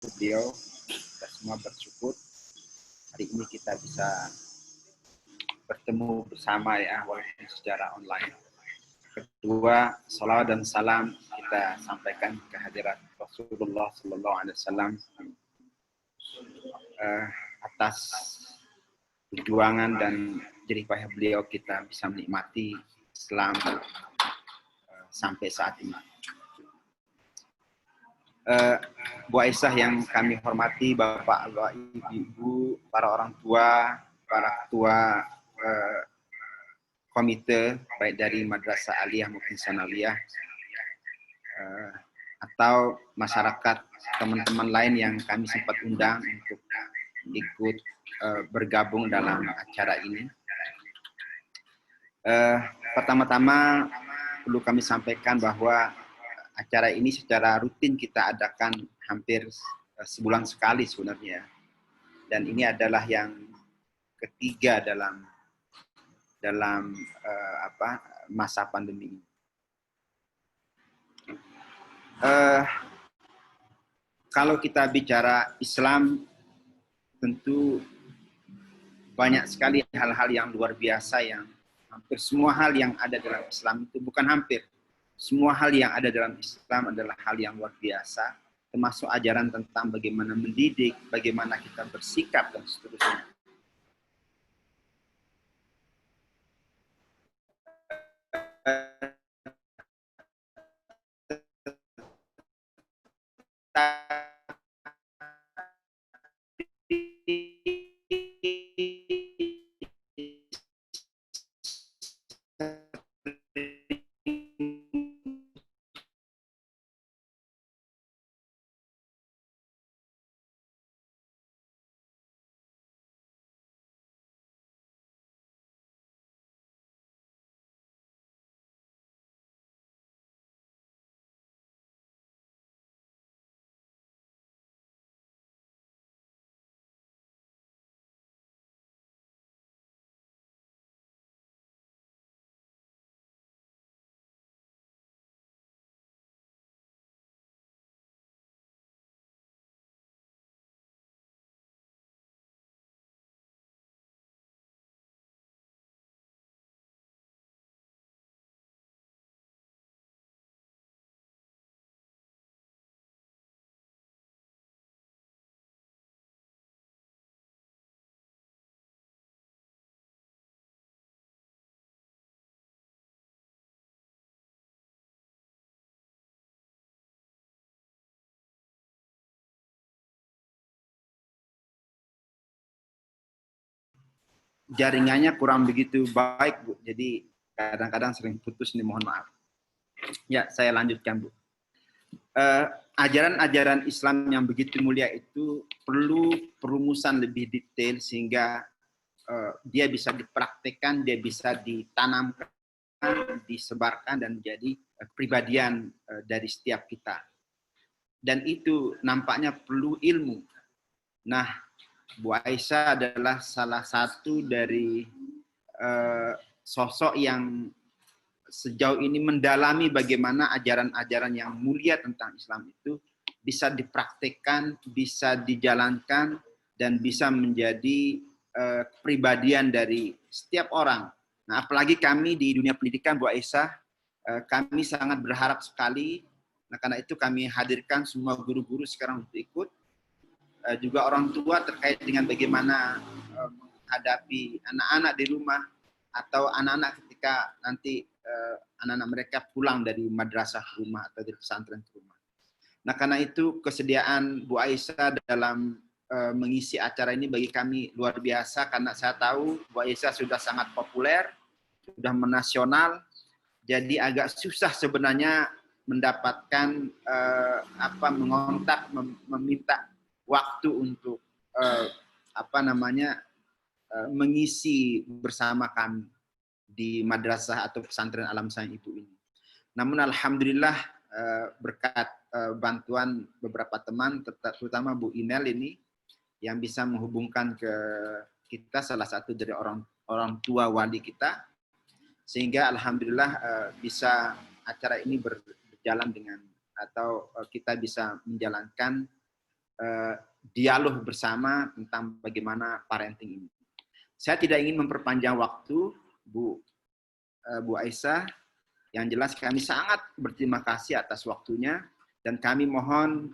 beliau. Kita semua bersyukur hari ini kita bisa bertemu bersama ya, walaupun secara online. Kedua, salawat dan salam kita sampaikan ke hadirat Rasulullah Sallallahu Alaihi Wasallam atas perjuangan dan jerih payah beliau kita bisa menikmati Islam sampai saat ini. Bu Aisyah yang kami hormati, Bapak, Ibu, para orang tua, para ketua komite, baik dari Madrasah Aliyah maupun Sanawiyah, atau masyarakat, teman-teman lain yang kami sempat undang untuk ikut bergabung dalam acara ini. Pertama-tama perlu kami sampaikan bahwa acara ini secara rutin kita adakan hampir sebulan sekali sebenarnya. Dan ini adalah yang ketiga dalam masa pandemi ini. Kalau kita bicara Islam, tentu banyak sekali hal-hal yang luar biasa, yang hampir semua hal yang ada dalam Islam itu, bukan hampir, semua hal yang ada dalam Islam adalah hal yang luar biasa, termasuk ajaran tentang bagaimana mendidik, bagaimana kita bersikap, dan seterusnya. Jaringannya kurang begitu baik, Bu. Jadi kadang-kadang sering putus nih, mohon maaf. Ya, saya lanjutkan, Bu. Ajaran-ajaran Islam yang begitu mulia itu perlu perumusan lebih detail sehingga dia bisa dipraktekkan, dia bisa ditanamkan, disebarkan, dan menjadi kepribadian dari setiap kita. Dan itu nampaknya perlu ilmu. Nah, Bu Aisyah adalah salah satu dari sosok yang sejauh ini mendalami bagaimana ajaran-ajaran yang mulia tentang Islam itu bisa dipraktekkan, bisa dijalankan, dan bisa menjadi kepribadian dari setiap orang. Nah, apalagi kami di dunia pendidikan, Bu Aisyah, kami sangat berharap sekali. Nah, karena itu kami hadirkan semua guru-guru sekarang untuk ikut, juga orang tua terkait dengan bagaimana menghadapi anak-anak di rumah atau anak-anak ketika nanti anak-anak mereka pulang dari madrasah ke rumah atau dari pesantren ke rumah. Nah, karena itu kesediaan Bu Aisyah dalam mengisi acara ini bagi kami luar biasa, karena saya tahu Bu Aisyah sudah sangat populer, sudah menasional, jadi agak susah sebenarnya mendapatkan mengontak, meminta waktu untuk mengisi bersama kami di madrasah atau pesantren Alam Sayang Ibu ini. Namun alhamdulillah berkat bantuan beberapa teman, terutama Bu Inel ini, yang bisa menghubungkan ke kita, salah satu dari orang tua wali kita, sehingga alhamdulillah bisa acara ini berjalan dengan, atau kita bisa menjalankan dialog bersama tentang bagaimana parenting ini. Saya tidak ingin memperpanjang waktu, Bu Aisyah. Yang jelas kami sangat berterima kasih atas waktunya dan kami mohon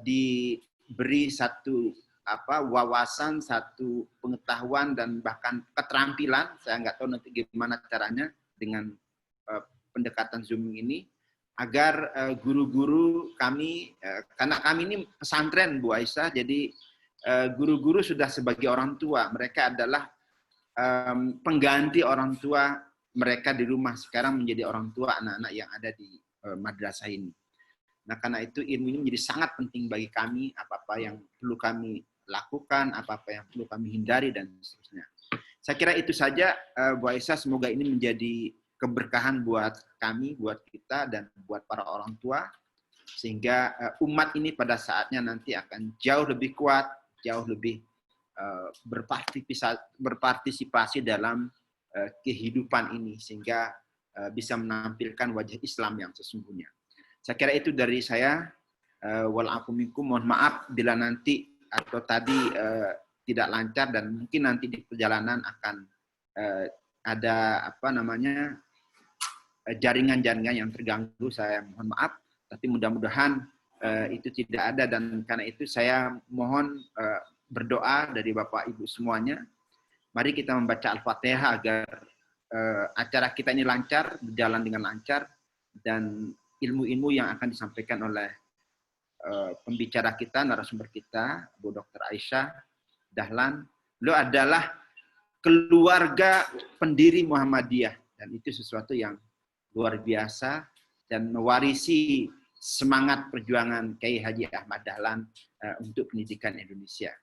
diberi satu wawasan, satu pengetahuan dan bahkan keterampilan. Saya nggak tahu nanti gimana caranya dengan pendekatan Zoom ini agar guru-guru kami, karena kami ini pesantren Bu Aisyah, jadi guru-guru sudah sebagai orang tua, mereka adalah pengganti orang tua mereka di rumah, sekarang menjadi orang tua anak-anak yang ada di madrasah ini. Nah, karena itu ilmu ini menjadi sangat penting bagi kami, apa-apa yang perlu kami lakukan, apa-apa yang perlu kami hindari, dan seterusnya. Saya kira itu saja, Bu Aisyah, semoga ini menjadi keberkahan buat kami, buat kita, dan buat para orang tua, sehingga umat ini pada saatnya nanti akan jauh lebih kuat, jauh lebih berpartisipasi dalam kehidupan ini, sehingga bisa menampilkan wajah Islam yang sesungguhnya. Saya kira itu dari saya. Walafu minkum, mohon maaf bila nanti atau tadi tidak lancar dan mungkin nanti di perjalanan akan ada jaringan-jaringan yang terganggu. Saya mohon maaf, tapi mudah-mudahan itu tidak ada, dan karena itu saya mohon berdoa dari Bapak Ibu semuanya. Mari kita membaca Al-Fatihah agar acara kita ini lancar, berjalan dengan lancar, dan ilmu-ilmu yang akan disampaikan oleh pembicara kita, narasumber kita, Bu Dr. Aisyah Dahlan. Beliau adalah keluarga pendiri Muhammadiyah, dan itu sesuatu yang luar biasa dan mewarisi semangat perjuangan Kiai Haji Ahmad Dahlan untuk pendidikan Indonesia.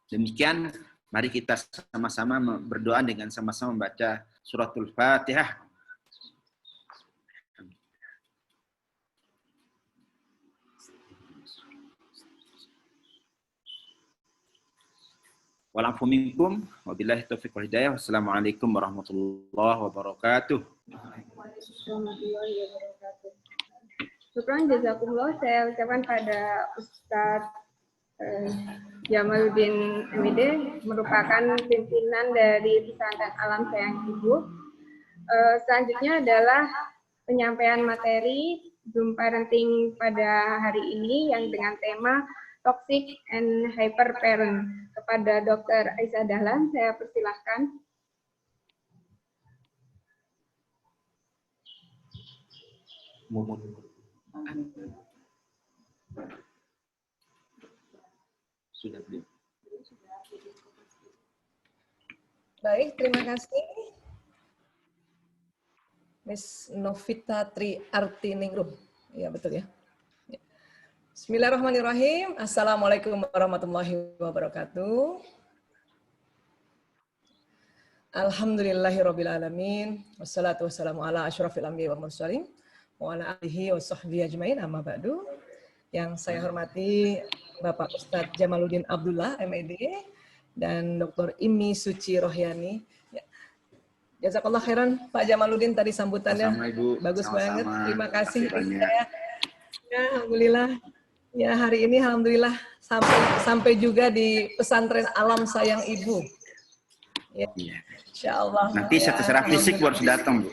Demikian, mari kita sama-sama berdoa dengan sama-sama membaca suratul Fatihah. Walafu minkum, wabillahi taufiq wal hidayah. Wassalamualaikum warahmatullahi wabarakatuh. Syukran jazakumullah, saya ucapkan pada Ustadz Jamaluddin MID, merupakan pimpinan dari Pesantren Alam Sayang Ibu. Selanjutnya adalah penyampaian materi Zoom Parenting pada hari ini yang dengan tema Toxic and Hyper Parent. Kepada Dr. Aisyah Dahlan, saya persilahkan. Sudah beliau. Baik, terima kasih. Miss Novita Triartiningrum. Ya, betul ya. Bismillahirrahmanirrahim. Assalamualaikum warahmatullahi wabarakatuh. Alhamdulillahirrabbilalamin. Wassalatu wassalamu ala asyrafil anbiya wal mursalin wa ala alihi wa sahbihi ajmain, amma ba'du. Yang saya hormati Bapak Ustadz Jamaluddin Abdullah, MAD, dan Dr. Imi Suci Rohyani. Ya. Jazakallah khairan Pak Jamaluddin, tadi sambutannya bagus banget. Terima kasih. Ya, alhamdulillah. Ya, hari ini alhamdulillah sampai juga di Pesantren Alam Sayang Ibu. Ya. Insyaallah. Nanti ya, secara fisik harus datang, Bu.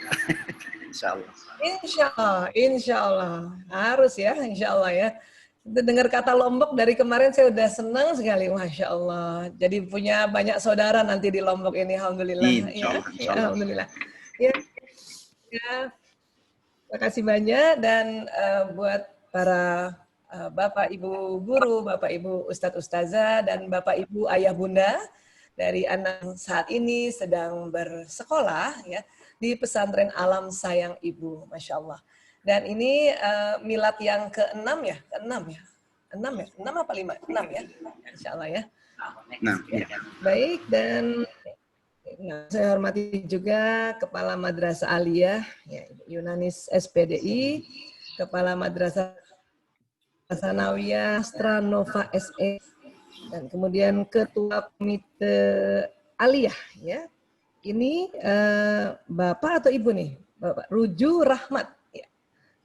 Insyaallah. Insyaallah. Harus ya, insyaallah ya. Dengar kata Lombok dari kemarin saya udah senang sekali, Masya Allah. Jadi punya banyak saudara nanti di Lombok ini, alhamdulillah. Insyaallah. Ya, alhamdulillah. Ya, terima kasih banyak, dan buat para Bapak Ibu guru, Bapak Ibu Ustadz Ustazah, dan Bapak Ibu ayah bunda dari anak saat ini sedang bersekolah ya di Pesantren Alam Sayang Ibu, Masya Allah. Dan ini milad yang ke-6 ya, ke-6 apa 5? 6 ya, Insya Allah ya. Ya. Baik, dan saya hormati juga Kepala Madrasah Aliyah, ya, Yunanis SPDI, Kepala Madrasah Sanawiyah Stranova SE, dan kemudian Ketua Komite Aliyah ya. Ini Bapak atau Ibu nih? Bapak Ruju Rahmat ya.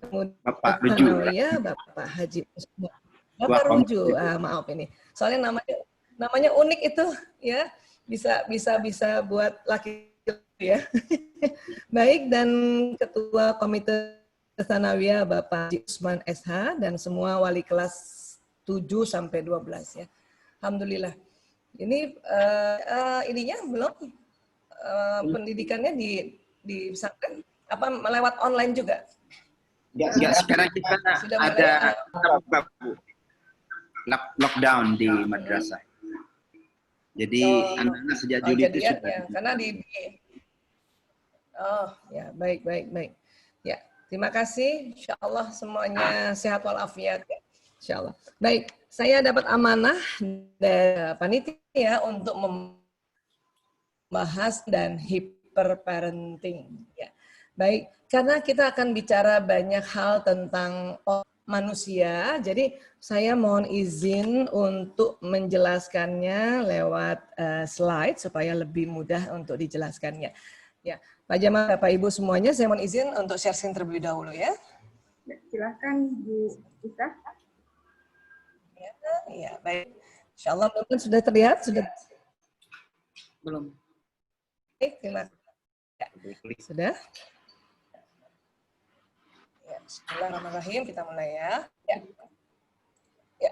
Kemudian Bapak Ruju. Ya, Bapak Haji Bapak Ruju, maaf ini. Soalnya namanya unik itu ya. Bisa buat laki ya. Baik, dan Ketua Komite Tsanawiyah Bapak Usman SH dan semua wali kelas 7 sampai 12 ya. Alhamdulillah. Ini ininya belum pendidikannya di pesantren apa melewat online juga? Enggak, sekarang kita ada lockdown di madrasah. Jadi anak-anak sejak Juli itu sudah. Ya, karena ya, baik. Ya, terima kasih. Insya Allah semuanya sehat walafiat ya. Insya Allah. Baik, saya dapat amanah dari panitia untuk membahas dan hyperparenting. Ya. Baik, karena kita akan bicara banyak hal tentang manusia, jadi saya mohon izin untuk menjelaskannya lewat slide supaya lebih mudah untuk dijelaskannya. Ya, Pak Jamal, Bapak Ibu semuanya, saya mohon izin untuk share screen terlebih dahulu ya. Silakan Bu Isa. Ya, baik. Insya Allah sudah terlihat, sudah belum. Baik, terima kasih. Ya, sudah. Ya, bismillahirrahmanirrahim, kita mulai ya. Ya.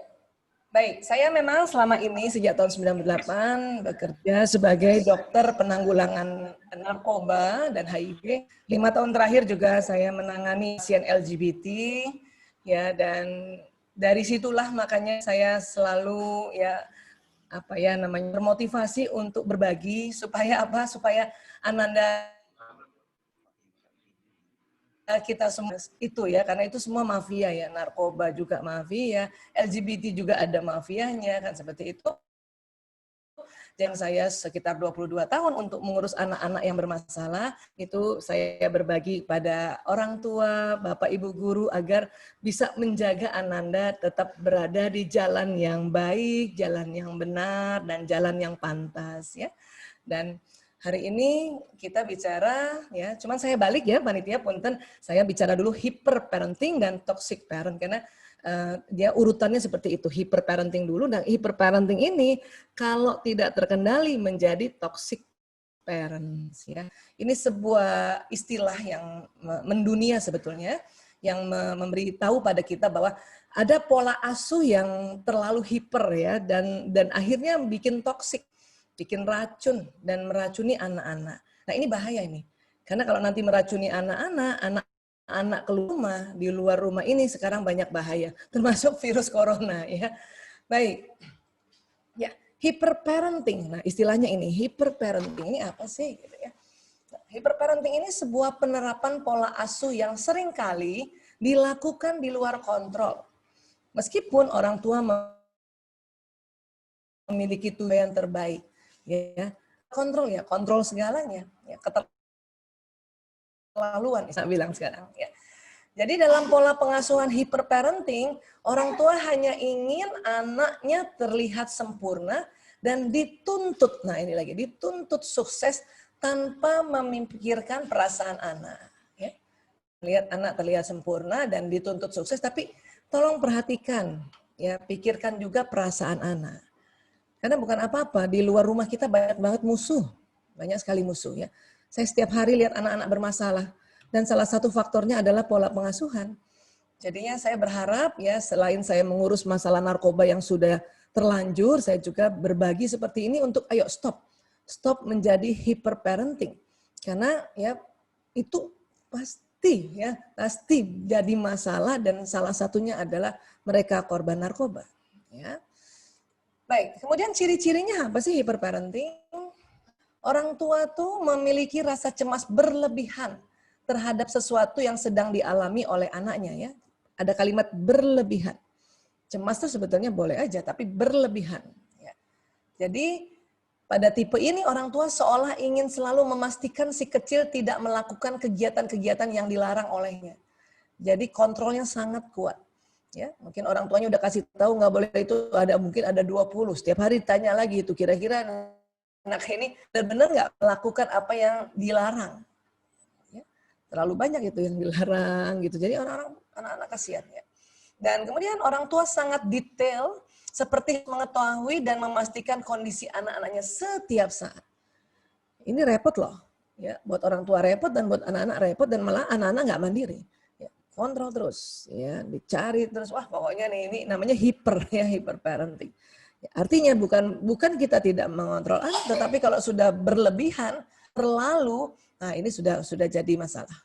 Baik, saya memang selama ini sejak tahun 98 bekerja sebagai dokter penanggulangan narkoba dan HIV. 5 tahun terakhir juga saya menangani pasien LGBT ya, dan dari situlah makanya saya selalu termotivasi untuk berbagi supaya supaya Ananda kita semua itu ya, karena itu semua mafia ya, narkoba juga mafia, LGBT juga ada mafianya kan seperti itu. Dan saya sekitar 22 tahun untuk mengurus anak-anak yang bermasalah, itu saya berbagi pada orang tua, Bapak Ibu guru agar bisa menjaga Ananda tetap berada di jalan yang baik, jalan yang benar, dan jalan yang pantas ya. Dan hari ini kita bicara ya, cuman saya balik ya panitia punten, saya bicara dulu hyperparenting dan toxic parent karena dia urutannya seperti itu, hyperparenting dulu, dan hyperparenting ini kalau tidak terkendali menjadi toxic parents ya. Ini sebuah istilah yang mendunia sebetulnya, yang memberitahu pada kita bahwa ada pola asuh yang terlalu hiper ya, dan akhirnya bikin toksik, bikin racun dan meracuni anak-anak. Nah ini bahaya ini, karena kalau nanti meracuni anak-anak keluar rumah, di luar rumah ini sekarang banyak bahaya, termasuk virus corona ya. Baik, ya hyperparenting. Nah istilahnya ini hyperparenting ini apa sih? Gitu ya. Hyperparenting ini sebuah penerapan pola asuh yang seringkali dilakukan di luar kontrol, meskipun orang tua memiliki tujuan yang terbaik. Ya, kontrol segalanya, ya, keterlaluan saya bilang sekarang ya. Jadi dalam pola pengasuhan hyperparenting, orang tua hanya ingin anaknya terlihat sempurna dan dituntut, nah ini lagi, dituntut sukses tanpa memikirkan perasaan anak. Ya. Lihat anak terlihat sempurna dan dituntut sukses, tapi tolong perhatikan, ya, pikirkan juga perasaan anak. Karena bukan apa-apa, di luar rumah kita banyak banget musuh. Banyak sekali musuh ya. Saya setiap hari lihat anak-anak bermasalah. Dan salah satu faktornya adalah pola pengasuhan. Jadinya saya berharap ya, selain saya mengurus masalah narkoba yang sudah terlanjur, saya juga berbagi seperti ini untuk ayo stop. Stop menjadi hyperparenting. Karena ya itu pasti jadi masalah, dan salah satunya adalah mereka korban narkoba. Ya. Baik, kemudian ciri-cirinya apa sih hyperparenting? Orang tua tuh memiliki rasa cemas berlebihan terhadap sesuatu yang sedang dialami oleh anaknya ya. Ada kalimat berlebihan. Cemas tuh sebetulnya boleh aja, tapi berlebihan. Ya. Jadi pada tipe ini orang tua seolah ingin selalu memastikan si kecil tidak melakukan kegiatan-kegiatan yang dilarang olehnya. Jadi kontrolnya sangat kuat. Ya, mungkin orang tuanya udah kasih tahu nggak boleh itu, mungkin ada 20. Setiap hari tanya lagi itu, kira-kira anak ini benar-benar nggak melakukan apa yang dilarang. Ya, terlalu banyak itu yang dilarang gitu. Jadi anak-anak kasihan ya. Dan kemudian orang tua sangat detail, seperti mengetahui dan memastikan kondisi anak-anaknya setiap saat. Ini repot loh, ya, buat orang tua repot dan buat anak-anak repot, dan malah anak-anak nggak mandiri. Ya, kontrol terus, ya, dicari terus. Wah, pokoknya nih, ini namanya hiper, ya, hyper parenting. Ya, artinya bukan kita tidak mengontrol anak, tetapi kalau sudah berlebihan, terlalu, nah ini sudah jadi masalah.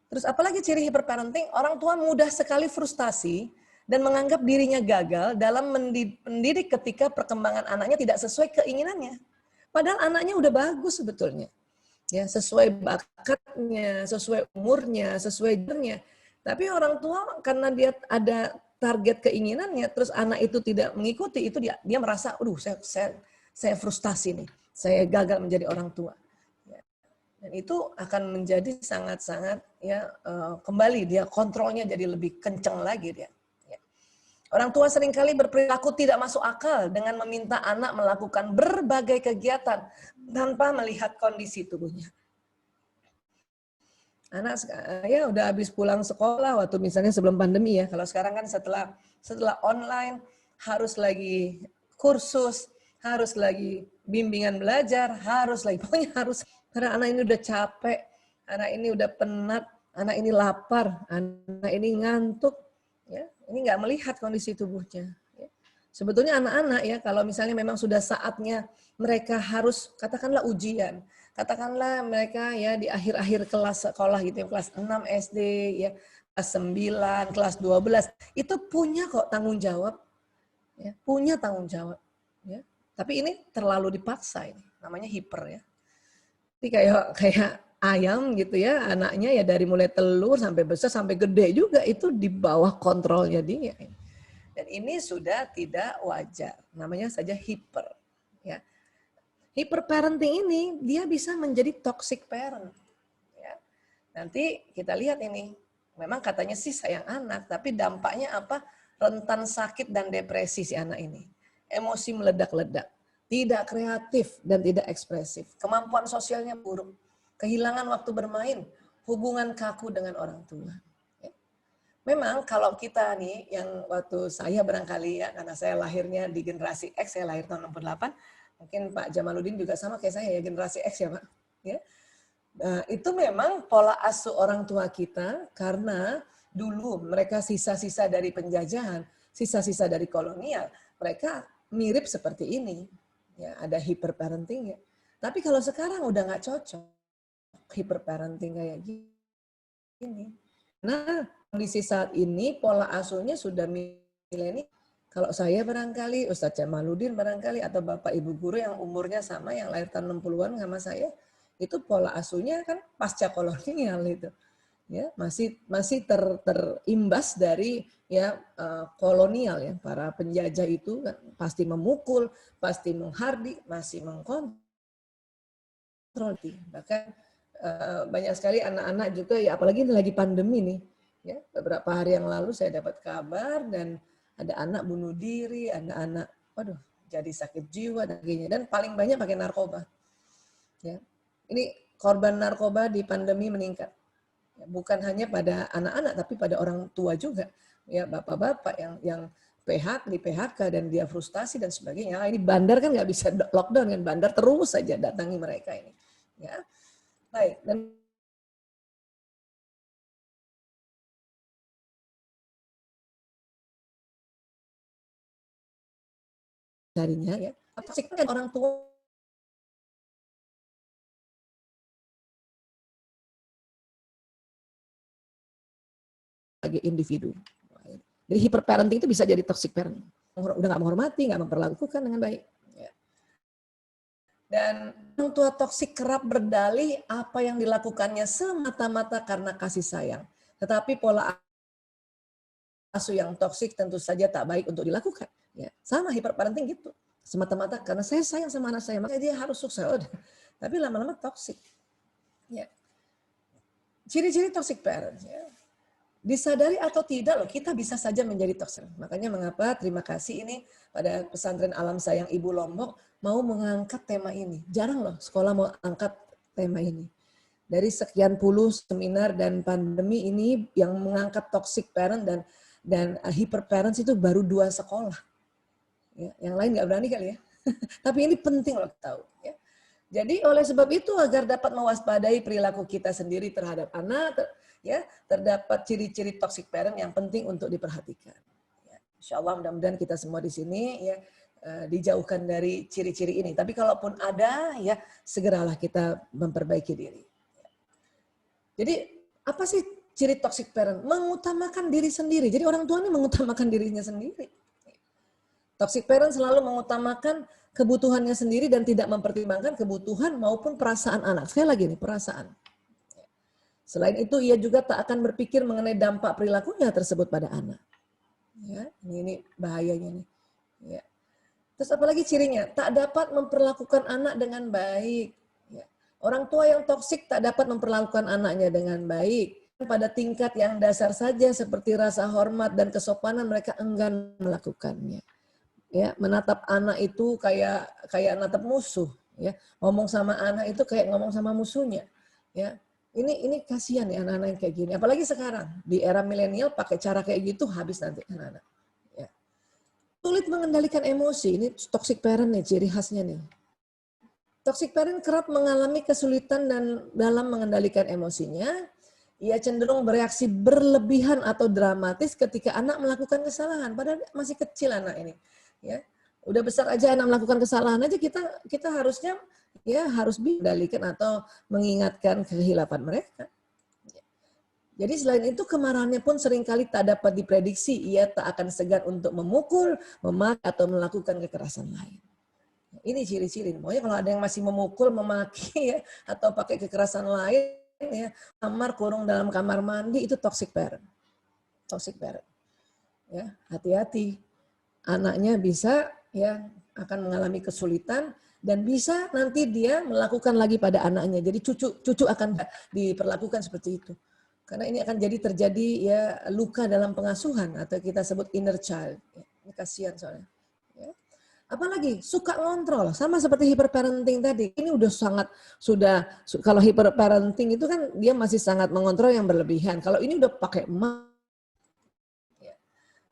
Terus apalagi ciri hyperparenting, orang tua mudah sekali frustasi dan menganggap dirinya gagal dalam mendidik ketika perkembangan anaknya tidak sesuai keinginannya. Padahal anaknya udah bagus sebetulnya. Ya, sesuai bakatnya, sesuai umurnya, sesuai jendernya. Tapi orang tua karena dia ada target keinginannya, terus anak itu tidak mengikuti, itu dia merasa, aduh saya frustasi nih, saya gagal menjadi orang tua. Dan itu akan menjadi sangat-sangat, ya, kembali dia kontrolnya jadi lebih kencang lagi dia. Ya. Orang tua seringkali berperilaku tidak masuk akal dengan meminta anak melakukan berbagai kegiatan tanpa melihat kondisi tubuhnya. Anak ya udah habis pulang sekolah waktu misalnya sebelum pandemi, ya. Kalau sekarang kan setelah online harus lagi kursus, harus lagi bimbingan belajar, pokoknya harus. Karena anak ini udah capek, anak ini udah penat, anak ini lapar, anak ini ngantuk, ya, ini nggak melihat kondisi tubuhnya. Ya. Sebetulnya anak-anak, ya, kalau misalnya memang sudah saatnya mereka harus, katakanlah ujian, katakanlah mereka, ya, di akhir-akhir kelas sekolah gitu, kelas 6 SD, ya, kelas 9, kelas 12, itu punya kok tanggung jawab, ya, punya tanggung jawab, ya. Tapi ini terlalu dipaksa, ini namanya hiper, ya. Tapi kayak ayam gitu, ya, anaknya ya dari mulai telur sampai besar sampai gede juga itu di bawah kontrolnya dia. Dan ini sudah tidak wajar, namanya saja hiper, ya. Hyper parenting ini dia bisa menjadi toxic parent, ya. Nanti kita lihat ini, memang katanya sih sayang anak, tapi dampaknya apa? Rentan sakit dan depresi si anak ini, emosi meledak-ledak, tidak kreatif dan tidak ekspresif, kemampuan sosialnya buruk, kehilangan waktu bermain, hubungan kaku dengan orang tua. Memang kalau kita nih, yang waktu saya barangkali, ya, karena saya lahirnya di generasi X, saya lahir tahun 68, mungkin Pak Jamaludin juga sama kayak saya, ya, generasi X, ya Pak. Ya. Nah, itu memang pola asuh orang tua kita, karena dulu mereka sisa-sisa dari penjajahan, sisa-sisa dari kolonial, mereka mirip seperti ini. Ya, ada hyperparenting, ya. Tapi kalau sekarang udah nggak cocok hyperparenting kayak gini. Nah, kondisi saat ini pola asuhnya sudah milenial. Kalau saya barangkali, Ustadz Jamaludin barangkali, atau Bapak Ibu guru yang umurnya sama, yang lahir tahun 60-an sama saya, itu pola asuhnya kan pasca kolonial itu. Ya, masih terimbas dari, ya, kolonial, ya, para penjajah itu kan pasti memukul, pasti menghardik, masih mengkontrol. Bahkan banyak sekali anak-anak juga, ya, apalagi ini lagi pandemi nih, ya, beberapa hari yang lalu saya dapat kabar dan ada anak bunuh diri, ada anak, waduh, jadi sakit jiwa dan sebagainya, dan paling banyak pakai narkoba. Ya, ini korban narkoba di pandemi meningkat. Bukan hanya pada anak-anak, tapi pada orang tua juga, ya, bapak-bapak yang di PHK dan dia frustasi dan sebagainya. Ini bandar kan nggak bisa lockdown kan, bandar terus saja datangi mereka ini, ya. Baik, dan darinya, ya, apa sih kan orang tua sebagai individu. Jadi hyperparenting itu bisa jadi toxic parent. Udah nggak menghormati, nggak memperlakukan dengan baik. Ya. Dan orang tua toksik kerap berdalih apa yang dilakukannya semata-mata karena kasih sayang. Tetapi pola asuh yang toksik tentu saja tak baik untuk dilakukan. Ya. Sama hyperparenting gitu. Semata-mata karena saya sayang sama anak saya, makanya dia harus sukses. Tapi lama-lama toksik. Ya. Ciri-ciri toxic parents, ya. Disadari atau tidak loh, kita bisa saja menjadi toksik. Makanya mengapa terima kasih ini pada pesantren Alam Sayang Ibu Lombok mau mengangkat tema ini. Jarang loh sekolah mau angkat tema ini. Dari sekian puluh seminar dan pandemi ini yang mengangkat toxic parent, dan Dan hyperparents itu baru 2 sekolah. Ya, yang lain nggak berani kali ya. Tapi ini penting loh tahu. Ya. Jadi oleh sebab itu agar dapat mewaspadai perilaku kita sendiri terhadap anak, ya terdapat ciri-ciri toxic parent yang penting untuk diperhatikan. Ya, Insya Allah mudah-mudahan kita semua di sini ya dijauhkan dari ciri-ciri ini. Tapi kalaupun ada, ya segeralah kita memperbaiki diri. Jadi apa sih ciri toxic parent? Mengutamakan diri sendiri. Jadi orang tua ini mengutamakan dirinya sendiri. Toxic parent selalu mengutamakan kebutuhannya sendiri dan tidak mempertimbangkan kebutuhan maupun perasaan anak. Sekali lagi nih, perasaan. Selain itu, ia juga tak akan berpikir mengenai dampak perilakunya tersebut pada anak. Ya, ini bahayanya nih. Ya. Terus apalagi cirinya? Tak dapat memperlakukan anak dengan baik. Ya. Orang tua yang toksik tak dapat memperlakukan anaknya dengan baik. Pada tingkat yang dasar saja seperti rasa hormat dan kesopanan mereka enggan melakukannya. Ya, menatap anak itu kayak natap musuh, ya. Ngomong sama anak itu kayak ngomong sama musuhnya, ya. Ini kasihan ya anak-anak yang kayak gini. Apalagi sekarang di era milenial pakai cara kayak gitu habis nanti anak-anak. Ya. Sulit mengendalikan emosi, ini toxic parent nih ciri khasnya nih. Toxic parent kerap mengalami kesulitan dan dalam mengendalikan emosinya. Ia cenderung bereaksi berlebihan atau dramatis ketika anak melakukan kesalahan. Padahal masih kecil anak ini. Ya, udah besar aja anak melakukan kesalahan aja kita harusnya ya harus mengendalikan atau mengingatkan kehilapan mereka. Jadi selain itu kemarahannya pun seringkali tak dapat diprediksi. Ia tak akan segan untuk memukul, memaki atau melakukan kekerasan lain. Ini ciri-ciri. Pokoknya kalau ada yang masih memukul, memaki ya atau pakai kekerasan lain ya, kamar kurung dalam kamar mandi itu toxic parent. Toxic parent. Ya, hati-hati. Anaknya bisa ya akan mengalami kesulitan dan bisa nanti dia melakukan lagi pada anaknya. Jadi cucu akan diperlakukan seperti itu. Karena ini akan terjadi ya luka dalam pengasuhan atau kita sebut inner child. Ya, ini kasihan soalnya. Ya. Apalagi suka ngontrol, sama seperti hyperparenting tadi. Ini kalau hyperparenting itu kan dia masih sangat mengontrol yang berlebihan. Kalau ini udah pakai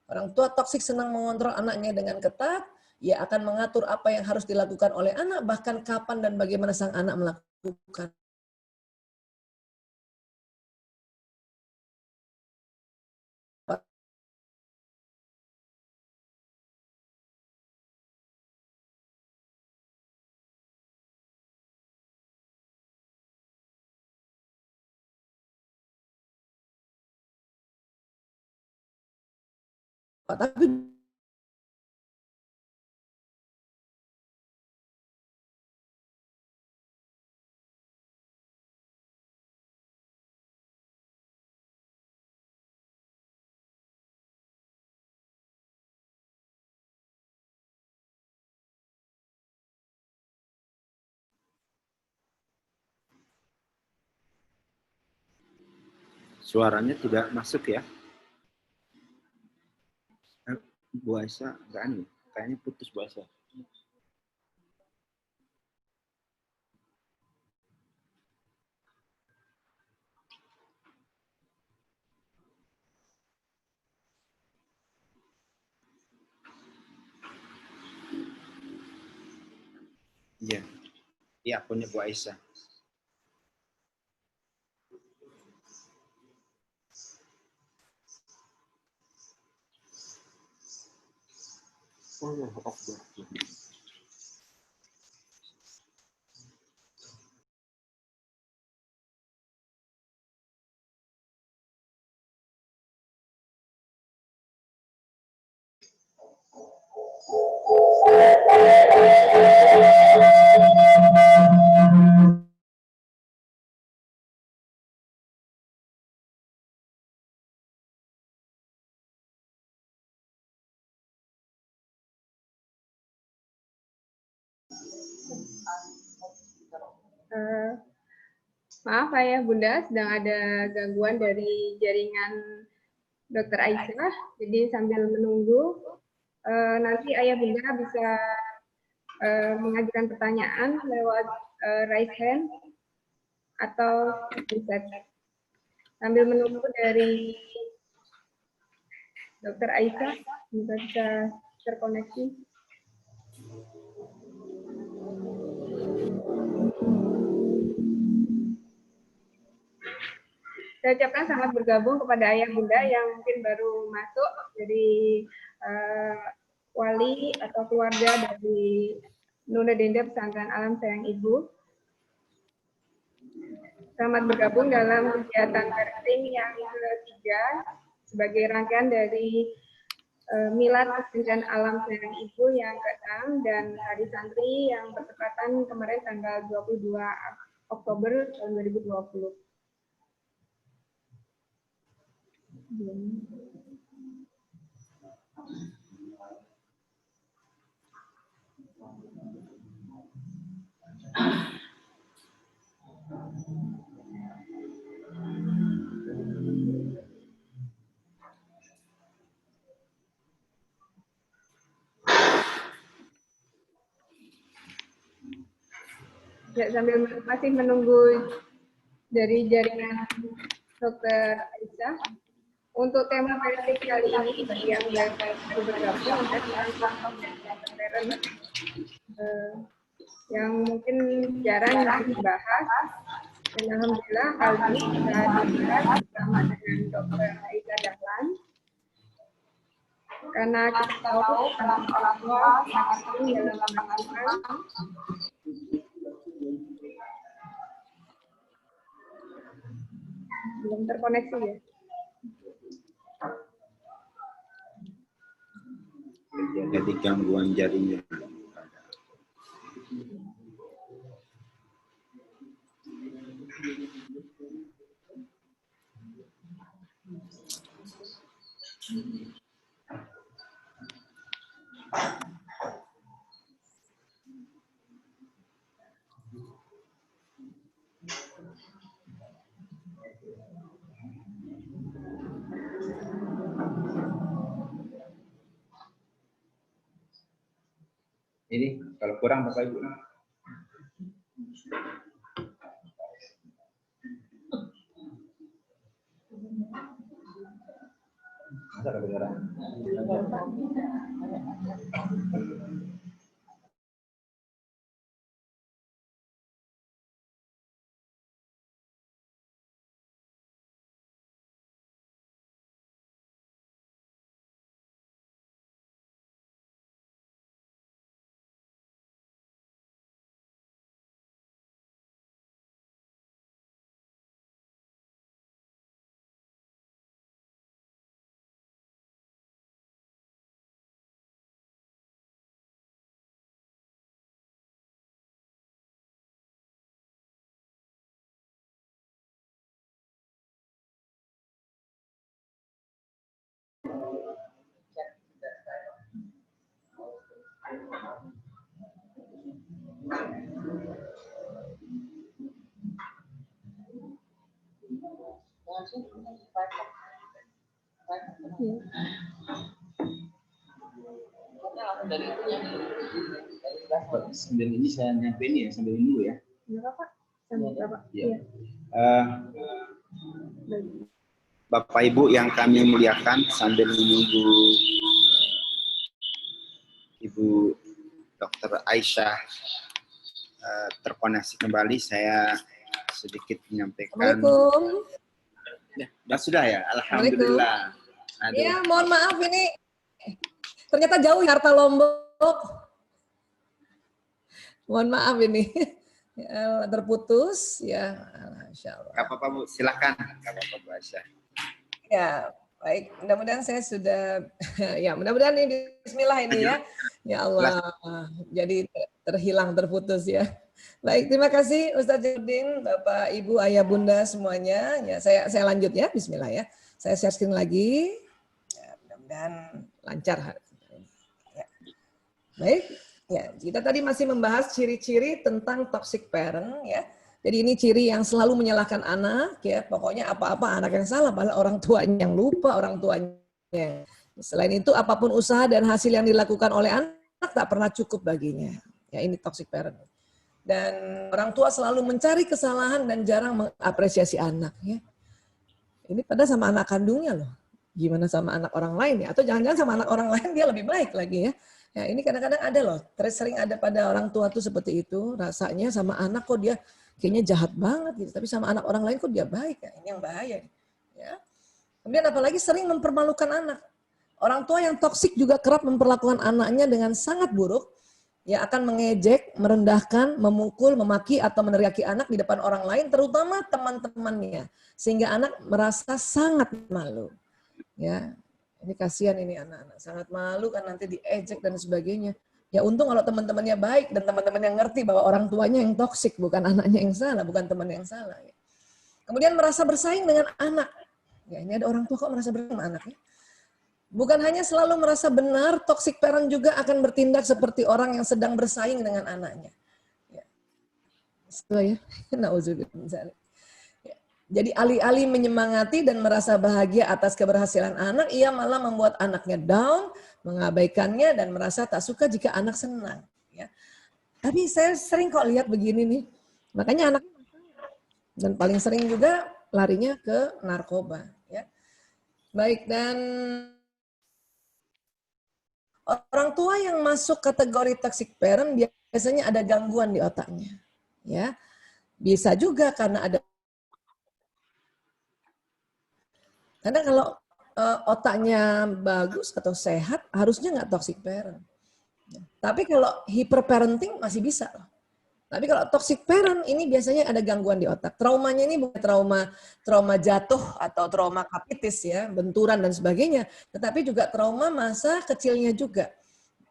orang tua toksik senang mengontrol anaknya dengan ketat, ia akan mengatur apa yang harus dilakukan oleh anak, bahkan kapan dan bagaimana sang anak melakukan. Tapi Suaranya tidak masuk ya. Bu Aisyah, kayaknya putus Bu Aisyah. Iya, iya punya Bu Aisyah. Allah Akbar. Maaf Ayah Bunda, sedang ada gangguan dari jaringan Dr. Aisyah. Jadi sambil menunggu, nanti Ayah Bunda bisa mengajukan pertanyaan lewat raise hand atau chat. Sambil menunggu dari Dr. Aisyah, bisa terkoneksi. Saya ucapkan selamat bergabung kepada ayah bunda yang mungkin baru masuk dari wali atau keluarga dari Nunda Denda Pesantren Alam Sayang Ibu. Selamat bergabung dalam kegiatan parenting yang ketiga sebagai rangkaian dari Milad Pesantren Alam Sayang Ibu yang ke-6 dan Hari Santri yang bertepatan kemarin tanggal 22 Oktober tahun 2020. Ya, sambil masih menunggu dari jaringan Dr. Aisyah, untuk tema parenting kali ini bagi yang baru bergabung, yang mungkin jarang dibahas, dan alhamdulillah kali ini bisa dibahas bersama dengan Dr. Aisyah Dahlan. Karena kita tahu orang tua sangat penting dalam melakukan belum terkoneksi ya. Jadi gangguan jaringan. Ini kalau kurang Bapak Ibu. Masa kedengaran? Sambil ini saya nyampein ya, sambil dulu ya. Bapak Ibu yang kami muliakan, sambil menunggu Ibu Dr. Aisyah terkoneksi kembali, saya sedikit menyampaikan. Assalamualaikum. Ya, sudah ya, alhamdulillah. Iya, mohon maaf ini ternyata jauh Jakarta Lombok. Mohon maaf ini terputus ya, insyaallah. Gak apa-apa Bu, silakan. Gak apa-apa Bu Aisyah. Ya, baik. Mudah-mudahan saya sudah, ya mudah-mudahan ini Bismillah ini ya. Ya Allah, jadi terhilang, terputus ya. Baik, terima kasih Ustadz Jurdin, Bapak, Ibu, Ayah, Bunda semuanya. Ya, saya lanjut ya, Bismillah ya. Saya share screen lagi. Ya, mudah-mudahan lancar. Ya. Baik, ya kita tadi masih membahas ciri-ciri tentang toxic parent ya. Jadi ini ciri yang selalu menyalahkan anak ya. Pokoknya apa-apa anak yang salah, padahal orang tuanya yang lupa, orang tuanya. Selain itu apapun usaha dan hasil yang dilakukan oleh anak tak pernah cukup baginya. Ya ini toxic parent. Dan orang tua selalu mencari kesalahan dan jarang mengapresiasi anak ya. Ini pada sama anak kandungnya loh. gimana sama anak orang lain ya? Atau jangan-jangan sama anak orang lain dia lebih baik lagi ya. Ya ini kadang-kadang ada loh, sering ada pada orang tua tuh seperti itu, rasanya sama anak kok dia kayaknya jahat banget gitu, tapi sama anak orang lain kok dia baik ya, ini yang bahaya. Ya. Kemudian apalagi sering mempermalukan anak. Orang tua yang toksik juga kerap memperlakukan anaknya dengan sangat buruk, ya akan mengejek, merendahkan, memukul, memaki atau meneriaki anak di depan orang lain, terutama teman-temannya, sehingga anak merasa sangat malu. Ya, ini kasihan ini anak-anak, sangat malu kan nanti diejek dan sebagainya. Ya untung kalau teman-temannya baik dan teman-temannya ngerti bahwa orang tuanya yang toksik, bukan anaknya yang salah, bukan teman yang salah. Ya. Kemudian merasa bersaing dengan anak. Ya ini ada orang tua kok merasa bersaing dengan anaknya. Bukan hanya selalu merasa benar, toxic parent juga akan bertindak seperti orang yang sedang bersaing dengan anaknya. Ya. So, ya. Nauzubillah. Jadi alih-alih menyemangati dan merasa bahagia atas keberhasilan anak, ia malah membuat anaknya down, mengabaikannya dan merasa tak suka jika anak senang. Ya. Tapi saya sering kok lihat begini nih, makanya anak dan paling sering juga larinya ke narkoba. Ya. Baik, dan orang tua yang masuk kategori toxic parent biasanya ada gangguan di otaknya. Ya, bisa juga karena ada. Karena kalau otaknya bagus atau sehat, harusnya nggak toxic parent. Tapi kalau hyperparenting masih bisa. Tapi kalau toxic parent ini biasanya ada gangguan di otak. Traumanya ini bukan trauma jatuh atau trauma kapitis ya, benturan dan sebagainya. Tetapi juga trauma masa kecilnya juga.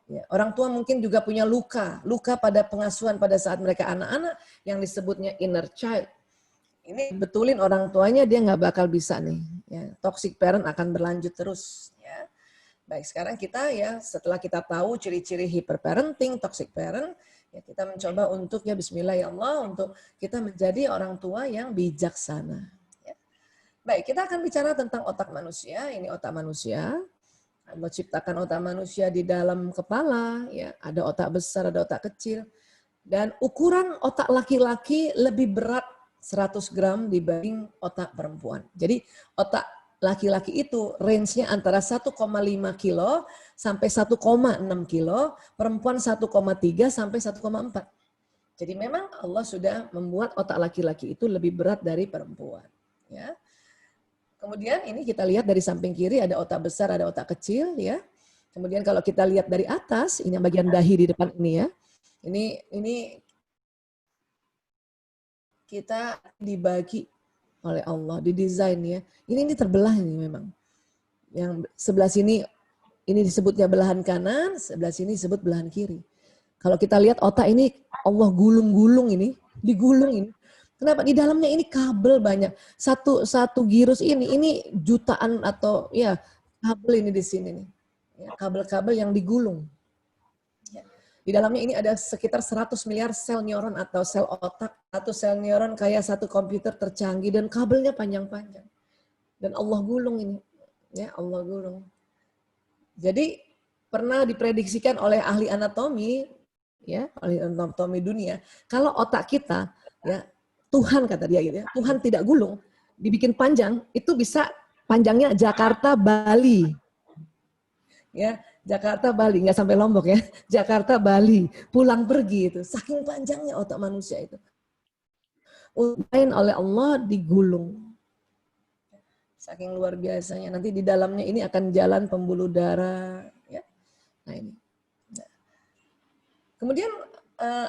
Ya, orang tua mungkin juga punya luka pada pengasuhan pada saat mereka anak-anak yang disebutnya inner child. Ini betulin orang tuanya dia nggak bakal bisa nih. Ya, toxic parent akan berlanjut terus. Ya. Baik, sekarang kita ya setelah kita tahu ciri-ciri hyperparenting, toxic parent, ya kita mencoba untuk ya Bismillah ya Allah untuk kita menjadi orang tua yang bijaksana. Ya. Baik, kita akan bicara tentang otak manusia. Ini otak manusia. Allah ciptakan otak manusia di dalam kepala. Ya, ada otak besar, ada otak kecil. Dan ukuran otak laki-laki lebih berat 100 gram dibanding otak perempuan. Jadi otak laki-laki itu range-nya antara 1,5 kilo sampai 1,6 kilo, perempuan 1,3 sampai 1,4. Jadi memang Allah sudah membuat otak laki-laki itu lebih berat dari perempuan. Ya. Kemudian ini kita lihat dari samping kiri ada otak besar, ada otak kecil. Ya. Kemudian kalau kita lihat dari atas, ini bagian dahi di depan ini ya. Ini kita dibagi oleh Allah, didesain ya. Ini terbelah ini memang. Yang sebelah sini ini disebutnya belahan kanan, sebelah sini disebut belahan kiri. Kalau kita lihat otak ini Allah gulung-gulung ini, digulung ini. Kenapa? Di dalamnya ini kabel banyak. Satu girus ini jutaan atau ya kabel ini di sini nih. Ya, kabel-kabel yang digulung. Di dalamnya ini ada sekitar 100 miliar sel neuron atau sel otak. Satu sel neuron kayak satu komputer tercanggih dan kabelnya panjang-panjang. Dan Allah gulung ini. Ya, Allah gulung. Jadi pernah diprediksikan oleh ahli anatomi, ya, ahli anatomi dunia, kalau otak kita, ya, Tuhan kata dia gitu ya, Tuhan tidak gulung, dibikin panjang, itu bisa panjangnya Jakarta Bali. Ya, Jakarta Bali, nggak sampai Lombok ya. Jakarta Bali, pulang pergi itu. Saking panjangnya otak manusia itu. Lain oleh Allah digulung. Saking luar biasanya. Nanti di dalamnya ini akan jalan pembuluh darah. Ya. Nah ini. Nah. Kemudian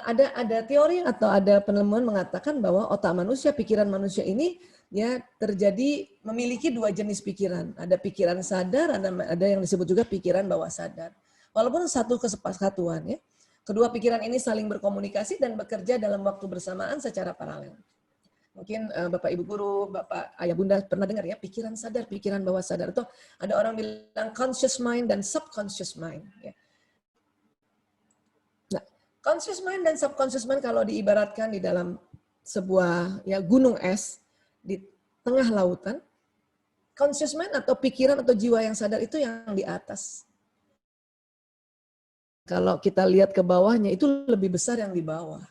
ada teori atau ada penemuan mengatakan bahwa otak manusia, pikiran manusia ini ya terjadi memiliki dua jenis pikiran. Ada pikiran sadar, ada yang disebut juga pikiran bawah sadar. Walaupun satu kesepakatan ya. Kedua pikiran ini saling berkomunikasi dan bekerja dalam waktu bersamaan secara paralel. Mungkin Bapak Ibu guru, Bapak Ayah Bunda pernah dengar ya pikiran sadar, pikiran bawah sadar. Itu ada orang bilang conscious mind dan subconscious mind. Ya. Nah, conscious mind dan subconscious mind kalau diibaratkan di dalam sebuah ya gunung es di tengah lautan, conscious mind atau pikiran atau jiwa yang sadar itu yang di atas. Kalau kita lihat ke bawahnya itu lebih besar yang di bawah.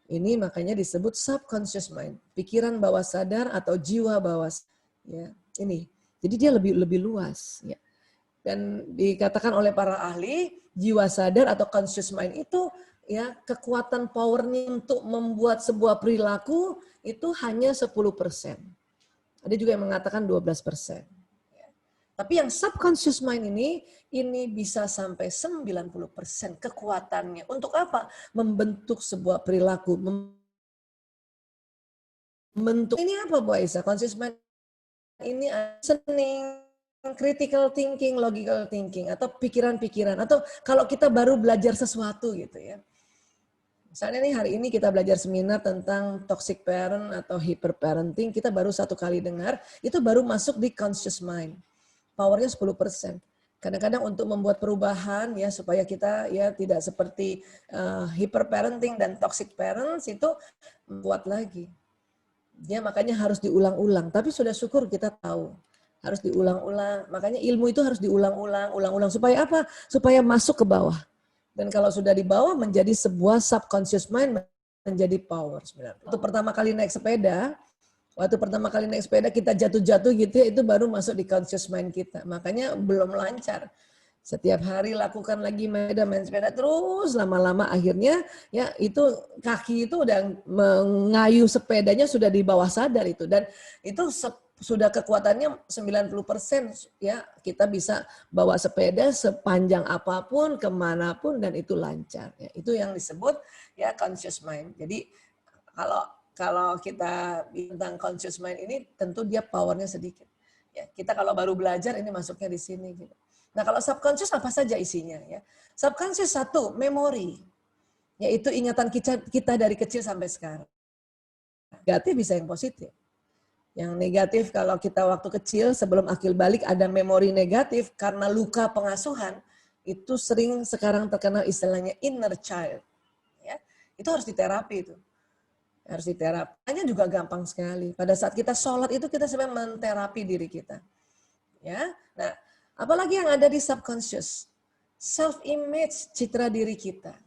Ini makanya disebut subconscious mind, pikiran bawah sadar atau jiwa bawah sadar. Ya, ini. Jadi dia lebih luas. Ya. Dan dikatakan oleh para ahli, jiwa sadar atau conscious mind itu ya kekuatan powernya untuk membuat sebuah perilaku itu hanya 10%. Ada juga yang mengatakan 12%. Tapi yang subconscious mind ini bisa sampai 90% kekuatannya. Untuk apa? Membentuk sebuah perilaku. Membentuk ini apa Bu Aisyah? Conscious mind ini reasoning, critical thinking, logical thinking, atau pikiran-pikiran. Atau kalau kita baru belajar sesuatu gitu ya. Misalnya nih hari ini kita belajar seminar tentang toxic parent atau hyper parenting, kita baru satu kali dengar, itu baru masuk di conscious mind. Powernya 10%. Kadang-kadang untuk membuat perubahan ya supaya kita ya tidak seperti hyper parenting dan toxic parents itu buat lagi. Dia makanya harus diulang-ulang. Tapi sudah syukur kita tahu harus diulang-ulang. Makanya ilmu itu harus diulang-ulang, ulang-ulang supaya apa? Supaya masuk ke bawah. Dan kalau sudah di bawah menjadi sebuah subconscious mind menjadi power sebenarnya. Waktu pertama kali naik sepeda kita jatuh-jatuh gitu ya, itu baru masuk di conscious mind kita. Makanya belum lancar. Setiap hari lakukan lagi main sepeda terus lama-lama akhirnya ya itu kaki itu udah mengayuh sepedanya sudah di bawah sadar itu. Dan itu sudah kekuatannya 90% ya kita bisa bawa sepeda sepanjang apapun kemanapun dan itu lancar. Ya, itu yang disebut ya conscious mind. Jadi kalau kita tentang conscious mind ini tentu dia powernya sedikit. Ya, kita kalau baru belajar ini masuknya di sini. Gitu. Nah kalau subconscious apa saja isinya? Ya. Subconscious satu, memori. Yaitu ingatan kita dari kecil sampai sekarang. Negatif bisa yang positif. Yang negatif kalau kita waktu kecil sebelum akil balik ada memori negatif karena luka pengasuhan. Itu sering sekarang terkenal istilahnya inner child. Ya. Itu harus diterapi itu. Harus diterapi. Hanya juga gampang sekali. Pada saat kita sholat itu kita sebenarnya menterapi diri kita. Ya, nah, apalagi yang ada di subconscious, self image, citra diri kita.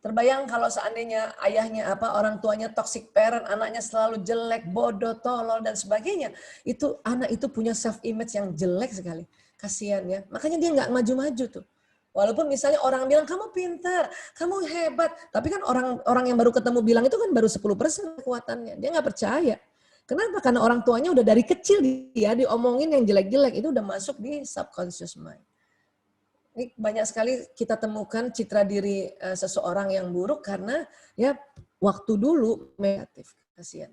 Terbayang kalau seandainya ayahnya orang tuanya toxic parent, anaknya selalu jelek, bodoh, tolol dan sebagainya. Itu anak itu punya self image yang jelek sekali. Kasihan ya. Makanya dia nggak maju-maju tuh. Walaupun misalnya orang bilang, kamu pintar, kamu hebat. Tapi kan orang yang baru ketemu bilang itu kan baru 10% kekuatannya. Dia nggak percaya. Kenapa? Karena orang tuanya udah dari kecil dia diomongin yang jelek-jelek. Itu udah masuk di subconscious mind. Ini banyak sekali kita temukan citra diri seseorang yang buruk karena ya waktu dulu negatif. Kasihan.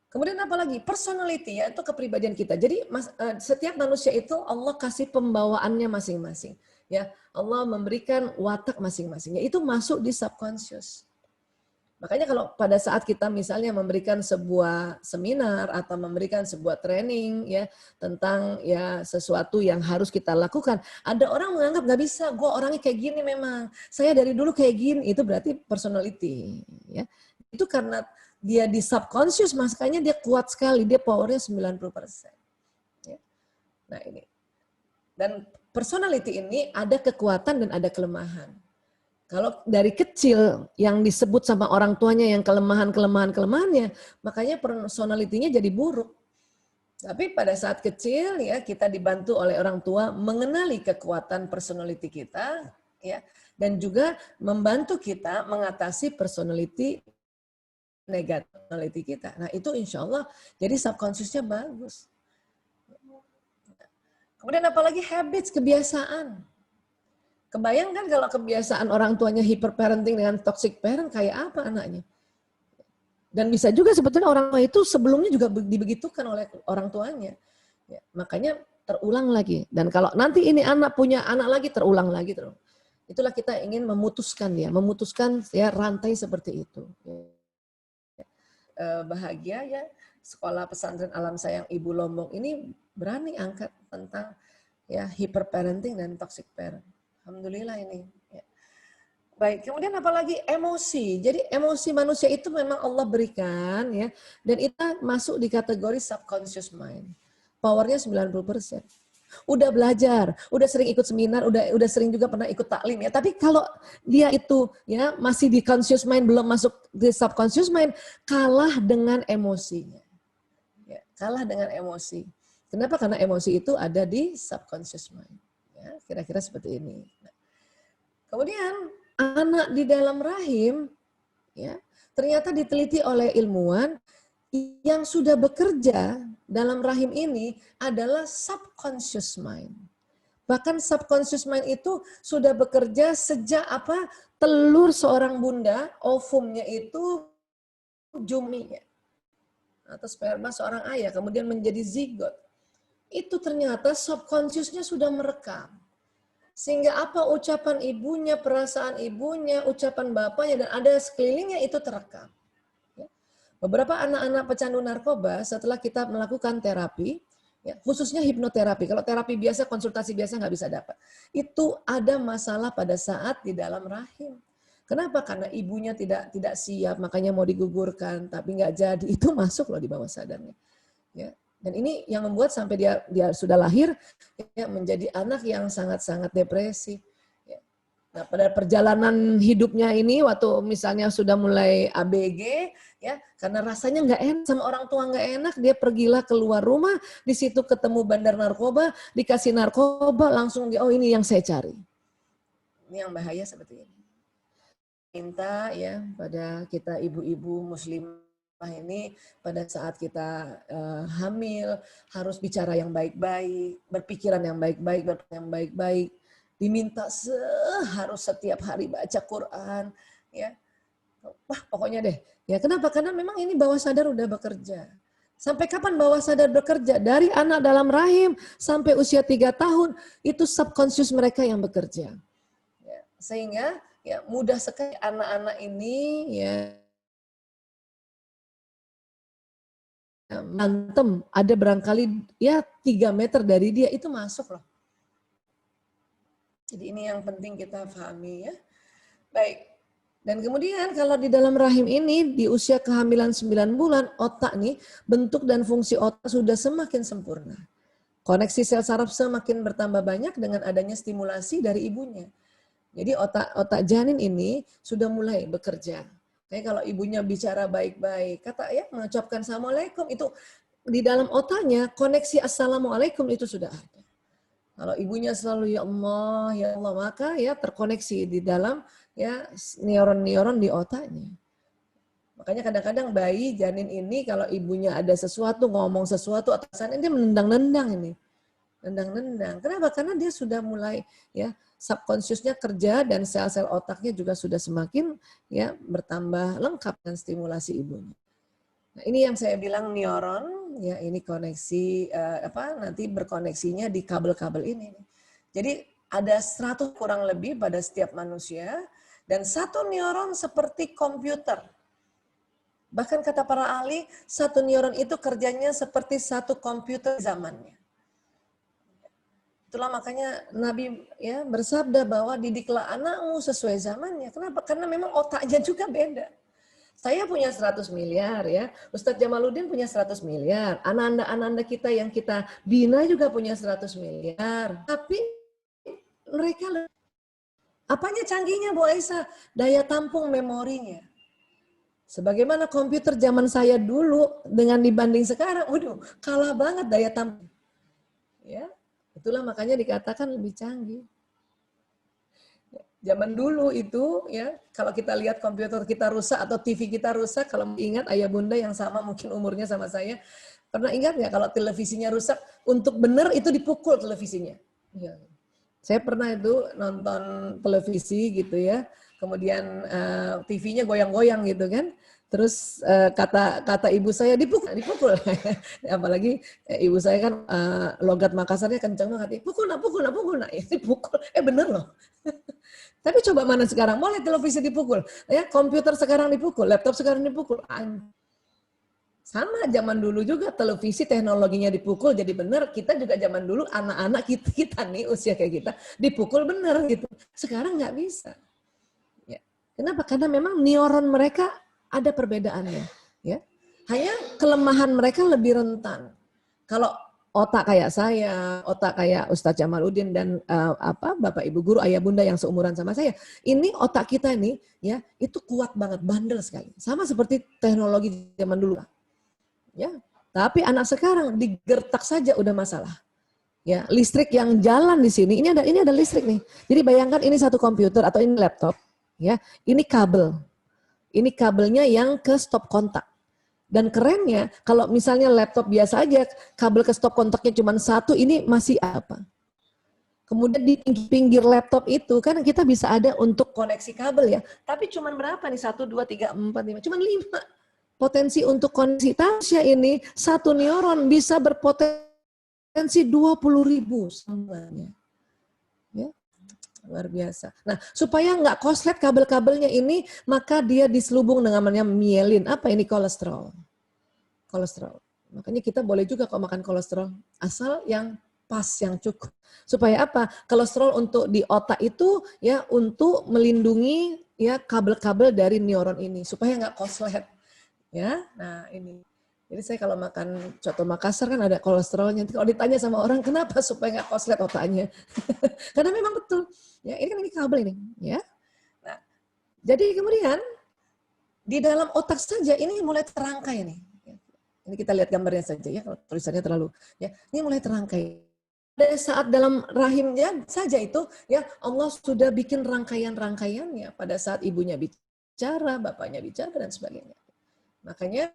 Kemudian apa lagi? Personality, yaitu kepribadian kita. Jadi setiap manusia itu Allah kasih pembawaannya masing-masing. Ya, Allah memberikan watak masing-masing. Itu masuk di subconscious. Makanya kalau pada saat kita misalnya memberikan sebuah seminar atau memberikan sebuah training ya tentang ya sesuatu yang harus kita lakukan, ada orang menganggap nggak bisa, gue orangnya kayak gini memang, saya dari dulu kayak gini, itu berarti personality. Ya, itu karena dia di subconscious, makanya dia kuat sekali, dia powernya 90%. Ya. Nah ini. Dan personality ini ada kekuatan dan ada kelemahan. Kalau dari kecil yang disebut sama orang tuanya yang kelemahannya, makanya personality-nya jadi buruk. Tapi pada saat kecil ya kita dibantu oleh orang tua mengenali kekuatan personality kita, ya, dan juga membantu kita mengatasi personality negatif kita. Nah itu insya Allah jadi subconsciousnya bagus. Kemudian apalagi habits, kebiasaan. Kebayang kan kalau kebiasaan orang tuanya hyperparenting dengan toxic parent kayak apa anaknya. Dan bisa juga sebetulnya orang tua itu sebelumnya juga dibegitukan oleh orang tuanya. Ya, makanya terulang lagi. Dan kalau nanti ini anak punya anak lagi terulang lagi terus. Itulah kita ingin memutuskan ya rantai seperti itu. Bahagia ya sekolah pesantren Alam Sayang Ibu Lombok ini berani angkat tentang ya hyperparenting dan toxic parent. Alhamdulillah ini. Ya. Baik, kemudian apalagi emosi. Jadi emosi manusia itu memang Allah berikan ya dan itu masuk di kategori subconscious mind. Powernya 90%. Udah belajar, udah sering ikut seminar, udah sering juga pernah ikut taklim ya. Tapi kalau dia itu ya masih di conscious mind belum masuk di subconscious mind, kalah dengan emosinya. Ya, kalah dengan emosi. Kenapa? Karena emosi itu ada di subconscious mind. Ya, kira-kira seperti ini. Nah, kemudian anak di dalam rahim, ya, ternyata diteliti oleh ilmuwan yang sudah bekerja dalam rahim ini adalah subconscious mind. Bahkan subconscious mind itu sudah bekerja sejak telur seorang bunda, ovumnya itu juminya atau sperma seorang ayah kemudian menjadi zigot. Itu ternyata subconsciousnya sudah merekam. Sehingga ucapan ibunya, perasaan ibunya, ucapan bapaknya dan ada sekelilingnya itu terekam. Beberapa anak-anak pecandu narkoba setelah kita melakukan terapi, ya, khususnya hipnoterapi. Kalau terapi biasa, konsultasi biasa nggak bisa dapat. Itu ada masalah pada saat di dalam rahim. Kenapa? Karena ibunya tidak siap, makanya mau digugurkan, tapi nggak jadi. Itu masuk loh di bawah sadarnya. Ya. Dan ini yang membuat sampai dia sudah lahir, ya, menjadi anak yang sangat-sangat depresi. Nah, pada perjalanan hidupnya ini, waktu misalnya sudah mulai ABG, ya, karena rasanya nggak enak sama orang tua nggak enak, dia pergilah keluar rumah, di situ ketemu bandar narkoba, dikasih narkoba, langsung dia, oh ini yang saya cari. Ini yang bahaya seperti ini. Minta ya pada kita ibu-ibu muslimah ini pada saat kita hamil harus bicara yang baik-baik, berpikiran yang baik-baik, berpikiran yang baik-baik. Diminta harus setiap hari baca Quran, ya. Wah, pokoknya deh. Ya, kenapa? Karena memang ini bawah sadar udah bekerja. Sampai kapan bawah sadar bekerja? Dari anak dalam rahim sampai usia 3 tahun, itu subconscious mereka yang bekerja. Ya, sehingga ya mudah sekali anak-anak ini ya mantem, ada barangkali ya 3 meter dari dia itu masuk loh. Jadi ini yang penting kita pahami ya. Baik. Dan kemudian kalau di dalam rahim ini di usia kehamilan 9 bulan otak nih bentuk dan fungsi otak sudah semakin sempurna. Koneksi sel saraf semakin bertambah banyak dengan adanya stimulasi dari ibunya. Jadi otak janin ini sudah mulai bekerja. Kayak kalau ibunya bicara baik-baik, kata ya mengucapkan assalamualaikum itu di dalam otaknya koneksi assalamualaikum itu sudah ada. Kalau ibunya selalu ya Allah, maka ya terkoneksi di dalam ya neuron-neuron di otaknya. Makanya kadang-kadang bayi janin ini kalau ibunya ada sesuatu, ngomong sesuatu atasannya dia menendang-nendang ini. Nendang-nendang. Kenapa? Karena dia sudah mulai ya subconsciousnya kerja dan sel-sel otaknya juga sudah semakin ya bertambah lengkap dengan stimulasi ibunya. Nah, ini yang saya bilang neuron, ya ini koneksi nanti berkoneksinya di kabel-kabel ini. Jadi ada 100 kurang lebih pada setiap manusia dan satu neuron seperti komputer. Bahkan kata para ahli, satu neuron itu kerjanya seperti satu komputer zamannya. Itulah makanya Nabi ya bersabda bahwa didiklah anakmu sesuai zamannya. Kenapa? Karena memang otaknya juga beda. Saya punya 100 miliar ya, Ustadz Jamaluddin punya 100 miliar, anak-anak kita yang kita bina juga punya 100 miliar. Tapi mereka, apanya canggihnya Bu Aisyah? Daya tampung memorinya. Sebagaimana komputer zaman saya dulu dengan dibanding sekarang, waduh kalah banget daya tampung. Ya, itulah makanya dikatakan lebih canggih. Zaman dulu itu ya kalau kita lihat komputer kita rusak atau TV kita rusak, kalau ingat ayah bunda yang sama mungkin umurnya sama saya, pernah ingat nggak kalau televisinya rusak untuk benar itu dipukul televisinya? Ya. Saya pernah itu nonton televisi gitu ya, kemudian TV-nya goyang-goyang gitu kan, terus kata ibu saya dipukul. Apalagi ibu saya kan logat Makassarnya kencang banget, pukul nak, ya dipukul, bener loh. Tapi coba mana sekarang, boleh televisi dipukul, ya komputer sekarang dipukul, laptop sekarang dipukul. Sama zaman dulu juga televisi teknologinya dipukul jadi benar. Kita juga zaman dulu anak-anak kita nih usia kayak kita dipukul benar gitu. Sekarang nggak bisa. Ya. Kenapa? Karena memang neuron mereka ada perbedaannya. Ya. Hanya kelemahan mereka lebih rentan. Kalau otak kayak saya, otak kayak Ustadz Jamaluddin dan Bapak Ibu guru, ayah bunda yang seumuran sama saya, ini otak kita nih ya itu kuat banget, bandel sekali. Sama seperti teknologi zaman dulu. Ya, Tapi anak sekarang digertak saja udah masalah. Ya, listrik yang jalan di sini, ini ada listrik nih. Jadi bayangkan ini satu komputer atau ini laptop, ya. Ini kabel. Ini kabelnya yang ke stop kontak. Dan kerennya kalau misalnya laptop biasa aja kabel ke stop kontaknya cuma satu, ini masih apa? Kemudian di pinggir laptop itu kan kita bisa ada untuk koneksi kabel ya. Tapi cuma berapa nih? 1, 2, 3, 4, 5. Cuma 5. Potensi untuk koneksi Tasya ini satu neuron bisa berpotensi 20.000 sambungannya. Ya. Luar biasa. Nah, supaya nggak koslet kabel-kabelnya ini, maka dia diselubung dengan namanya mielin. Apa ini? Kolesterol. Kolesterol. Makanya kita boleh juga kok makan kolesterol, asal yang pas, yang cukup. Supaya apa? Kolesterol untuk di otak itu ya untuk melindungi ya kabel-kabel dari neuron ini supaya nggak koslet. Ya, nah ini. Jadi saya kalau makan coto Makassar kan ada kolesterolnya. Kalau ditanya sama orang kenapa supaya nggak koslet otaknya, karena memang betul. Ya, ini kabel ini. Ya. Nah, jadi kemudian di dalam otak saja ini mulai terangkai nih. Ini kita lihat gambarnya saja ya, kalau tulisannya terlalu. Ya, ini mulai terangkai. Pada saat dalam rahimnya saja itu, ya Allah sudah bikin rangkaian-rangkaiannya pada saat ibunya bicara, bapaknya bicara dan sebagainya. Makanya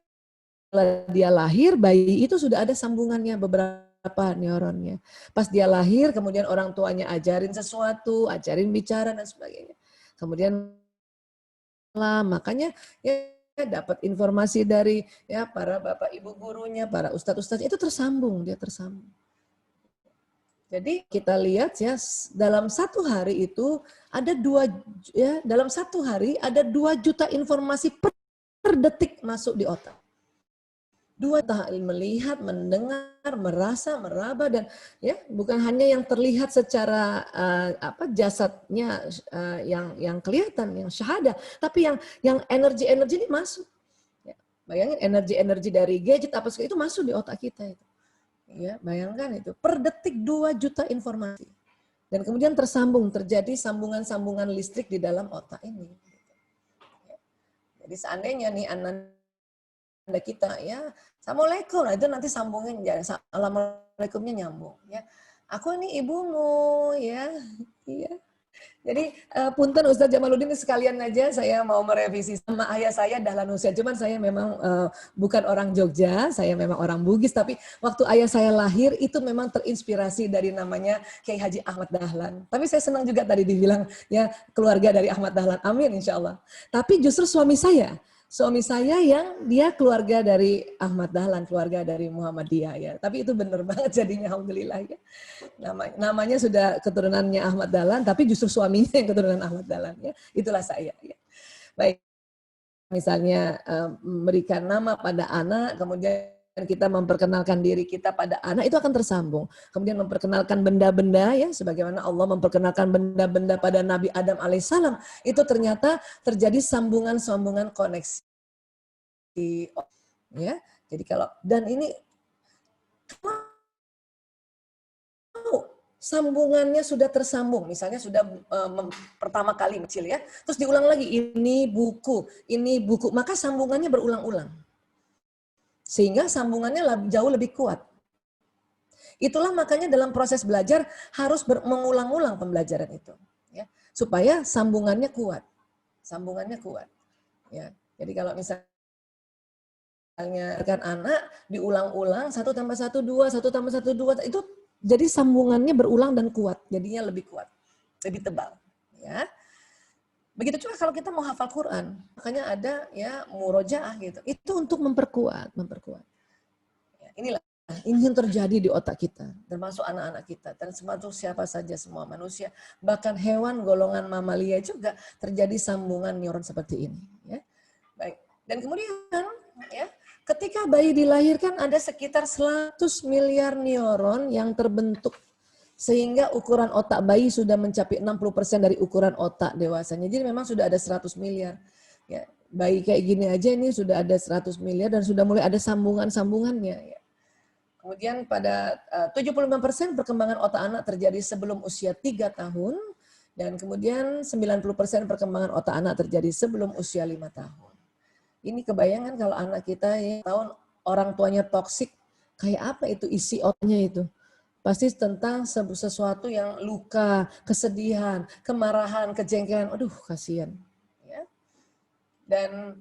setelah dia lahir, bayi itu sudah ada sambungannya beberapa neuronnya. Pas dia lahir, kemudian orang tuanya ajarin sesuatu, ajarin bicara dan sebagainya. Kemudian makanya ya dapat informasi dari ya para bapak ibu gurunya, para ustadz-ustadz itu tersambung, dia tersambung. Jadi kita lihat ya dalam satu hari itu ada 2 juta informasi per detik masuk di otak. 2 tahap melihat, mendengar, merasa, meraba dan ya bukan hanya yang terlihat secara jasadnya yang kelihatan, yang syahada, tapi yang energi ini masuk. Ya, bayangin energi dari gadget apa segala itu masuk di otak kita itu. Ya, bayangkan itu per detik 2 juta informasi. Dan kemudian tersambung, terjadi sambungan-sambungan listrik di dalam otak ini. Jadi seandainya nih Anda kita ya, Assalamualaikum, nah itu nanti sambungin ya, Assalamualaikumnya nyambung ya. Aku ini ibumu ya. Iya. Jadi punten Ustadz Jamaluddin sekalian aja saya mau merevisi sama ayah saya Dahlan Husain. Cuman saya memang bukan orang Jogja, saya memang orang Bugis, tapi waktu ayah saya lahir itu memang terinspirasi dari namanya Kiai Haji Ahmad Dahlan. Tapi saya senang juga tadi dibilang ya keluarga dari Ahmad Dahlan. Amin insya Allah. Tapi justru suami saya yang dia keluarga dari Ahmad Dahlan, keluarga dari Muhammadiyah ya. Tapi itu benar banget jadinya alhamdulillah ya. Namanya sudah keturunannya Ahmad Dahlan, tapi justru suaminya yang keturunan Ahmad Dahlan ya. Itulah saya ya. Baik. Misalnya memberikan nama pada anak, kemudian kita memperkenalkan diri kita pada anak, itu akan tersambung. Kemudian memperkenalkan benda-benda ya, sebagaimana Allah memperkenalkan benda-benda pada Nabi Adam alaihissalam, itu ternyata terjadi sambungan-sambungan koneksi. Ya, jadi kalau dan ini sambungannya sudah tersambung, misalnya sudah pertama kali kecil ya, terus diulang lagi ini buku, maka sambungannya berulang-ulang. Sehingga sambungannya jauh lebih kuat. Itulah makanya dalam proses belajar harus mengulang-ulang pembelajaran itu, ya, supaya sambungannya kuat. Ya. Jadi kalau misalnya kan anak diulang-ulang 1 tambah 1 2, 1 tambah 1 2 itu jadi sambungannya berulang dan kuat, jadinya lebih kuat, lebih tebal, ya. Begitu juga kalau kita mau hafal Quran, makanya ada ya murojaah gitu. Itu untuk memperkuat. Ya, ini yang terjadi di otak kita, termasuk anak-anak kita, dan termasuk siapa saja semua manusia, bahkan hewan golongan mamalia juga terjadi sambungan neuron seperti ini. Ya. Baik. Dan kemudian ya, ketika bayi dilahirkan ada sekitar 100 miliar neuron yang terbentuk. Sehingga ukuran otak bayi sudah mencapai 60% dari ukuran otak dewasanya. Jadi memang sudah ada 100 miliar. Ya, bayi kayak gini aja ini sudah ada 100 miliar dan sudah mulai ada sambungan-sambungannya. Ya. Kemudian pada 75% perkembangan otak anak terjadi sebelum usia 3 tahun. Dan kemudian 90% perkembangan otak anak terjadi sebelum usia 5 tahun. Ini kebayangan kalau anak kita ya, tahun orang tuanya toksik, kayak apa itu isi otaknya itu? Pasti tentang sesuatu yang luka, kesedihan, kemarahan, kejengkelan. Aduh, kasihan. Ya. Dan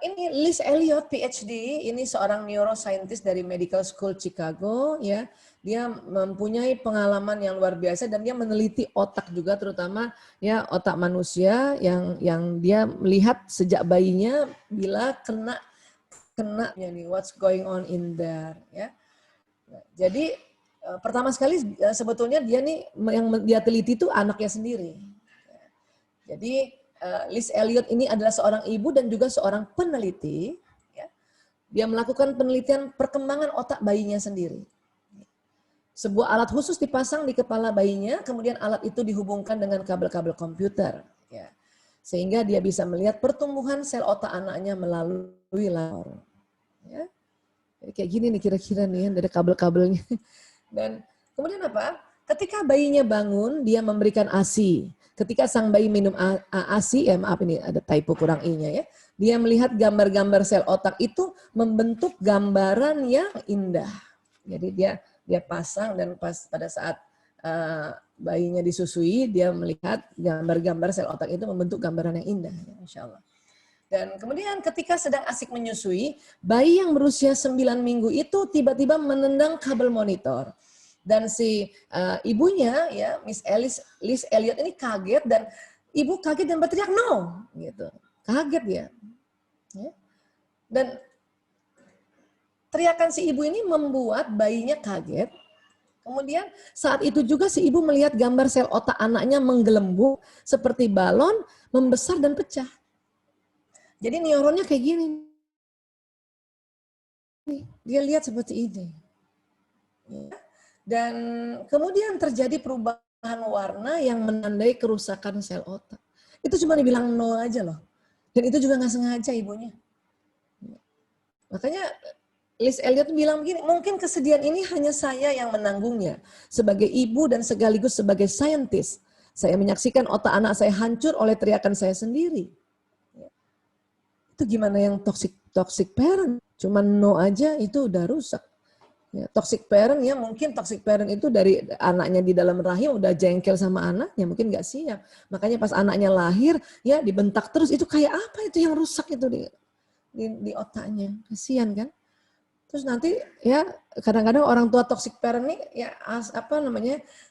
ini Liz Elliot PhD, ini seorang neuroscientist dari Medical School Chicago, ya. Dia mempunyai pengalaman yang luar biasa dan dia meneliti otak juga, terutama ya otak manusia yang dia melihat sejak bayinya bila kena nih what's going on in there, ya. Nah, jadi pertama sekali sebetulnya dia nih yang dia teliti itu anaknya sendiri. Jadi Liz Elliot ini adalah seorang ibu dan juga seorang peneliti. Ya. Dia melakukan penelitian perkembangan otak bayinya sendiri. Sebuah alat khusus dipasang di kepala bayinya, kemudian alat itu dihubungkan dengan kabel-kabel komputer. Ya. Sehingga dia bisa melihat pertumbuhan sel otak anaknya melalui layar. Ya. Jadi kayak gini nih kira-kira nih dari kabel-kabelnya. Dan kemudian apa? Ketika bayinya bangun, dia memberikan ASI. Ketika sang bayi minum ASI, maaf ini ada typo kurang I-nya ya. Dia melihat gambar-gambar sel otak itu membentuk gambaran yang indah. Jadi dia pasang dan pada saat bayinya disusui, dia melihat gambar-gambar sel otak itu membentuk gambaran yang indah. Ya, Insya Allah. Dan kemudian ketika sedang asik menyusui, bayi yang berusia 9 minggu itu tiba-tiba menendang kabel monitor. Dan si ibunya ya Miss Liz Elliot ini kaget dan ibu kaget dan berteriak no gitu. Kaget ya. Dan teriakan si ibu ini membuat bayinya kaget. Kemudian saat itu juga si ibu melihat gambar sel otak anaknya menggelembung seperti balon, membesar dan pecah. Jadi neuronnya kayak gini. Dia lihat seperti ini. Dan kemudian terjadi perubahan warna yang menandai kerusakan sel otak. Itu cuma dibilang no aja loh. Dan itu juga nggak sengaja ibunya. Makanya Liz Elliot bilang begini, mungkin kesedihan ini hanya saya yang menanggungnya. Sebagai ibu dan sekaligus sebagai saintis, saya menyaksikan otak anak saya hancur oleh teriakan saya sendiri. Itu gimana yang toxic parent? Cuma no aja itu udah rusak. Ya, toxic parent ya mungkin toxic parent itu dari anaknya di dalam rahim udah jengkel sama anaknya, mungkin nggak siap. Makanya pas anaknya lahir ya dibentak terus, itu kayak apa itu yang rusak itu di otaknya. Kasihan kan? Terus nanti ya kadang-kadang orang tua toxic parent nih ya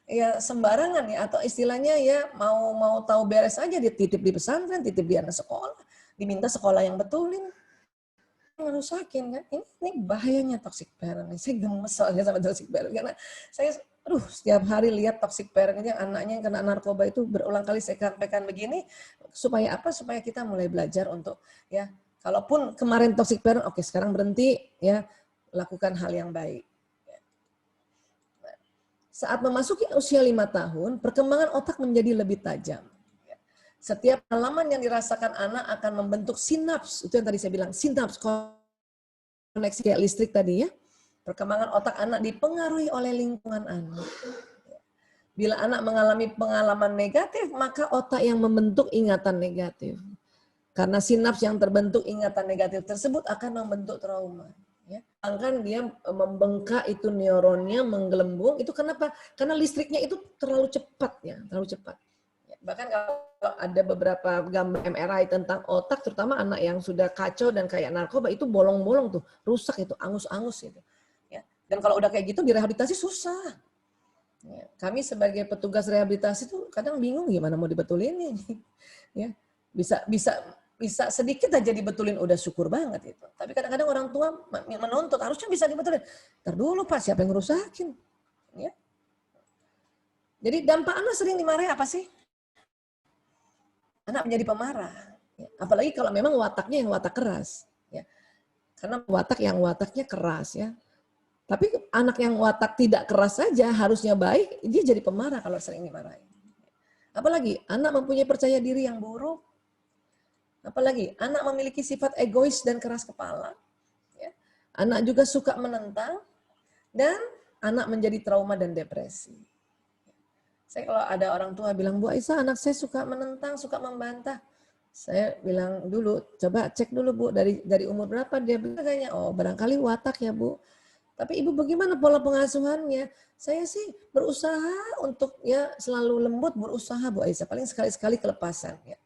ya sembarangan ya, atau istilahnya ya mau tahu beres aja, dia titip di pesantren, titip di anak sekolah, diminta sekolah yang betulin. Ngerusakin kan, ini bahayanya toxic parent. Saya gemes soalnya sama toxic parent karena saya setiap hari lihat toxic parent yang anaknya yang kena narkoba itu berulang kali saya sampaikan begini supaya apa? Supaya kita mulai belajar untuk ya kalaupun kemarin toxic parent, oke sekarang berhenti ya, lakukan hal yang baik. Saat memasuki usia 5 tahun, perkembangan otak menjadi lebih tajam. Setiap pengalaman yang dirasakan anak akan membentuk sinaps. Itu yang tadi saya bilang, sinaps, koneksi kayak listrik tadi ya. Perkembangan otak anak dipengaruhi oleh lingkungan anak. Bila anak mengalami pengalaman negatif, maka otak yang membentuk ingatan negatif. Karena sinaps yang terbentuk ingatan negatif tersebut akan membentuk trauma. Ya. Bahkan dia membengkak itu neuronnya, menggelembung. Itu kenapa? Karena listriknya itu terlalu cepat ya, terlalu cepat. Bahkan kalau ada beberapa gambar MRI tentang otak, terutama anak yang sudah kacau dan kayak narkoba, itu bolong-bolong tuh, rusak itu, angus-angus gitu. Ya. Dan kalau udah kayak gitu direhabilitasi susah. Ya. Kami sebagai petugas rehabilitasi tuh kadang bingung gimana mau dibetulin ini. Ya. Bisa sedikit aja dibetulin udah syukur banget itu. Tapi kadang-kadang orang tua menuntut harusnya bisa dibetulin. Ntar dulu Pak, siapa yang ngerusakin? Ya. Jadi dampak anak sering dimarahi apa sih? Anak menjadi pemarah, ya. Apalagi kalau memang wataknya yang watak keras, ya. Karena wataknya keras, ya. Tapi anak yang watak tidak keras saja harusnya baik, dia jadi pemarah kalau sering dimarahi. Apalagi anak mempunyai percaya diri yang buruk, apalagi anak memiliki sifat egois dan keras kepala, ya. Anak juga suka menentang dan anak menjadi trauma dan depresi. Saya kalau ada orang tua bilang, Bu Aisyah, anak saya suka menentang, suka membantah. Saya bilang dulu, coba cek dulu Bu, dari umur berapa dia bilang kayaknya, oh barangkali watak ya Bu. Tapi Ibu bagaimana pola pengasuhannya? Saya sih berusaha untuk ya selalu lembut, berusaha Bu Aisyah, paling sekali-sekali kelepasan ya.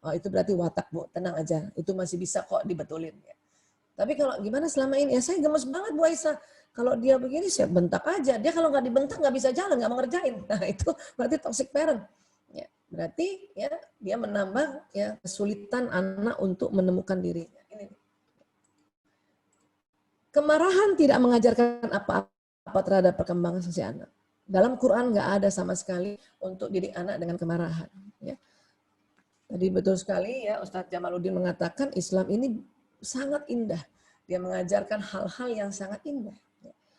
Oh itu berarti watak Bu, tenang aja, itu masih bisa kok dibetulin ya. Tapi kalau gimana selama ini, ya saya gemes banget Bu Aisyah. Kalau dia begini, saya bentak aja. Dia kalau nggak dibentak nggak bisa jalan, nggak mau ngerjain. Nah itu berarti toxic parent. Ya, berarti ya dia menambah ya kesulitan anak untuk menemukan dirinya. Ini. Kemarahan tidak mengajarkan apa-apa terhadap perkembangan si anak. Dalam Quran nggak ada sama sekali untuk didik anak dengan kemarahan. Ya. Tadi betul sekali ya Ustadz Jamaluddin mengatakan Islam ini sangat indah. Dia mengajarkan hal-hal yang sangat indah.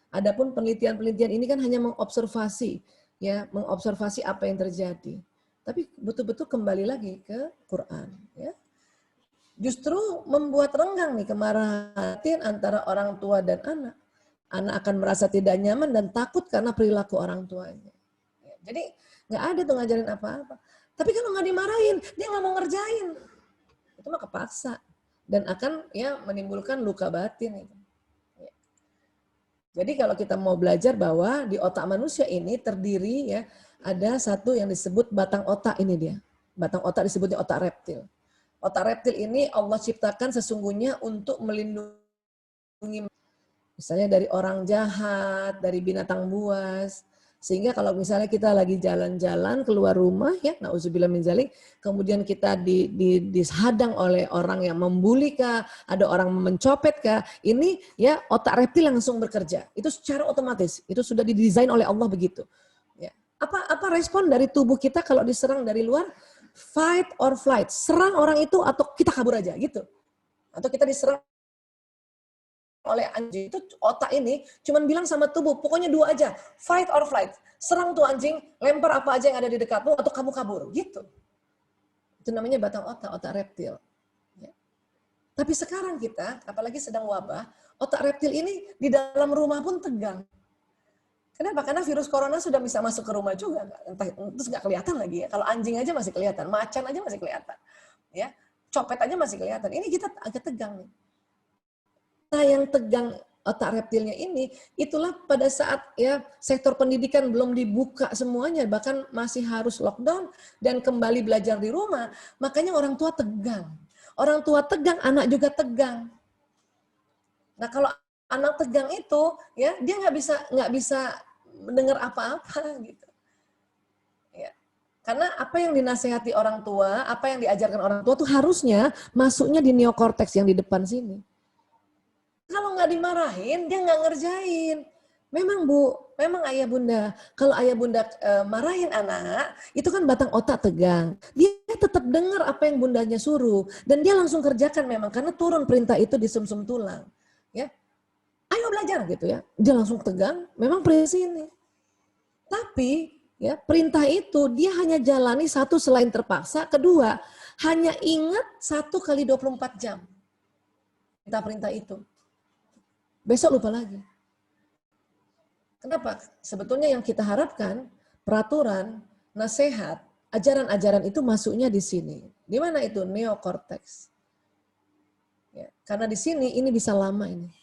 Adapun penelitian-penelitian ini kan hanya mengobservasi, ya, mengobservasi apa yang terjadi. Tapi betul-betul kembali lagi ke Quran. Ya. Justru membuat renggang nih kemarahan antara orang tua dan anak. Anak akan merasa tidak nyaman dan takut karena perilaku orang tuanya. Ya, jadi nggak ada tuh ngajarin apa-apa. Tapi kalau nggak dimarahin, dia nggak mau ngerjain. Itu mah kepaksa. Dan akan ya menimbulkan luka batin itu. Ya. Jadi kalau kita mau belajar bahwa di otak manusia ini terdiri ya ada satu yang disebut batang otak ini dia. Batang otak disebutnya otak reptil. Otak reptil ini Allah ciptakan sesungguhnya untuk melindungi misalnya dari orang jahat, dari binatang buas. Sehingga kalau misalnya kita lagi jalan-jalan keluar rumah ya, nauzubillah min dzalik, kemudian kita dihadang oleh orang yang membuli kah, ada orang mencopet kah, ini ya otak reptil langsung bekerja. Itu secara otomatis, itu sudah didesain oleh Allah begitu. Ya. Apa respon dari tubuh kita kalau diserang dari luar? Fight or flight. Serang orang itu atau kita kabur aja gitu. Atau kita diserang oleh anjing, itu otak ini cuman bilang sama tubuh, pokoknya dua aja, fight or flight. Serang tuh anjing, lempar apa aja yang ada di dekatmu atau kamu kabur, gitu. Itu namanya batang otak, otak reptil. Ya. Tapi sekarang kita, apalagi sedang wabah, otak reptil ini di dalam rumah pun tegang. Kenapa? Karena virus corona sudah bisa masuk ke rumah juga, terus nggak kelihatan lagi ya. Kalau anjing aja masih kelihatan, macan aja masih kelihatan, ya, copet aja masih kelihatan. Ini kita agak tegang nih. Nah, yang tegang otak reptilnya ini, itulah pada saat ya sektor pendidikan belum dibuka semuanya, bahkan masih harus lockdown dan kembali belajar di rumah, makanya orang tua tegang. Orang tua tegang, anak juga tegang. Nah, kalau anak tegang itu, ya dia nggak bisa mendengar apa-apa gitu. Ya. Karena apa yang dinasehati orang tua, apa yang diajarkan orang tua tuh harusnya masuknya di neokorteks yang di depan sini. Kalau nggak dimarahin, dia nggak ngerjain. Memang Bu, memang ayah bunda, kalau ayah bunda marahin anak, itu kan batang otak tegang. Dia tetap dengar apa yang bundanya suruh. Dan dia langsung kerjakan memang, karena turun perintah itu di sumsum tulang. Ya, ayo belajar gitu ya. Dia langsung tegang, memang perintah ini. Tapi ya perintah itu dia hanya jalani satu selain terpaksa, kedua hanya ingat 1 kali 24 jam. Perintah itu. Besok lupa lagi. Kenapa? Sebetulnya yang kita harapkan, peraturan, nasihat, ajaran-ajaran itu masuknya di sini. Di mana itu? Neokorteks. Ya, karena di sini ini bisa lama ini.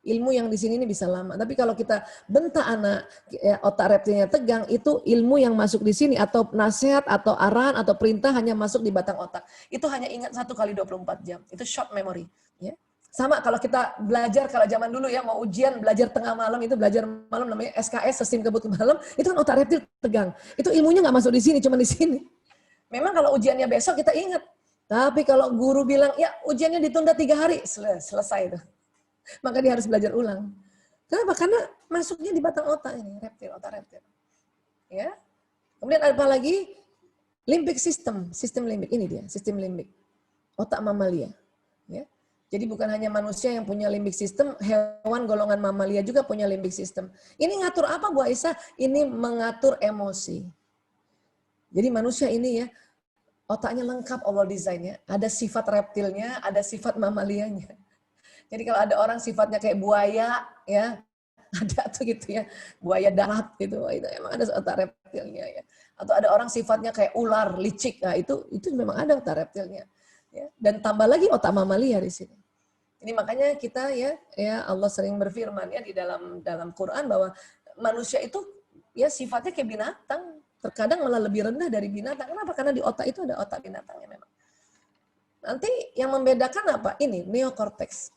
Ilmu yang di sini ini bisa lama. Tapi kalau kita bentak anak, ya, otak reptilnya tegang, itu ilmu yang masuk di sini atau nasihat atau arahan atau perintah hanya masuk di batang otak. Itu hanya ingat 1 kali 24 jam. Itu short memory. Ya. Sama kalau kita belajar, kalau zaman dulu ya mau ujian, belajar tengah malam, itu belajar malam namanya SKS, sistem kebut malam, itu kan otak reptil tegang. Itu ilmunya nggak masuk di sini, cuma di sini. Memang kalau ujiannya besok kita ingat. Tapi kalau guru bilang, ya ujiannya ditunda 3 hari, selesai itu. Maka dia harus belajar ulang. Kenapa? Karena masuknya di batang otak ini, reptil, otak reptil. Ya. Kemudian ada apa lagi? Limbic system, sistem limbik. Ini dia, sistem limbik. Otak mamalia. Ya. Jadi bukan hanya manusia yang punya limbic system, hewan golongan mamalia juga punya limbic system. Ini ngatur apa Bu Aisyah? Ini mengatur emosi. Jadi manusia ini ya, otaknya lengkap Allah desainnya. Ada sifat reptilnya, ada sifat mamalianya. Jadi kalau ada orang sifatnya kayak buaya, ya ada tuh gitu ya, buaya darat gitu, itu emang ada otak reptilnya ya. Atau ada orang sifatnya kayak ular, licik, nah itu memang ada otak reptilnya. Ya, dan tambah lagi otak mamalia di sini. Ini makanya kita ya Allah sering berfirman ya di dalam Quran bahwa manusia itu ya sifatnya kayak binatang, terkadang malah lebih rendah dari binatang. Kenapa? Karena di otak itu ada otak binatangnya memang. Nanti yang membedakan apa? Ini neokorteks.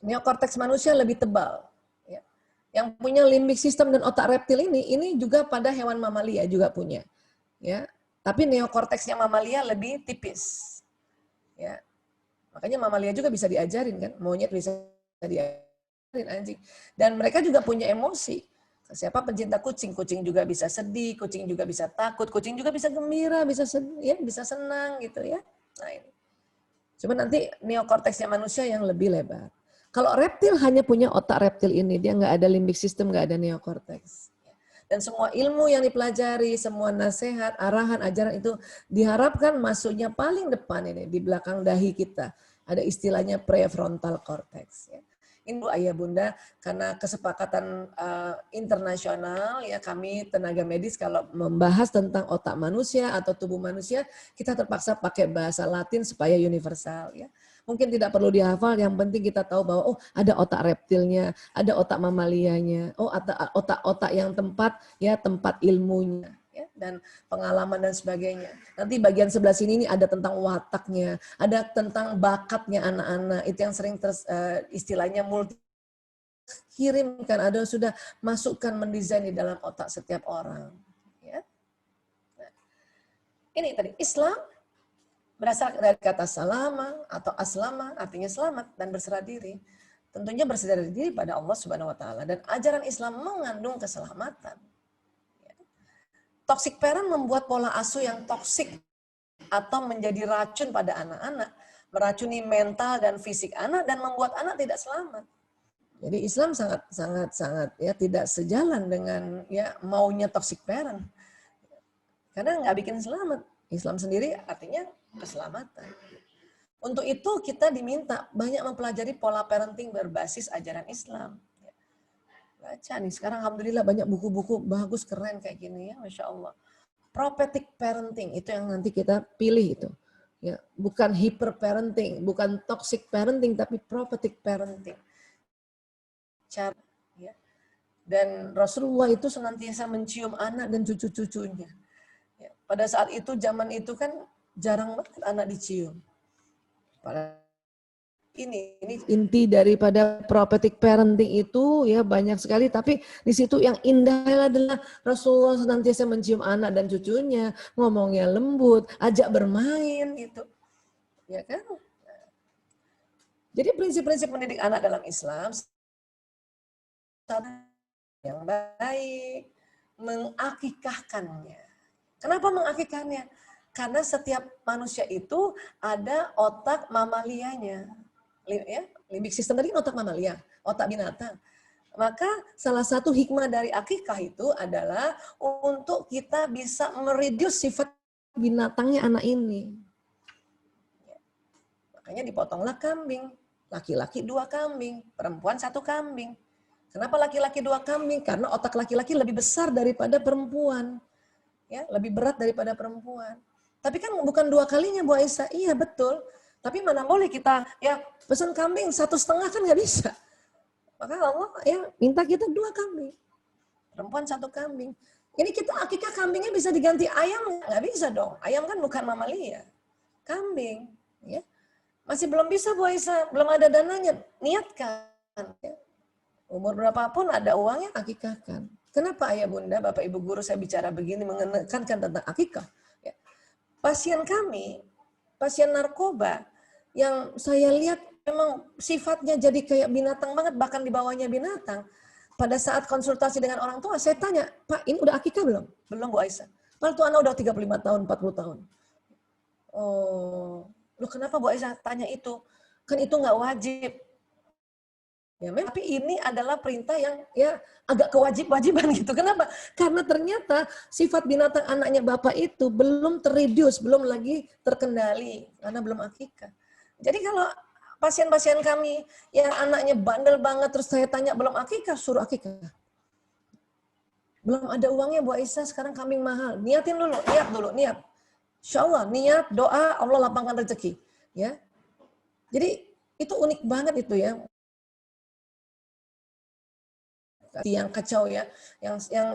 Neokorteks manusia lebih tebal. Ya. Yang punya limbic system dan otak reptil ini juga pada hewan mamalia juga punya. Ya. Tapi neokorteksnya mamalia lebih tipis. Ya. Makanya mamalia juga bisa diajarin kan, monyet bisa diajarin anjing. Dan mereka juga punya emosi. Siapa pencinta kucing, kucing juga bisa sedih, kucing juga bisa takut, kucing juga bisa gembira, bisa sedih, ya, bisa senang gitu ya. Nah ini. Cuma nanti neokorteksnya manusia yang lebih lebar. Kalau reptil hanya punya otak reptil ini, dia nggak ada limbic system, nggak ada neokorteks. Dan semua ilmu yang dipelajari, semua nasihat, arahan, ajaran itu diharapkan masuknya paling depan ini, di belakang dahi kita. Ada istilahnya prefrontal cortex. Ya. Ini Bu Ayah Bunda, karena kesepakatan internasional, ya kami tenaga medis kalau membahas tentang otak manusia atau tubuh manusia, kita terpaksa pakai bahasa Latin supaya universal. Ya. Mungkin tidak perlu dihafal, yang penting kita tahu bahwa oh ada otak reptilnya, ada otak mamalianya, oh otak-otak yang tempat ilmunya. Ya, dan pengalaman dan sebagainya. Nanti bagian sebelah sini ini ada tentang wataknya, ada tentang bakatnya anak-anak. Itu yang sering istilahnya multi kirimkan, ada sudah masukkan mendesain di dalam otak setiap orang. Ya. Nah, ini tadi Islam berasal dari kata salama atau aslama, artinya selamat dan berserah diri. Tentunya berserah diri pada Allah Subhanahu Wa Taala, dan ajaran Islam mengandung keselamatan. Toxic parent membuat pola asuh yang toksik atau menjadi racun pada anak-anak, meracuni mental dan fisik anak dan membuat anak tidak selamat. Jadi Islam sangat ya tidak sejalan dengan ya maunya toxic parent. Karena nggak bikin selamat. Islam sendiri artinya keselamatan. Untuk itu kita diminta banyak mempelajari pola parenting berbasis ajaran Islam. Baca nih, sekarang alhamdulillah banyak buku-buku bagus, keren kayak gini ya, Masya Allah. Prophetic parenting, itu yang nanti kita pilih itu. Ya, bukan hyper parenting, bukan toxic parenting, tapi prophetic parenting. Cara, ya. Dan Rasulullah itu senantiasa mencium anak dan cucu-cucunya. Ya, pada saat itu, zaman itu kan jarang banget anak dicium. Ini inti daripada prophetic parenting itu ya banyak sekali, tapi di situ yang indah adalah Rasulullah senantiasa mencium anak dan cucunya, ngomongnya lembut, ajak bermain gitu. Ya kan? Jadi prinsip-prinsip mendidik anak dalam Islam yang baik, mengakikahkannya. Kenapa mengakikahkannya? Karena setiap manusia itu ada otak mamalianya. Ya, limbic system tadi otak mamalia, otak binatang. Maka salah satu hikmah dari akikah itu adalah untuk kita bisa mereduce sifat binatangnya anak ini. Makanya dipotonglah kambing, laki-laki 2 kambing, perempuan 1 kambing. Kenapa laki-laki 2 kambing? Karena otak laki-laki lebih besar daripada perempuan, ya lebih berat daripada perempuan. Tapi kan bukan 2 kalinya Bu Aisyah, iya betul. Tapi mana boleh kita ya pesan kambing 1,5 kan nggak bisa. Maka Allah ya minta kita 2 kambing. Perempuan 1 kambing. Ini kita akikah kambingnya bisa diganti ayam? Nggak bisa dong. Ayam kan bukan mamalia. Kambing. Ya. Masih belum bisa Bu Aisyah. Belum ada dananya. Niatkan. Ya. Umur berapapun ada uangnya akikahkan. Kenapa Ayah Bunda, Bapak Ibu Guru saya bicara begini menekankan tentang akikah? Ya. Pasien kami, pasien narkoba, yang saya lihat memang sifatnya jadi kayak binatang banget, bahkan di bawahnya binatang. Pada saat konsultasi dengan orang tua, saya tanya, Pak, ini udah akikah belum? Belum Bu Aisyah. Padahal tuh anak udah 35 tahun, 40 tahun. Oh, loh kenapa Bu Aisyah tanya itu? Kan itu nggak wajib. Ya, memang, tapi ini adalah perintah yang ya agak kewajib-wajiban gitu. Kenapa? Karena ternyata sifat binatang anaknya Bapak itu belum terreduce, belum lagi terkendali karena belum akikah. Jadi kalau pasien-pasien kami yang anaknya bandel banget terus saya tanya belum akikah, suruh akikah. Belum ada uangnya Bu Aisyah, sekarang kambing mahal. Niatin dulu, niat. Insya Allah, niat, doa, Allah lapangkan rezeki. Ya. Jadi itu unik banget itu ya. Yang kacau ya,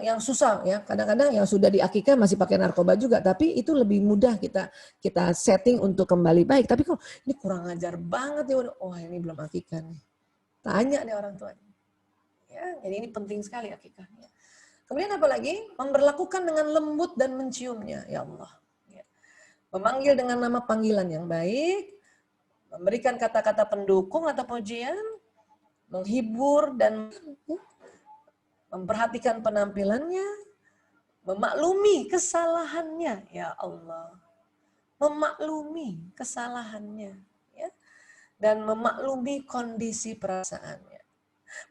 yang susah ya. Kadang-kadang yang sudah diakikah masih pakai narkoba juga, tapi itu lebih mudah kita setting untuk kembali baik. Tapi kok ini kurang ajar banget ya, oh ini belum akikah nih. Tanya nih orang tuanya. Ya, jadi ini penting sekali akikahnya. Kemudian apalagi memperlakukan dengan lembut dan menciumnya, ya Allah. Ya. Memanggil dengan nama panggilan yang baik, memberikan kata-kata pendukung atau pujian, menghibur dan memperhatikan penampilannya, memaklumi kesalahannya, ya Allah. Memaklumi kesalahannya, ya. Dan memaklumi kondisi perasaannya.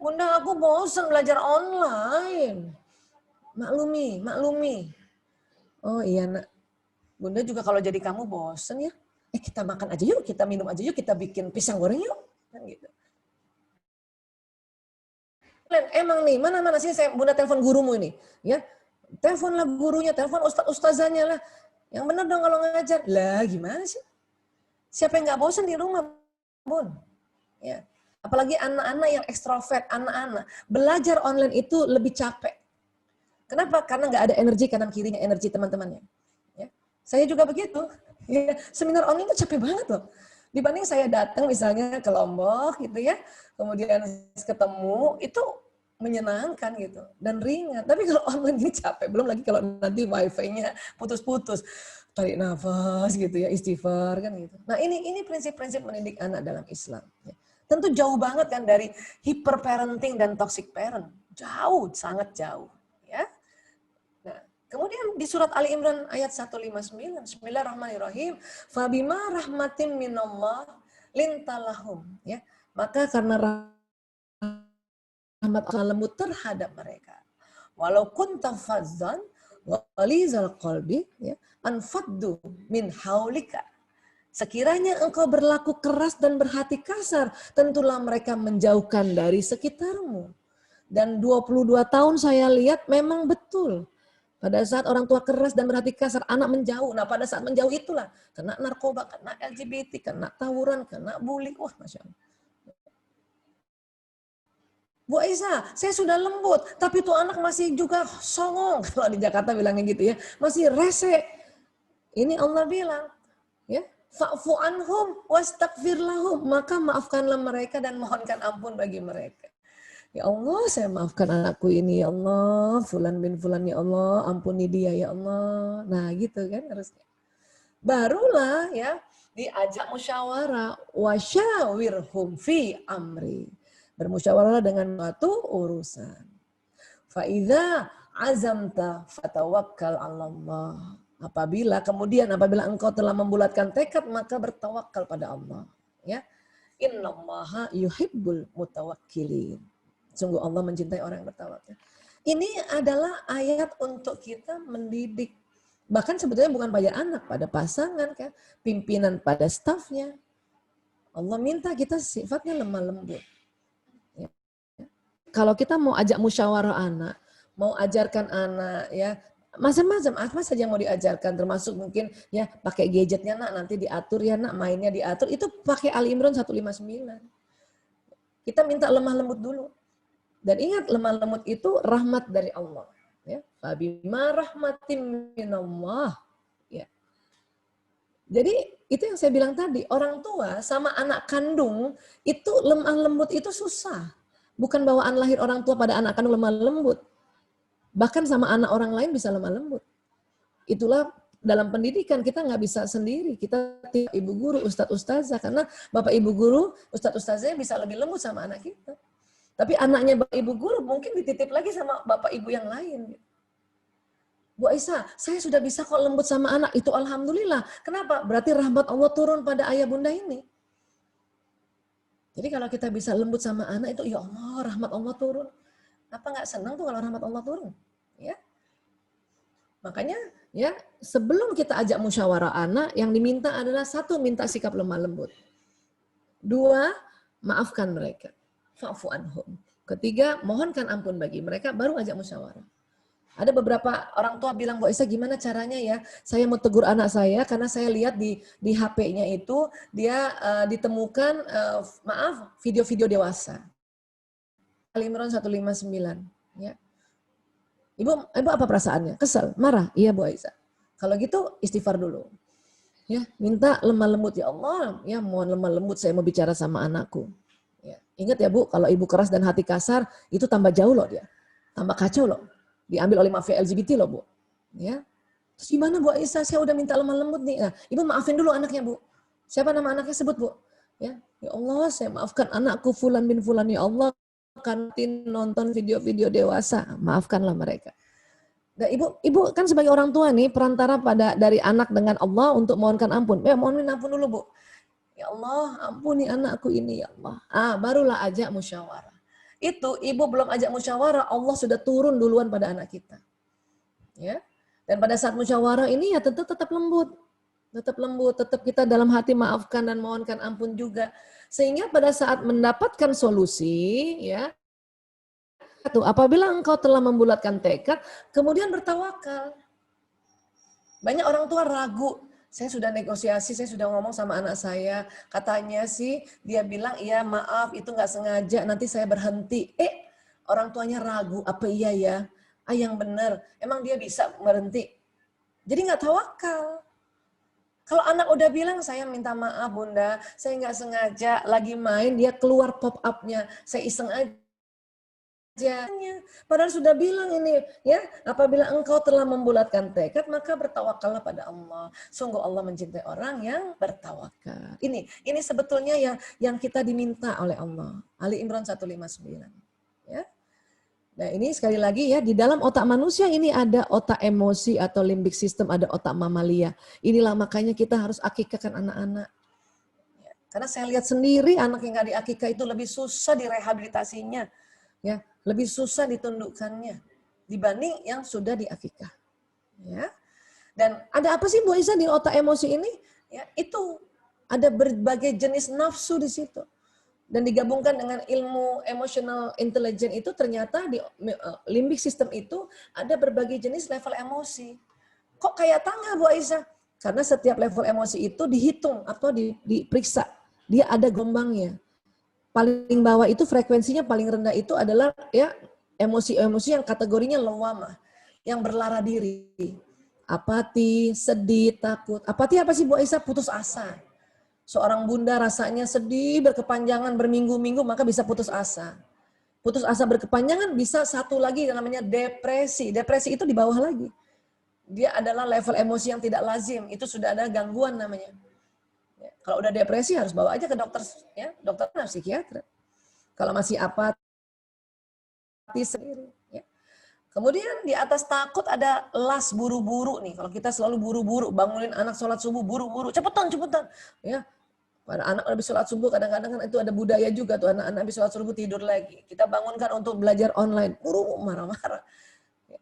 Bunda, aku bosan belajar online. Maklumi. Oh iya nak. Bunda juga kalau jadi kamu bosan ya. Kita makan aja yuk, kita minum aja yuk, kita bikin pisang goreng yuk. Kan gitu. Emang nih, mana sih saya Bunda telepon gurumu ini, ya. Teleponlah gurunya, telepon ustazahnya lah. Yang benar dong kalau ngajar. Lah gimana sih? Siapa yang nggak bosan di rumah, Bun? Ya. Apalagi anak-anak yang ekstrovert, anak-anak. Belajar online itu lebih capek. Kenapa? Karena nggak ada energi kanan kirinya, energi teman-temannya. Ya. Saya juga begitu. Ya. Seminar online itu capek banget loh. Dibanding saya datang misalnya ke Lombok gitu ya, kemudian ketemu, itu menyenangkan gitu dan ringan. Tapi kalau online ini capek, belum lagi kalau nanti wifi-nya putus-putus, tarik nafas gitu ya, istighfar kan gitu. Nah ini prinsip-prinsip mendidik anak dalam Islam. Ya. Tentu jauh banget kan dari hyper parenting dan toxic parent, jauh, sangat jauh. Ya. Nah, kemudian di surat Ali Imran ayat 159, Bismillahirrahmanirrahim, fabima rahmatim minallah lintalahum, ya. Maka karena rahmat Allah lembut terhadap mereka. Walau kunta fazzan ghalizal qalbi, ya, anfaddu min haulika. Sekiranya engkau berlaku keras dan berhati kasar, tentulah mereka menjauhkan dari sekitarmu. Dan 22 tahun saya lihat memang betul. Pada saat orang tua keras dan berhati kasar, anak menjauh. Nah pada saat menjauh itulah, kena narkoba, kena LGBT, kena tawuran, kena bully. Wah Masya Allah. Bu Aisyah, saya sudah lembut, tapi tuh anak masih juga songong. Kalau di Jakarta bilangnya gitu ya, masih rese. Ini Allah bilang, ya, fa'fu anhum wastaghfir lahum, maka maafkanlah mereka dan mohonkan ampun bagi mereka. Ya Allah, saya maafkan anakku ini, ya Allah, fulan bin fulan, ya Allah, ampuni dia, ya Allah. Nah gitu kan harusnya. Barulah ya diajak musyawarah, wasyawirhum fi amri. Bermusyawarah dengan suatu urusan. Fa'idha azamta fatawakkal 'alallah. Apabila engkau telah membulatkan tekad, maka bertawakal pada Allah. Ya, innallaha yuhibbul mutawakkilin. Sungguh Allah mencintai orang yang bertawakal. Ini adalah ayat untuk kita mendidik. Bahkan sebetulnya bukan pada anak, pada pasangan, kan? Pimpinan pada stafnya. Allah minta kita sifatnya lemah lembut. Ya. Kalau kita mau ajak musyawarah anak, mau ajarkan anak, ya macam-macam, apa saja yang mau diajarkan, termasuk mungkin ya pakai gadgetnya nak, nanti diatur ya nak, mainnya diatur, itu pakai Ali Imran 159. Kita minta lemah lembut dulu. Dan ingat, lemah lembut itu rahmat dari Allah. Ya, fabima rahmatim minallah. Ya. Jadi itu yang saya bilang tadi, orang tua sama anak kandung itu lemah lembut itu susah. Bukan bawaan lahir orang tua pada anak kandung lemah lembut. Bahkan sama anak orang lain bisa lemah lembut. Itulah dalam pendidikan kita nggak bisa sendiri. Kita ibu guru, ustadz ustazah, karena bapak ibu guru, ustadz ustazahnya bisa lebih lembut sama anak kita. Tapi anaknya bapak ibu guru mungkin dititip lagi sama bapak ibu yang lain. Bu Aisyah, saya sudah bisa kok lembut sama anak. Itu alhamdulillah. Kenapa? Berarti rahmat Allah turun pada ayah bunda ini. Jadi kalau kita bisa lembut sama anak itu, ya Allah, rahmat Allah turun. Apa nggak senang tuh kalau rahmat Allah turun? Ya. Makanya ya sebelum kita ajak musyawarah anak, yang diminta adalah satu, minta sikap lemah lembut. Dua, maafkan mereka. Fa'fu anhum. Ketiga, mohonkan ampun bagi mereka, baru ajak musyawarah. Ada beberapa orang tua bilang, Bu Aisyah gimana caranya ya? Saya mau tegur anak saya karena saya lihat di HP-nya itu dia ditemukan maaf video-video dewasa. Al-Imran 159. Ya. Ibu apa perasaannya? Kesel, marah? Iya Bu Aisyah. Kalau gitu istighfar dulu. Ya, minta lemah lembut ya Allah, ya mohon lemah lembut saya mau bicara sama anakku. Ya. Ingat ya Bu, kalau ibu keras dan hati kasar itu tambah jauh loh dia. Tambah kacau loh. Diambil oleh mafia LGBT loh Bu. Ya. Terus gimana Bu Aisyah? Saya udah minta lemah lembut nih. Nah, ibu maafin dulu anaknya Bu. Siapa nama anaknya sebut Bu? Ya Allah saya maafkan anakku Fulan bin Fulan ya Allah. Kan nonton video-video dewasa. Maafkanlah mereka. Nah, ibu kan sebagai orang tua nih perantara dari anak dengan Allah untuk mohonkan ampun. Ya mohon ampun dulu Bu. Ya Allah ampuni anakku ini ya Allah. Barulah ajak musyawarah. Itu ibu belum ajak musyawarah, Allah sudah turun duluan pada anak kita. Ya. Dan pada saat musyawarah ini ya tentu tetap lembut. Tetap lembut, tetap kita dalam hati maafkan dan mohonkan ampun juga. Sehingga pada saat mendapatkan solusi ya, apabila engkau telah membulatkan tekad, kemudian bertawakal. Banyak orang tua ragu. Saya sudah negosiasi, saya sudah ngomong sama anak saya. Katanya sih, dia bilang, iya maaf itu nggak sengaja, nanti saya berhenti. Orang tuanya ragu, apa iya ya? Yang benar, emang dia bisa berhenti? Jadi nggak tawakal. Kalau anak udah bilang, saya minta maaf bunda, saya nggak sengaja lagi main, dia keluar pop-up-nya, saya iseng aja. Padahal sudah bilang ini ya, apabila engkau telah membulatkan tekad maka bertawakallah pada Allah. Sungguh Allah mencintai orang yang bertawakal. Ini sebetulnya yang kita diminta oleh Allah. Ali Imran 159. Ya. Nah, ini sekali lagi ya, di dalam otak manusia ini ada otak emosi atau limbic system, ada otak mamalia. Inilah makanya kita harus akikahkan anak-anak. Ya, karena saya lihat sendiri anak yang nggak diakikah itu lebih susah direhabilitasinya. Ya, lebih susah ditundukkannya dibanding yang sudah diakikah. Ya. Dan ada apa sih Bu Aisyah di otak emosi ini? Ya, itu ada berbagai jenis nafsu di situ. Dan digabungkan dengan ilmu emotional intelligence itu ternyata di limbic system itu ada berbagai jenis level emosi. Kok kayak tangga Bu Aisyah? Karena setiap level emosi itu dihitung atau diperiksa. Dia ada gelombangnya. Paling bawah itu frekuensinya paling rendah itu adalah ya emosi-emosi yang kategorinya lawamah, yang berlara diri. Apati, sedih, takut. Apati apa sih Bu Aisyah? Putus asa. Seorang bunda rasanya sedih berkepanjangan berminggu-minggu maka bisa putus asa. Putus asa berkepanjangan bisa satu lagi yang namanya depresi. Depresi itu di bawah lagi. Dia adalah level emosi yang tidak lazim. Itu sudah ada gangguan namanya. Ya, kalau udah depresi harus bawa aja ke dokter, ya, dokter psikiater. Kalau masih apati sendiri. Ya. Kemudian di atas takut ada las buru-buru nih. Kalau kita selalu buru-buru, bangunin anak sholat subuh buru-buru, cepetan. Ya, pada anak habis sholat subuh kadang-kadang kan itu ada budaya juga tuh anak-anak habis sholat subuh tidur lagi. Kita bangunkan untuk belajar online, buru marah-marah. Ya.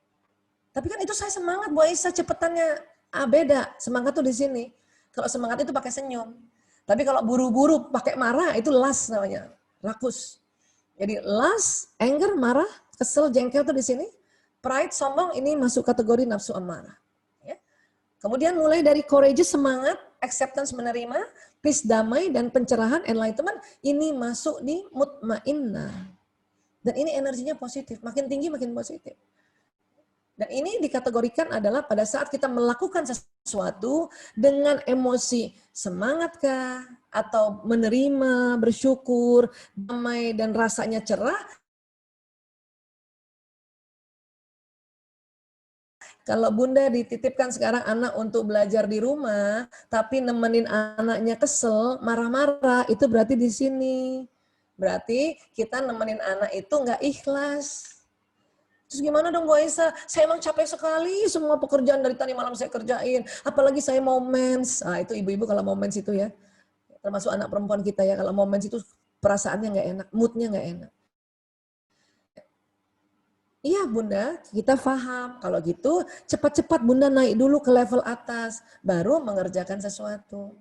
Tapi kan itu saya semangat Bu Aisyah cepetannya beda. Semangat tuh di sini. Kalau semangat itu pakai senyum. Tapi kalau buru-buru pakai marah itu las namanya, rakus. Jadi las, anger, marah, kesel, jengkel tuh di sini. Pride, sombong ini masuk kategori nafsu amarah. Ya. Kemudian mulai dari courageous semangat, acceptance menerima, peace damai dan pencerahan enlightenment ini masuk di mutmainnah. Dan ini energinya positif, makin tinggi makin positif. Dan ini dikategorikan adalah pada saat kita melakukan sesuatu dengan emosi semangatkah atau menerima, bersyukur, damai dan rasanya cerah. Kalau bunda dititipkan sekarang anak untuk belajar di rumah, tapi nemenin anaknya kesel, marah-marah, itu berarti di sini. Berarti kita nemenin anak itu nggak ikhlas. Terus gimana dong Bu Aisyah? Saya emang capek sekali semua pekerjaan dari tadi malam saya kerjain. Apalagi saya mau mens. Itu ibu-ibu kalau mau mens itu ya. Termasuk anak perempuan kita ya. Kalau mau mens itu perasaannya nggak enak, moodnya nggak enak. Iya bunda, kita paham. Kalau gitu cepat-cepat bunda naik dulu ke level atas. Baru mengerjakan sesuatu.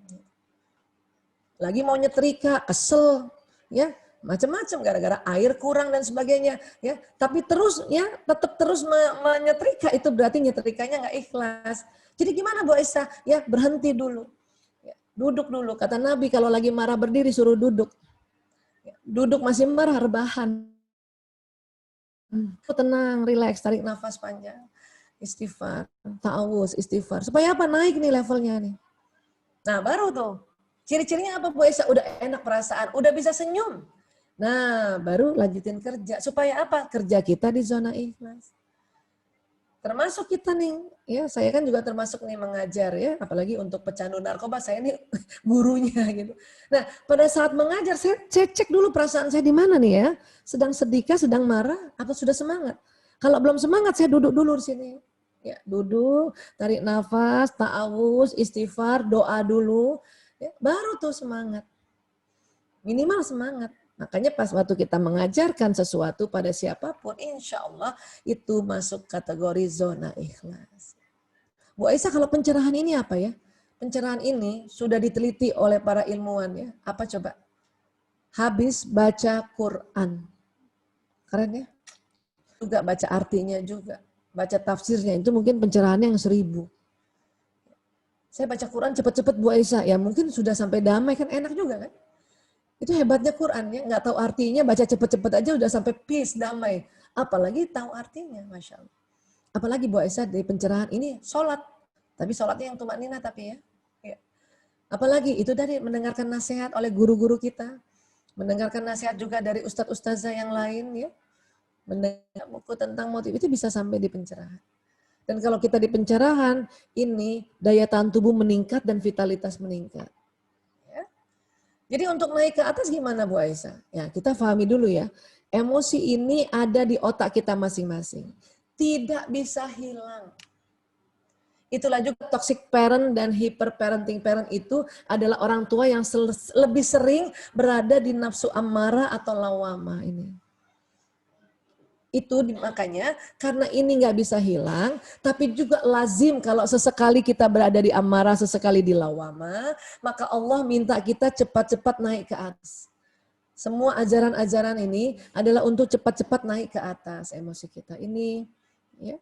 Lagi mau nyetrika, kesel. Ya, macam-macam gara-gara air kurang dan sebagainya ya, tapi terus ya tetap terus menyetrika, itu berarti nyetrikanya nggak ikhlas. Jadi gimana Bu Aisyah? Ya berhenti dulu, ya, duduk dulu. Kata Nabi kalau lagi marah berdiri suruh duduk, ya, duduk masih marah rebahan, tenang, rileks, tarik nafas panjang, istighfar, ta'awuz, istighfar, supaya apa, naik nih levelnya nih. Nah baru tuh ciri-cirinya apa Bu Aisyah? Udah enak perasaan, udah bisa senyum. Nah, baru lanjutin kerja. Supaya apa? Kerja kita di zona ikhlas. Termasuk kita nih, ya saya kan juga termasuk nih mengajar ya, apalagi untuk pecandu narkoba, saya ini gurunya gitu. Nah, pada saat mengajar saya cek dulu perasaan saya di mana nih ya. Sedang sedih, sedang marah, atau sudah semangat. Kalau belum semangat, saya duduk dulu di sini. Ya, duduk, tarik nafas, ta'awuz, istighfar, doa dulu, ya, baru tuh semangat. Minimal semangat. Makanya pas waktu kita mengajarkan sesuatu pada siapapun, insya Allah itu masuk kategori zona ikhlas. Bu Aisyah, kalau pencerahan ini apa ya? Pencerahan ini sudah diteliti oleh para ilmuwan ya. Apa coba? Habis baca Quran. Keren ya? Juga baca artinya juga. Baca tafsirnya, itu mungkin pencerahannya yang 1000. Saya baca Quran cepat-cepat Bu Aisyah, ya mungkin sudah sampai damai, kan enak juga kan? Itu hebatnya Quran ya, nggak tahu artinya, baca cepet-cepet aja udah sampai peace, damai. Apalagi tahu artinya, Masya Allah. Apalagi Bu Aisyah dari pencerahan ini sholat. Tapi sholatnya yang tumakninah tapi ya. Ya. Apalagi itu dari mendengarkan nasihat oleh guru-guru kita. Mendengarkan nasihat juga dari ustadz-ustazah yang lain ya. Mendengar buku tentang motif, itu bisa sampai di pencerahan. Dan kalau kita di pencerahan, ini daya tahan tubuh meningkat dan vitalitas meningkat. Jadi untuk naik ke atas gimana Bu Aisyah? Ya, kita pahami dulu ya. Emosi ini ada di otak kita masing-masing. Tidak bisa hilang. Itulah juga toxic parent dan hyper parenting parent itu adalah orang tua yang lebih sering berada di nafsu amarah atau lawamah ini. Itu makanya karena ini nggak bisa hilang, tapi juga lazim kalau sesekali kita berada di amarah, sesekali di lawama, maka Allah minta kita cepat-cepat naik ke atas. Semua ajaran-ajaran ini adalah untuk cepat-cepat naik ke atas emosi kita ini. Ya.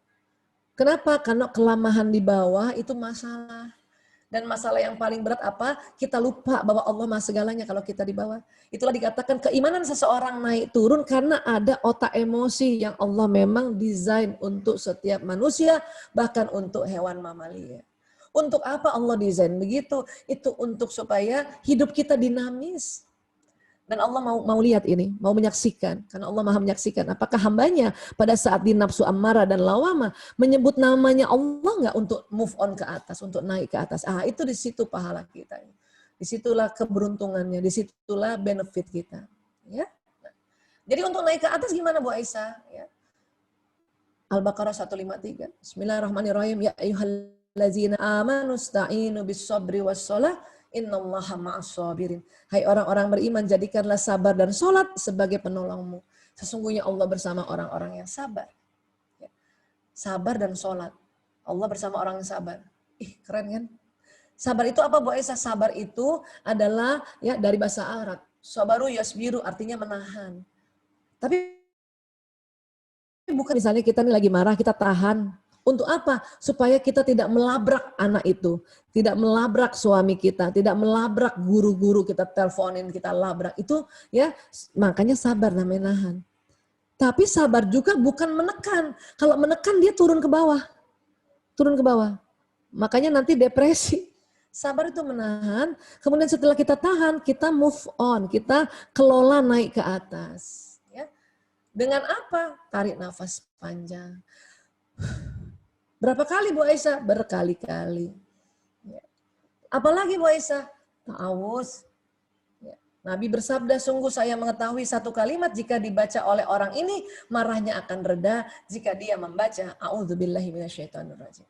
Kenapa? Karena kelamahan di bawah itu masalah. Dan masalah yang paling berat apa? Kita lupa bahwa Allah Maha segalanya kalau kita di bawah. Itulah dikatakan keimanan seseorang naik turun karena ada otak emosi yang Allah memang desain untuk setiap manusia, bahkan untuk hewan mamalia. Untuk apa Allah desain begitu? Itu untuk supaya hidup kita dinamis. Dan Allah mau lihat ini, mau menyaksikan. Karena Allah Maha menyaksikan. Apakah hambanya pada saat di nafsu amarah dan lawama menyebut namanya Allah nggak untuk move on ke atas, untuk naik ke atas. Itu di situ pahala kita. Disitulah keberuntungannya, disitulah benefit kita. Ya. Jadi untuk naik ke atas gimana Bu Aisyah? Ya. Al-Baqarah 153. Bismillahirrahmanirrahim. Ya ayyuhallazina amanu sta'inu bis-sabri was-shalah. Innallaha ma'as-sabirin. Hai orang-orang beriman, jadikanlah sabar dan sholat sebagai penolongmu. Sesungguhnya Allah bersama orang-orang yang sabar. Sabar dan sholat. Allah bersama orang yang sabar. Keren kan? Sabar itu apa Bu Aisyah? Sabar itu adalah ya dari bahasa Arab. Sabaru yasbiru artinya menahan. Tapi bukan misalnya kita nih lagi marah, kita tahan. Untuk apa? Supaya kita tidak melabrak anak itu. Tidak melabrak suami kita. Tidak melabrak guru-guru kita teleponin, kita labrak. Itu ya makanya sabar namanya nahan. Tapi sabar juga bukan menekan. Kalau menekan dia turun ke bawah. Turun ke bawah. Makanya nanti depresi. Sabar itu menahan. Kemudian setelah kita tahan, kita move on. Kita kelola naik ke atas. Ya. Dengan apa? Tarik nafas panjang. Berapa kali Bu Aisyah? Berkali-kali. Ya. Apalagi Bu Aisyah? Ta'awuz. Ya. Nabi bersabda, sungguh saya mengetahui satu kalimat jika dibaca oleh orang ini, marahnya akan reda jika dia membaca a'udzubillahi minasyaitonirrajim.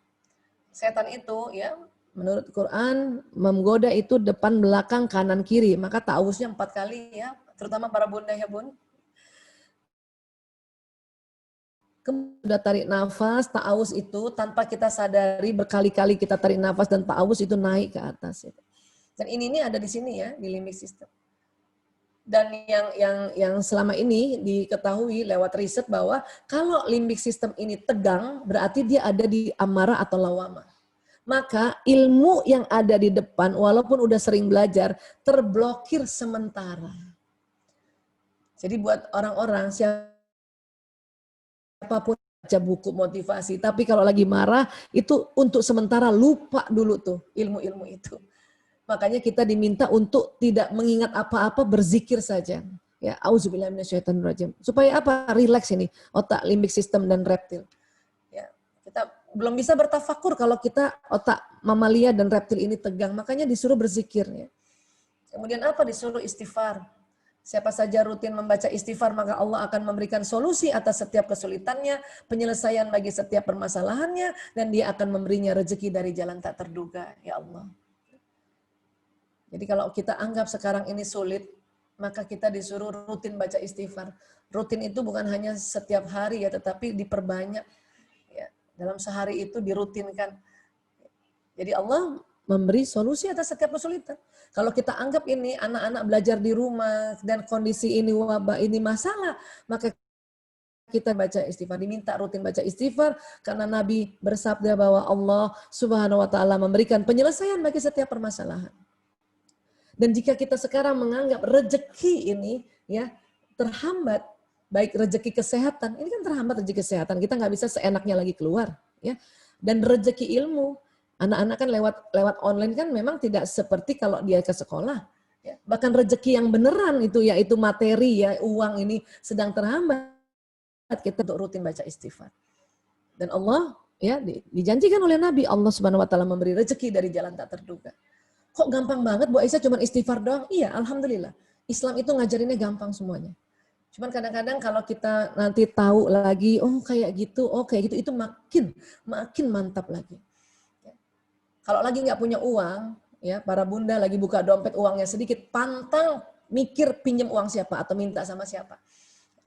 Setan itu ya, menurut Quran, menggoda itu depan, belakang, kanan, kiri. Maka ta'awuznya 4 kali ya, terutama para bunda ya bun. Kemudian sudah tarik nafas, ta'awuz itu tanpa kita sadari berkali-kali kita tarik nafas dan ta'awuz itu naik ke atas. Dan ini ada di sini ya, di limbic system. Dan yang selama ini diketahui lewat riset bahwa kalau limbik sistem ini tegang, berarti dia ada di amarah atau lawamah. Maka ilmu yang ada di depan, walaupun udah sering belajar, terblokir sementara. Jadi buat orang-orang, siapapun baca buku motivasi, tapi kalau lagi marah, itu untuk sementara lupa dulu tuh ilmu-ilmu itu. Makanya kita diminta untuk tidak mengingat apa-apa, berzikir saja. Ya, auzubillahi minasyaitonirrajim. Supaya apa? Rileks ini, otak, limbik sistem dan reptil. Ya, kita belum bisa bertafakur kalau kita otak mamalia dan reptil ini tegang. Makanya disuruh berzikir. Ya. Kemudian apa? Disuruh istighfar. Siapa saja rutin membaca istighfar, maka Allah akan memberikan solusi atas setiap kesulitannya, penyelesaian bagi setiap permasalahannya, dan Dia akan memberinya rezeki dari jalan tak terduga. Ya Allah. Jadi kalau kita anggap sekarang ini sulit, maka kita disuruh rutin baca istighfar. Rutin itu bukan hanya setiap hari ya, tetapi diperbanyak. Ya, dalam sehari itu dirutinkan. Jadi Allah memberi solusi atas setiap kesulitan. Kalau kita anggap ini anak-anak belajar di rumah dan kondisi ini wabah ini masalah, maka kita baca istighfar, diminta rutin baca istighfar karena Nabi bersabda bahwa Allah Subhanahu wa taala memberikan penyelesaian bagi setiap permasalahan. Dan jika kita sekarang menganggap rezeki ini ya terhambat, baik rezeki kesehatan, ini kan terhambat rezeki kesehatan, kita nggak bisa seenaknya lagi keluar, ya. Dan rezeki ilmu, anak-anak kan lewat online kan memang tidak seperti kalau dia ke sekolah. Ya. Bahkan rezeki yang beneran itu yaitu materi ya uang ini sedang terhambat, kita untuk rutin baca istighfar. Dan Allah ya dijanjikan oleh Nabi, Allah Subhanahu Wa Taala memberi rezeki dari jalan tak terduga. Kok gampang banget Bu Aisyah cuma istighfar doang? Iya, alhamdulillah. Islam itu ngajarinnya gampang semuanya. Cuman kadang-kadang kalau kita nanti tahu lagi, oh kayak gitu, itu makin mantap lagi. Kalau lagi nggak punya uang, ya para bunda lagi buka dompet uangnya sedikit, pantang mikir pinjam uang siapa atau minta sama siapa.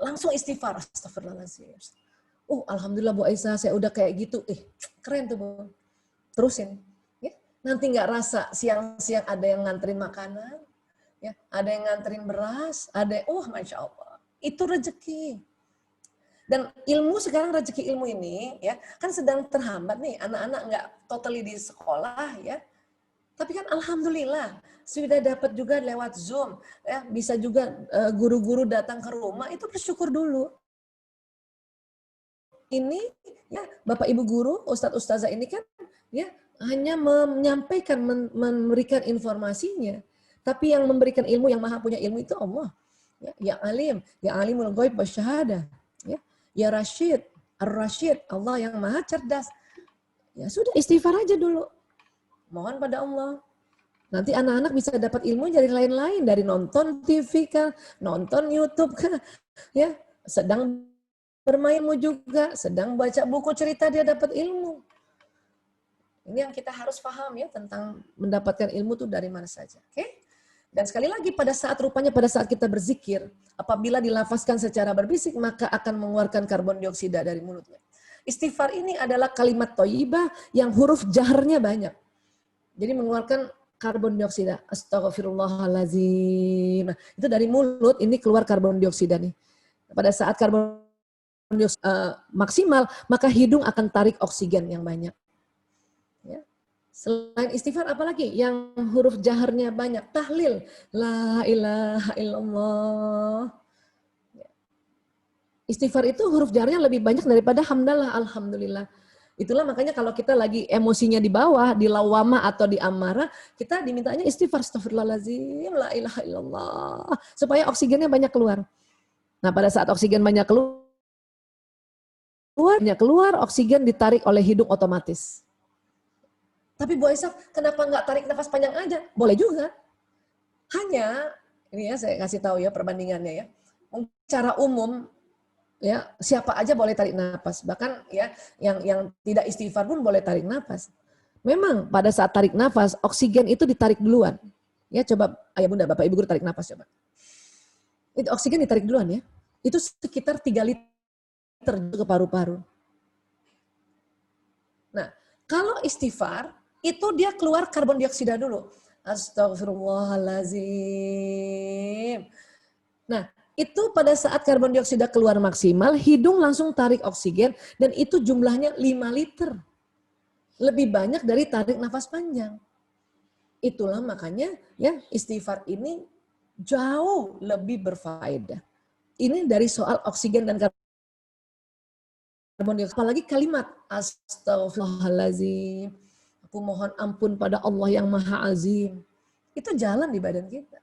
Langsung istighfar, astagfirullahaladzim. Alhamdulillah Bu Aisyah, saya udah kayak gitu. Keren tuh Bu. Terusin. Nanti nggak rasa siang-siang ada yang nganterin makanan, ya, ada yang nganterin beras, ada, masya Allah, itu rezeki. Dan ilmu sekarang rezeki ilmu ini, ya, kan sedang terhambat nih, anak-anak nggak totally di sekolah, ya, tapi kan alhamdulillah sudah dapat juga lewat Zoom, ya, bisa juga guru-guru datang ke rumah, itu bersyukur dulu. Ini, ya, Bapak Ibu guru, Ustadz Ustazah ini kan, ya. Hanya menyampaikan, memberikan informasinya. Tapi yang memberikan ilmu, yang maha punya ilmu itu Allah. Ya alim, ya alimul ghaib wasyahadah. Ya Rashid, Ar-Rashid, Allah yang maha cerdas. Ya sudah istighfar aja dulu. Mohon pada Allah. Nanti anak-anak bisa dapat ilmu dari lain-lain. Dari nonton TV kah, nonton YouTube kah. Ya, sedang bermainmu juga, sedang baca buku cerita dia dapat ilmu. Ini yang kita harus paham ya tentang mendapatkan ilmu itu dari mana saja. Oke? Dan sekali lagi pada saat kita berzikir, apabila dilafazkan secara berbisik maka akan mengeluarkan karbon dioksida dari mulutnya. Istighfar ini adalah kalimat thayyibah yang huruf jahrnya banyak. Jadi mengeluarkan karbon dioksida. Astagfirullahalazim. Itu dari mulut ini keluar karbon dioksida nih. Pada saat karbon dioksida maksimal maka hidung akan tarik oksigen yang banyak. Selain istighfar apalagi yang huruf jaharnya banyak? Tahlil. La ilaha illallah. Istighfar itu huruf jaharnya lebih banyak daripada hamdalah, alhamdulillah. Itulah makanya kalau kita lagi emosinya di bawah, di lawama atau di amarah, kita dimintanya istighfar, astagfirullahaladzim, la ilaha illallah. Supaya oksigennya banyak keluar. Nah pada saat oksigen banyak keluar, oksigen ditarik oleh hidung otomatis. Tapi Bu Aisyah, kenapa nggak tarik nafas panjang aja? Boleh juga. Hanya, ini ya saya kasih tahu ya perbandingannya ya. Secara umum, ya siapa aja boleh tarik nafas. Bahkan ya yang tidak istighfar pun boleh tarik nafas. Memang pada saat tarik nafas, oksigen itu ditarik duluan. Ya coba, ayah bunda, bapak ibu guru tarik nafas coba. Itu oksigen ditarik duluan ya. Itu sekitar 3 liter ke paru-paru. Nah, kalau istighfar, itu dia keluar karbon dioksida dulu. Astagfirullahalazim. Nah, itu pada saat karbon dioksida keluar maksimal, hidung langsung tarik oksigen dan itu jumlahnya 5 liter. Lebih banyak dari tarik nafas panjang. Itulah makanya ya istighfar ini jauh lebih berfaedah. Ini dari soal oksigen dan karbon dioksida. Apalagi kalimat astagfirullahaladzim. Aku mohon ampun pada Allah yang maha azim. Itu jalan di badan kita.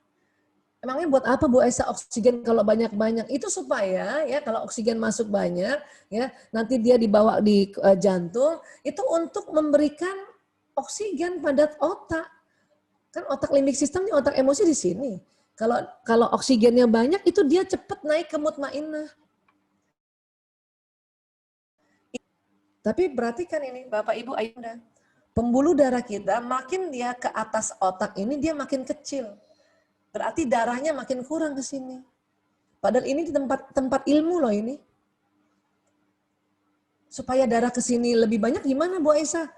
Emangnya buat apa Bu Aisyah oksigen kalau banyak-banyak? Itu supaya ya kalau oksigen masuk banyak ya nanti dia dibawa di jantung itu untuk memberikan oksigen pada otak. Kan otak limbik sistem ini otak emosi di sini. Kalau oksigennya banyak itu dia cepat naik ke mutmainnah. Tapi perhatikan ini Bapak Ibu Ayunda. Pembuluh darah kita makin dia ke atas otak ini dia makin kecil. Berarti darahnya makin kurang ke sini. Padahal ini di tempat ilmu loh ini. Supaya darah ke sini lebih banyak gimana Bu Aisyah?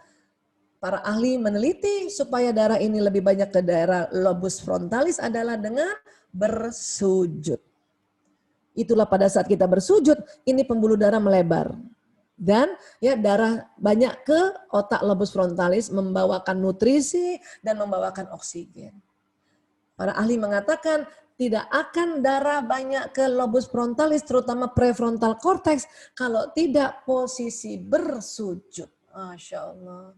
Para ahli meneliti supaya darah ini lebih banyak ke daerah lobus frontalis adalah dengan bersujud. Itulah pada saat kita bersujud, ini pembuluh darah melebar. Dan ya darah banyak ke otak lobus frontalis membawakan nutrisi dan membawakan oksigen. Para ahli mengatakan tidak akan darah banyak ke lobus frontalis terutama prefrontal cortex kalau tidak posisi bersujud. Masya Allah.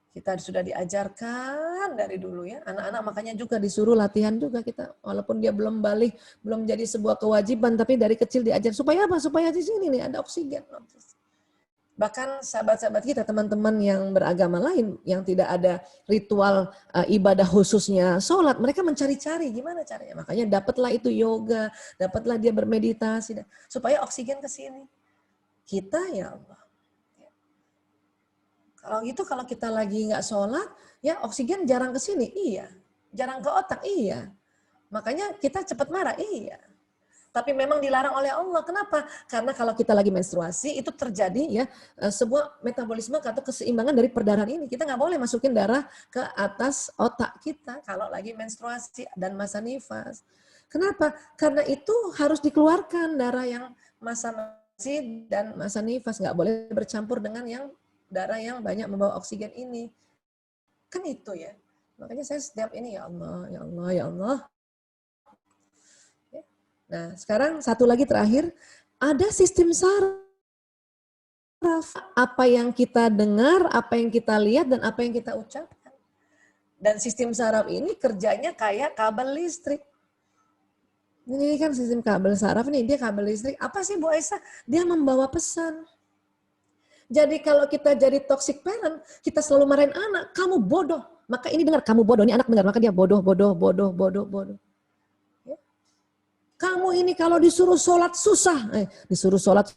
Kita sudah diajarkan dari dulu ya. Anak-anak makanya juga disuruh latihan juga kita. Walaupun dia belum balik, belum jadi sebuah kewajiban tapi dari kecil diajar supaya apa? Supaya di sini nih ada oksigen. Bahkan sahabat-sahabat kita, teman-teman yang beragama lain, yang tidak ada ritual ibadah khususnya sholat, mereka mencari-cari gimana caranya. Makanya dapatlah itu yoga, dapatlah dia bermeditasi, supaya oksigen ke sini. Kita ya Allah. Kalau gitu, kalau kita lagi nggak sholat, ya oksigen jarang ke sini, iya. Jarang ke otak, iya. Makanya kita cepat marah, iya. Tapi memang dilarang oleh Allah. Kenapa? Karena kalau kita lagi menstruasi itu terjadi ya sebuah metabolisme atau keseimbangan dari perdarahan ini. Kita nggak boleh masukin darah ke atas otak kita kalau lagi menstruasi dan masa nifas. Kenapa? Karena itu harus dikeluarkan darah yang masa menstruasi dan masa nifas. Nggak boleh bercampur dengan yang darah yang banyak membawa oksigen ini. Kan itu ya. Makanya saya setiap ini ya Allah, ya Allah, ya Allah. Nah, sekarang satu lagi terakhir, ada sistem saraf. Apa yang kita dengar, apa yang kita lihat, dan apa yang kita ucapkan. Dan sistem saraf ini kerjanya kayak kabel listrik. Ini kan sistem kabel saraf nih, dia kabel listrik. Apa sih Bu Aisyah? Dia membawa pesan. Jadi kalau kita jadi toxic parent, kita selalu marahin anak, kamu bodoh. Maka ini dengar, kamu bodoh. Ini anak dengar, maka dia bodoh, bodoh, bodoh, bodoh, bodoh. Kamu ini kalau disuruh sholat susah. Disuruh sholat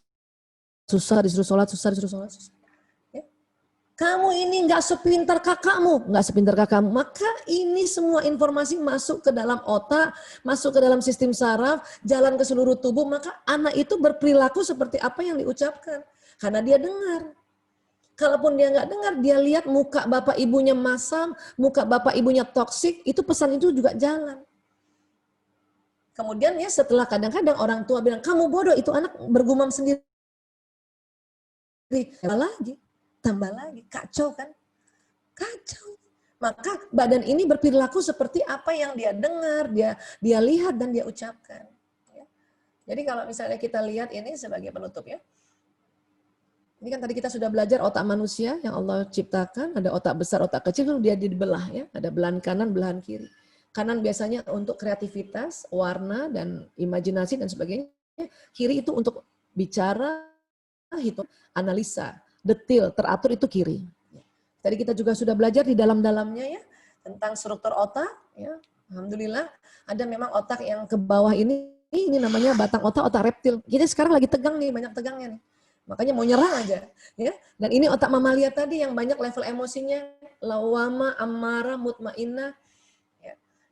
susah, disuruh sholat susah, disuruh sholat susah. Ya. Kamu ini nggak sepintar kakakmu, nggak sepintar kakakmu. Maka ini semua informasi masuk ke dalam otak, masuk ke dalam sistem saraf, jalan ke seluruh tubuh. Maka anak itu berperilaku seperti apa yang diucapkan. Karena dia dengar. Kalaupun dia nggak dengar, dia lihat muka bapak ibunya masam, muka bapak ibunya toksik, itu pesan itu juga jalan. Kemudian ya setelah kadang-kadang orang tua bilang, kamu bodoh, itu anak bergumam sendiri. Tambah lagi, kacau kan? Kacau. Maka badan ini berperilaku seperti apa yang dia dengar, dia lihat dan dia ucapkan. Jadi kalau misalnya kita lihat ini sebagai penutup ya. Ini kan tadi kita sudah belajar otak manusia yang Allah ciptakan, ada otak besar, otak kecil, dia dibelah ya, ada belahan kanan, belahan kiri. Kanan biasanya untuk kreativitas, warna, dan imajinasi, dan sebagainya. Kiri itu untuk bicara, hitung, analisa, detil, teratur itu kiri. Tadi kita juga sudah belajar di dalam-dalamnya ya, tentang struktur otak. Ya. Alhamdulillah, ada memang otak yang ke bawah ini namanya batang otak, otak reptil. Kita sekarang lagi tegang nih, banyak tegangnya nih. Makanya mau nyerang aja. Ya. Dan ini otak mamalia tadi yang banyak level emosinya, lawama, amarah, mutmainnah.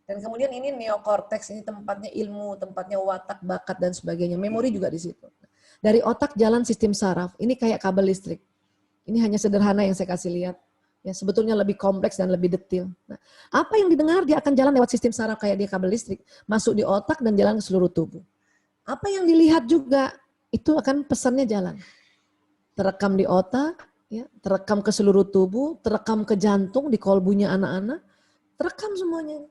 Dan kemudian ini neokorteks, ini tempatnya ilmu, tempatnya watak, bakat, dan sebagainya. Memori juga di situ. Dari otak jalan sistem saraf. Ini kayak kabel listrik. Ini hanya sederhana yang saya kasih lihat. Ya, sebetulnya lebih kompleks dan lebih detail. Nah, apa yang didengar dia akan jalan lewat sistem saraf kayak dia kabel listrik. Masuk di otak dan jalan ke seluruh tubuh. apa yang dilihat juga itu akan pesannya jalan. Terekam di otak, ya, terekam ke seluruh tubuh, terekam ke jantung, di kolbunya anak-anak, terekam semuanya.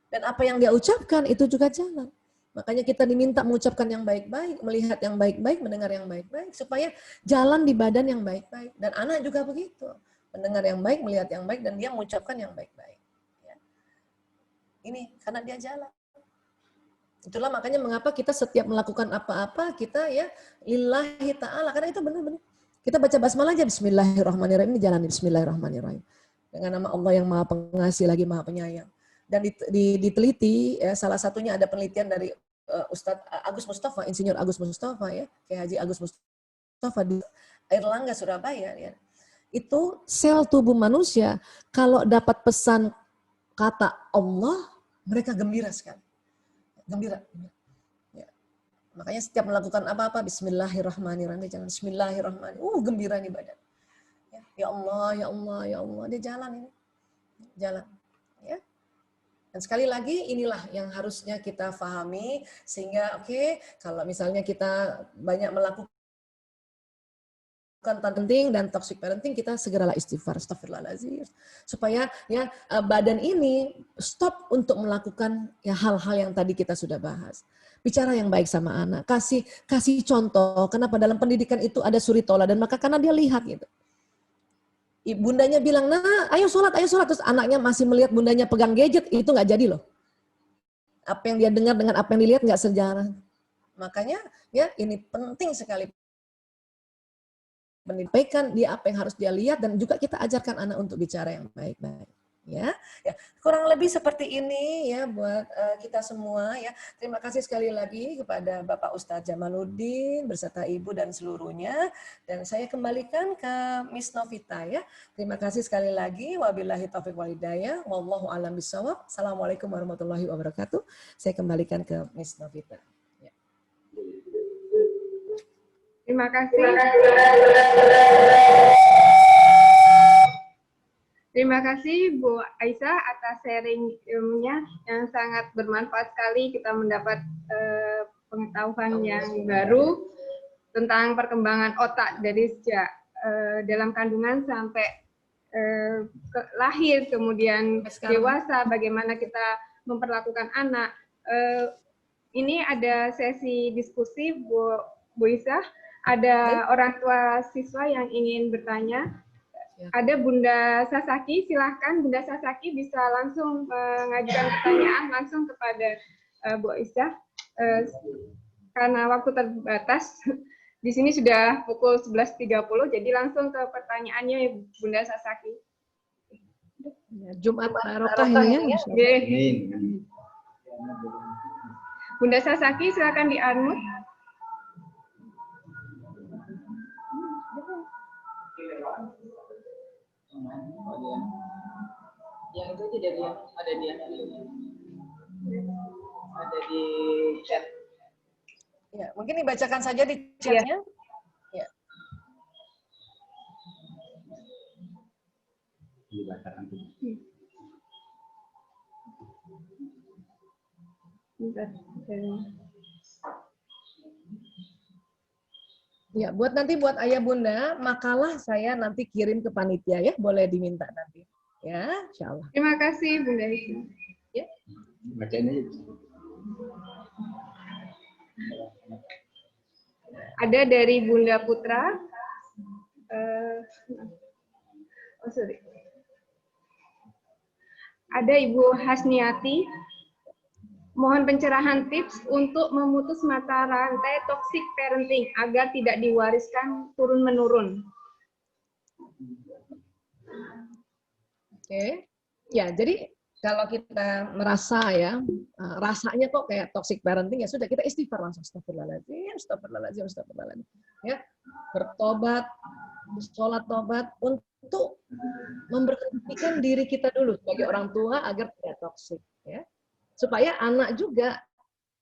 Dan apa yang dia ucapkan itu juga jalan. Makanya kita diminta mengucapkan yang baik-baik, melihat yang baik-baik, mendengar yang baik-baik, supaya jalan di badan yang baik-baik. Dan anak juga begitu, mendengar yang baik, melihat yang baik, dan dia mengucapkan yang baik-baik. Ya. Ini karena dia jalan. Itulah makanya mengapa kita setiap melakukan apa-apa, kita ya lillahi ta'ala, karena itu benar-benar. Kita baca basmalah aja, bismillahirrahmanirrahim, ini jalan bismillahirrahmanirrahim. Dengan nama Allah yang maha pengasih lagi maha penyayang. Dan diteliti, ya, salah satunya ada penelitian dari Ustadz Agus Mustafa, Insinyur Agus Mustafa, ya, Kiai Haji Agus Mustafa di Airlangga, Surabaya. Ya. Itu sel tubuh manusia, kalau dapat pesan kata Allah, mereka gembira sekali. Gembira. Ya. Makanya setiap melakukan apa-apa, bismillahirrahmanirrahim, jangan bismillahirrahmanirrahim, gembira nih badan. Ya Allah, ya Allah, ya Allah, dia jalan ini. Jalan. Ya. Dan sekali lagi inilah yang harusnya kita pahami sehingga kalau misalnya kita banyak melakukan parenting dan toxic parenting, kita segeralah istighfar, astagfirullahaladzim, supaya ya badan ini stop untuk melakukan ya hal-hal yang tadi kita sudah bahas. Bicara yang baik sama anak, kasih contoh. Kenapa dalam pendidikan itu ada suri tola, dan maka karena dia lihat gitu. Bundanya bilang, nah ayo sholat, terus anaknya masih melihat bundanya pegang gadget, itu nggak jadi loh. Apa yang dia dengar dengan apa yang dilihat nggak sejalan. Makanya ya ini penting sekali. Menyampaikan dia apa yang harus dia lihat, dan juga kita ajarkan anak untuk bicara yang baik-baik. Ya, kurang lebih seperti ini ya buat kita semua ya. Terima kasih sekali lagi kepada Bapak Ustadz Jamaluddin beserta Ibu dan seluruhnya, dan saya kembalikan ke Miss Novita ya. Terima kasih sekali lagi, wabillahi taufiq wal hidayah, wallahu a'lam bishawab. Assalamualaikum warahmatullahi wabarakatuh. Saya kembalikan ke Miss Novita. Ya. Terima kasih. Terima kasih Bu Aisyah atas sharing ilmunya yang sangat bermanfaat sekali. Kita mendapat pengetahuan yang baru tentang perkembangan otak dari sejak dalam kandungan sampai lahir, kemudian dewasa, bagaimana kita memperlakukan anak. Ini ada sesi diskusi Bu Aisyah. Ada orang tua siswa yang ingin bertanya. Ada Bunda Sasaki, silahkan Bunda Sasaki bisa langsung mengajukan pertanyaan langsung kepada Bu Aisyah. Karena waktu terbatas, di sini sudah pukul 11.30, jadi langsung ke pertanyaannya Bunda Sasaki. Jumat barokah ini ya. Bunda Sasaki, silakan di-unmute. Yang itu tidak dia, ada di chat. Ya, mungkin dibacakan saja di chatnya. Ya. Dibacakan. Ya, buat ayah bunda, makalah saya nanti kirim ke panitia ya, boleh diminta nanti. Ya, insyaallah. Terima kasih Bunda Aisyah. Ya. Bacain aja. Ada dari Bunda Putra. Ada Ibu Hasniati. Mohon pencerahan tips untuk memutus mata rantai toxic parenting agar tidak diwariskan turun-menurun. Oke. Ya, jadi kalau kita merasa ya, rasanya kok kayak toxic parenting, ya sudah, kita istighfar langsung, astagfirullahaladzim. Ya, bertobat, sholat tobat untuk memberhentikan diri kita dulu sebagai orang tua agar tidak toxic, ya. Supaya anak juga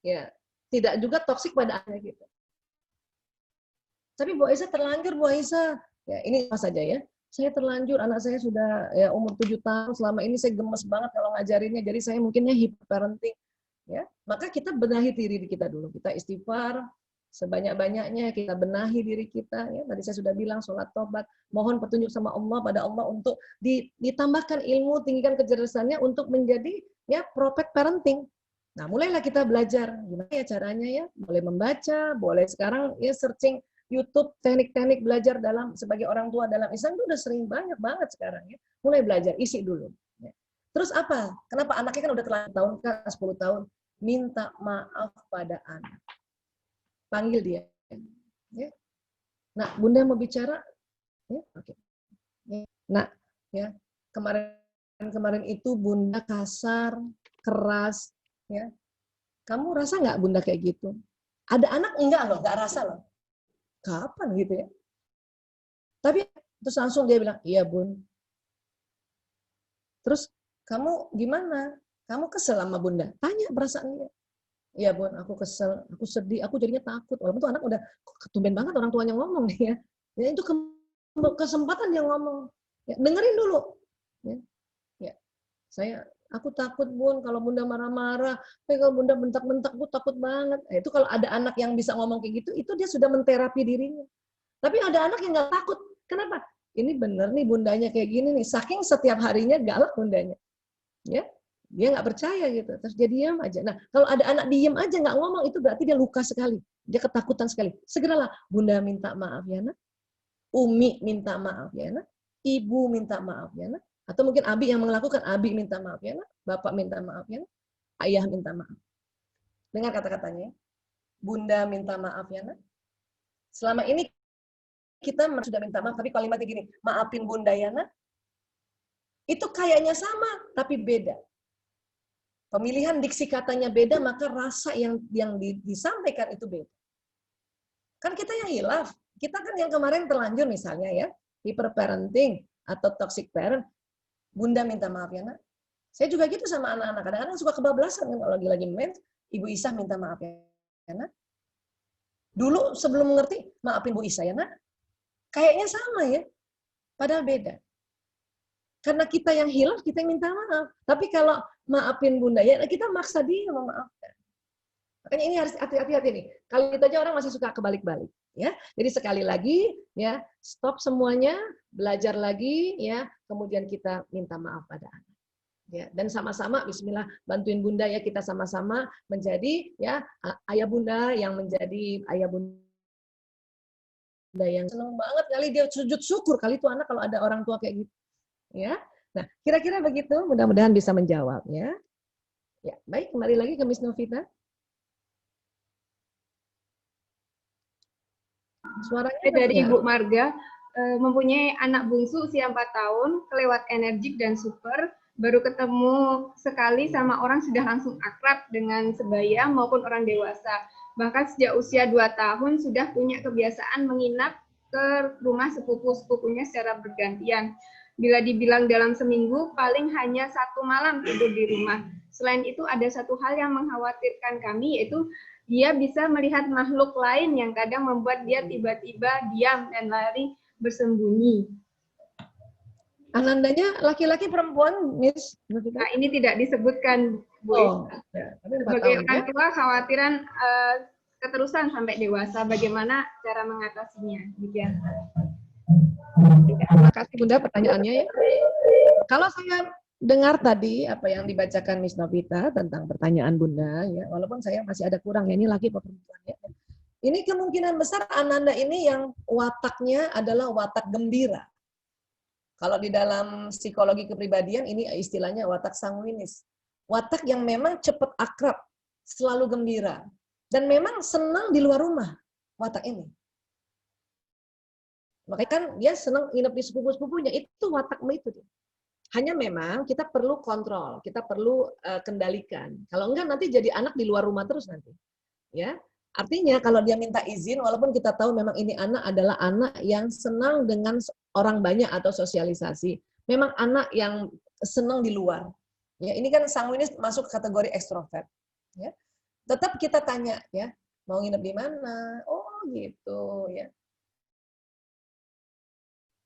ya tidak juga toksik pada anak kita. Tapi Bu Aisyah terlanjur, Bu Aisyah, ya ini apa saja ya. Saya terlanjur, anak saya sudah ya umur 7 tahun, selama ini saya gemes banget kalau ngajarinnya, jadi saya mungkinnya hyperparenting. ya, maka kita benahi diri kita dulu. Kita istighfar sebanyak-banyaknya, kita benahi diri kita. Ya, tadi saya sudah bilang sholat tobat, mohon petunjuk sama Allah pada Allah untuk ditambahkan ilmu, tinggikan kecerdasannya untuk menjadi ya prophet parenting. Nah, mulailah kita belajar gimana ya caranya ya, boleh membaca, boleh sekarang ya searching YouTube teknik-teknik belajar dalam sebagai orang tua dalam Islam itu udah sering banyak banget sekarang ya. Mulai belajar, isi dulu. Ya. Terus apa? Kenapa anaknya kan udah terlanjur tahun kan 10 tahun, minta maaf pada anak. Panggil dia. Ya. Nah, Bunda mau bicara? Ya, oke. Ya. Nah, ya kemarin itu Bunda kasar, keras, ya. Kamu rasa nggak Bunda kayak gitu? Ada anak enggak loh, nggak rasa loh. Kapan gitu ya? Tapi terus langsung dia bilang, iya Bun. Terus kamu gimana? Kamu kesel sama Bunda? Tanya perasaan dia. Iya Bun, aku kesel, aku sedih, aku jadinya takut. Walaupun tuh anak udah ketumben banget orang tuanya ngomong nih ya. Ya itu kesempatan dia ngomong. Ya, dengerin dulu. Ya, ya. Aku takut Bun kalau Bunda marah-marah, kalau Bunda bentak-bentak, aku takut banget. Nah, itu kalau ada anak yang bisa ngomong kayak gitu, itu dia sudah menterapi dirinya. Tapi ada anak yang nggak takut. Kenapa? Ini bener nih bundanya kayak gini nih. Saking setiap harinya galak bundanya. Ya, dia nggak percaya gitu. Terus dia diam aja. Nah, kalau ada anak diam aja nggak ngomong, itu berarti dia luka sekali. Dia ketakutan sekali. Segeralah, Bunda minta maaf ya nak. Umi minta maaf ya nak. Ibu minta maaf ya nak. Atau mungkin Abi yang melakukan, Abi minta maaf ya nak, Bapak minta maaf ya nak, Ayah minta maaf. Dengar kata-katanya. Bunda minta maaf ya nak. Selama ini kita sudah minta maaf, tapi kalimatnya gini, maafin Bunda ya nak. Itu kayaknya sama, tapi beda. Pemilihan diksi katanya beda, maka rasa yang disampaikan itu beda. Kan kita yang hilaf. Kita kan yang kemarin terlanjur misalnya ya, hyperparenting atau toxic parent, Bunda minta maaf ya nak. Saya juga gitu sama anak-anak. Kadang-kadang suka kebablasan kan kalau lagi main, Ibu Isa minta maaf ya nak. Dulu sebelum mengerti, maafin Bu Isa ya nak. Kayaknya sama ya, padahal beda. Karena kita yang hilaf, kita yang minta maaf. Tapi kalau maafin Bunda ya, kita maksa dia memaafkan. Makanya ini harus hati-hati nih. Kalau kita aja orang masih suka kebalik-balik. Ya, jadi sekali lagi ya stop semuanya, belajar lagi ya, kemudian kita minta maaf pada anak. Ya, dan sama-sama Bismillah bantuin Bunda ya, kita sama-sama menjadi ya ayah Bunda yang menjadi ayah Bunda yang senang banget kali dia sujud syukur kali itu anak kalau ada orang tua kayak gitu. Ya. Nah, kira-kira begitu, mudah-mudahan bisa menjawab ya. Ya, baik, kembali lagi ke Miss Novita. Suaranya dari ya? Ibu Marga, mempunyai anak bungsu usia 4 tahun, kelewat energik dan super, baru ketemu sekali sama orang sudah langsung akrab dengan sebaya maupun orang dewasa. Bahkan sejak usia 2 tahun sudah punya kebiasaan menginap ke rumah sepupu-sepupunya secara bergantian. Bila dibilang dalam seminggu, paling hanya 1 malam tidur di rumah. Selain itu ada satu hal yang mengkhawatirkan kami, yaitu dia bisa melihat makhluk lain yang kadang membuat dia tiba-tiba diam dan lari bersembunyi. Anandanya laki-laki perempuan, Miss? Nah, ini tidak disebutkan, Bu. Oh, ya. Sebagai orang tua, khawatiran keterusan sampai dewasa, bagaimana cara mengatasinya? Demikian. Terima kasih Bunda pertanyaannya ya. Kalau saya dengar tadi apa yang dibacakan Miss Novita tentang pertanyaan Bunda ya, walaupun saya masih ada kurang ya, ini laki apa perempuan ya. Ini kemungkinan besar Ananda ini yang wataknya adalah watak gembira. Kalau di dalam psikologi kepribadian ini istilahnya watak sanguinis. Watak yang memang cepat akrab, selalu gembira. Dan memang senang di luar rumah, watak ini. Makanya kan dia senang nginep di sepupu-sepupunya, itu watakmu itu. Hanya memang kita perlu kontrol, kita perlu kendalikan. Kalau enggak nanti jadi anak di luar rumah terus nanti. Ya. Artinya kalau dia minta izin, walaupun kita tahu memang ini anak adalah anak yang senang dengan orang banyak atau sosialisasi. Memang anak yang senang di luar. Ya, ini kan sanguinis masuk kategori ekstrovert. Ya. Tetap kita tanya ya, mau nginep di mana? Oh, gitu ya.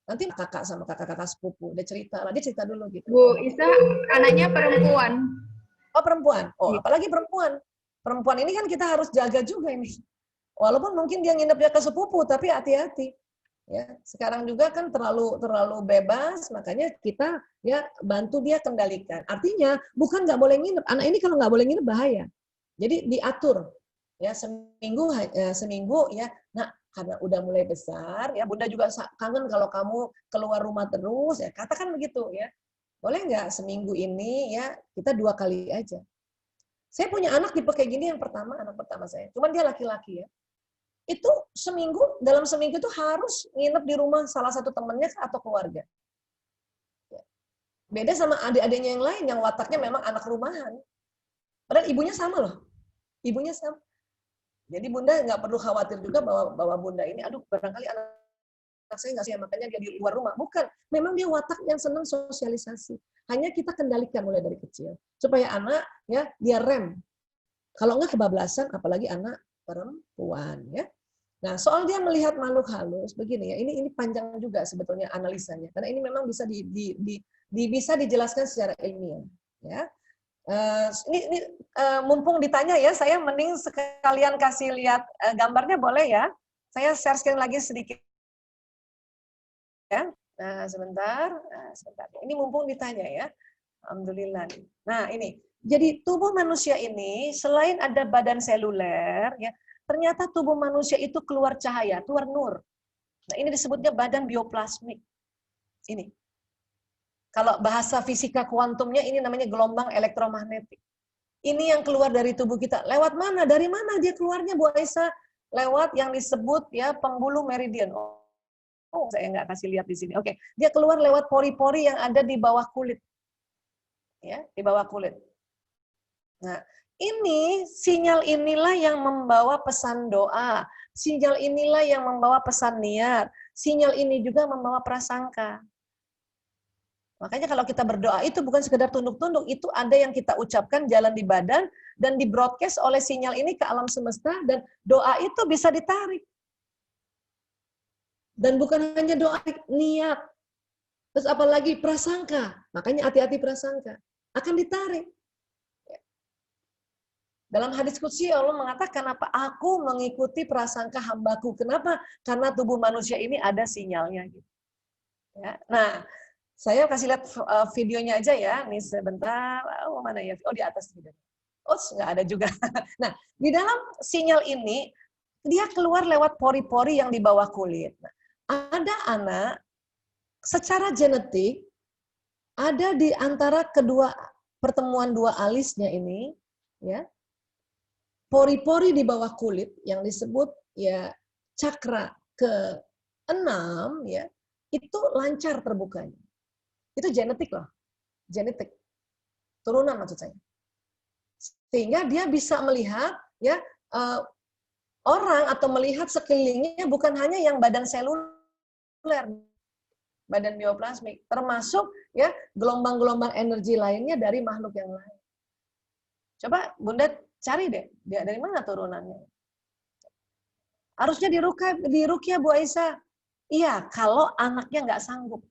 Nanti kakak sama kakak-kakak sepupu, dia cerita dulu gitu. Bu Isa, anaknya perempuan. Oh perempuan. Oh apalagi perempuan. Perempuan ini kan kita harus jaga juga ini. Walaupun mungkin dia nginepnya ke sepupu, tapi hati-hati. Ya, sekarang juga kan terlalu bebas, makanya kita ya bantu dia kendalikan. Artinya bukan nggak boleh nginep. Anak ini kalau nggak boleh nginep bahaya. Jadi diatur ya seminggu ya. Nah karena udah mulai besar ya, Bunda juga kangen kalau kamu keluar rumah terus ya. Katakan begitu ya. Boleh nggak seminggu ini ya kita 2 kali aja. Saya punya anak tipe kayak gini yang pertama, anak pertama saya. Cuman dia laki-laki ya. Itu dalam seminggu itu harus nginep di rumah salah satu temannya atau keluarga. Beda sama adik-adiknya yang lain yang wataknya memang anak rumahan. Padahal ibunya sama loh. Ibunya sama. Jadi Bunda nggak perlu khawatir juga bahwa Bunda ini, aduh barangkali anak saya nggak sih, makanya dia di luar rumah. Bukan. Memang dia watak yang senang sosialisasi. Hanya kita kendalikan mulai dari kecil. Supaya anak ya dia rem. Kalau nggak kebablasan, apalagi anak perempuan ya. Nah, soal dia melihat makhluk halus begini ya, ini panjang juga sebetulnya analisanya karena ini memang bisa bisa dijelaskan secara ilmiah ya. Ini mumpung ditanya ya, saya mending sekalian kasih lihat gambarnya boleh ya. Saya share screen lagi sedikit ya. Nah, sebentar. Ini mumpung ditanya ya. Alhamdulillah. Nah, ini. Jadi tubuh manusia ini selain ada badan seluler ya, ternyata tubuh manusia itu keluar cahaya, keluar nur. Nah, ini disebutnya badan bioplasmik. Ini. Kalau bahasa fisika kuantumnya ini namanya gelombang elektromagnetik. Ini yang keluar dari tubuh kita. Lewat mana? Dari mana dia keluarnya, Bu Aisyah? Lewat yang disebut ya pembuluh meridian. Oh, saya nggak kasih lihat di sini. Oke, dia keluar lewat pori-pori yang ada di bawah kulit. Ya, di bawah kulit. Nah, ini sinyal inilah yang membawa pesan doa. Sinyal inilah yang membawa pesan niat. Sinyal ini juga membawa prasangka. Makanya kalau kita berdoa itu bukan sekedar tunduk-tunduk, itu ada yang kita ucapkan jalan di badan dan di broadcast oleh sinyal ini ke alam semesta dan doa itu bisa ditarik. Dan bukan hanya doa, niat. Terus apalagi prasangka. Makanya hati-hati prasangka. Akan ditarik. Dalam hadis qudsi Allah mengatakan apa? Aku mengikuti prasangka hambaku. Kenapa? Karena tubuh manusia ini ada sinyalnya. Ya. Nah, saya kasih lihat videonya aja ya. Nih sebentar. Oh mana ya? Oh di atas video. Oh nggak ada juga. Nah, di dalam sinyal ini dia keluar lewat pori-pori yang di bawah kulit. Nah, ada anak secara genetik ada di antara kedua pertemuan dua alisnya ini, ya. Pori-pori di bawah kulit yang disebut ya cakra ke-6 ya, itu lancar terbukanya. Itu genetik loh. Genetik. Turunan maksud saya. Sehingga dia bisa melihat ya orang atau melihat sekelilingnya bukan hanya yang badan seluler, badan bioplasmik, termasuk ya gelombang-gelombang energi lainnya dari makhluk yang lain. Coba Bunda cari deh, dia dari mana turunannya. Harusnya diruqyah Bu Aisyah. Iya, kalau anaknya nggak sanggup.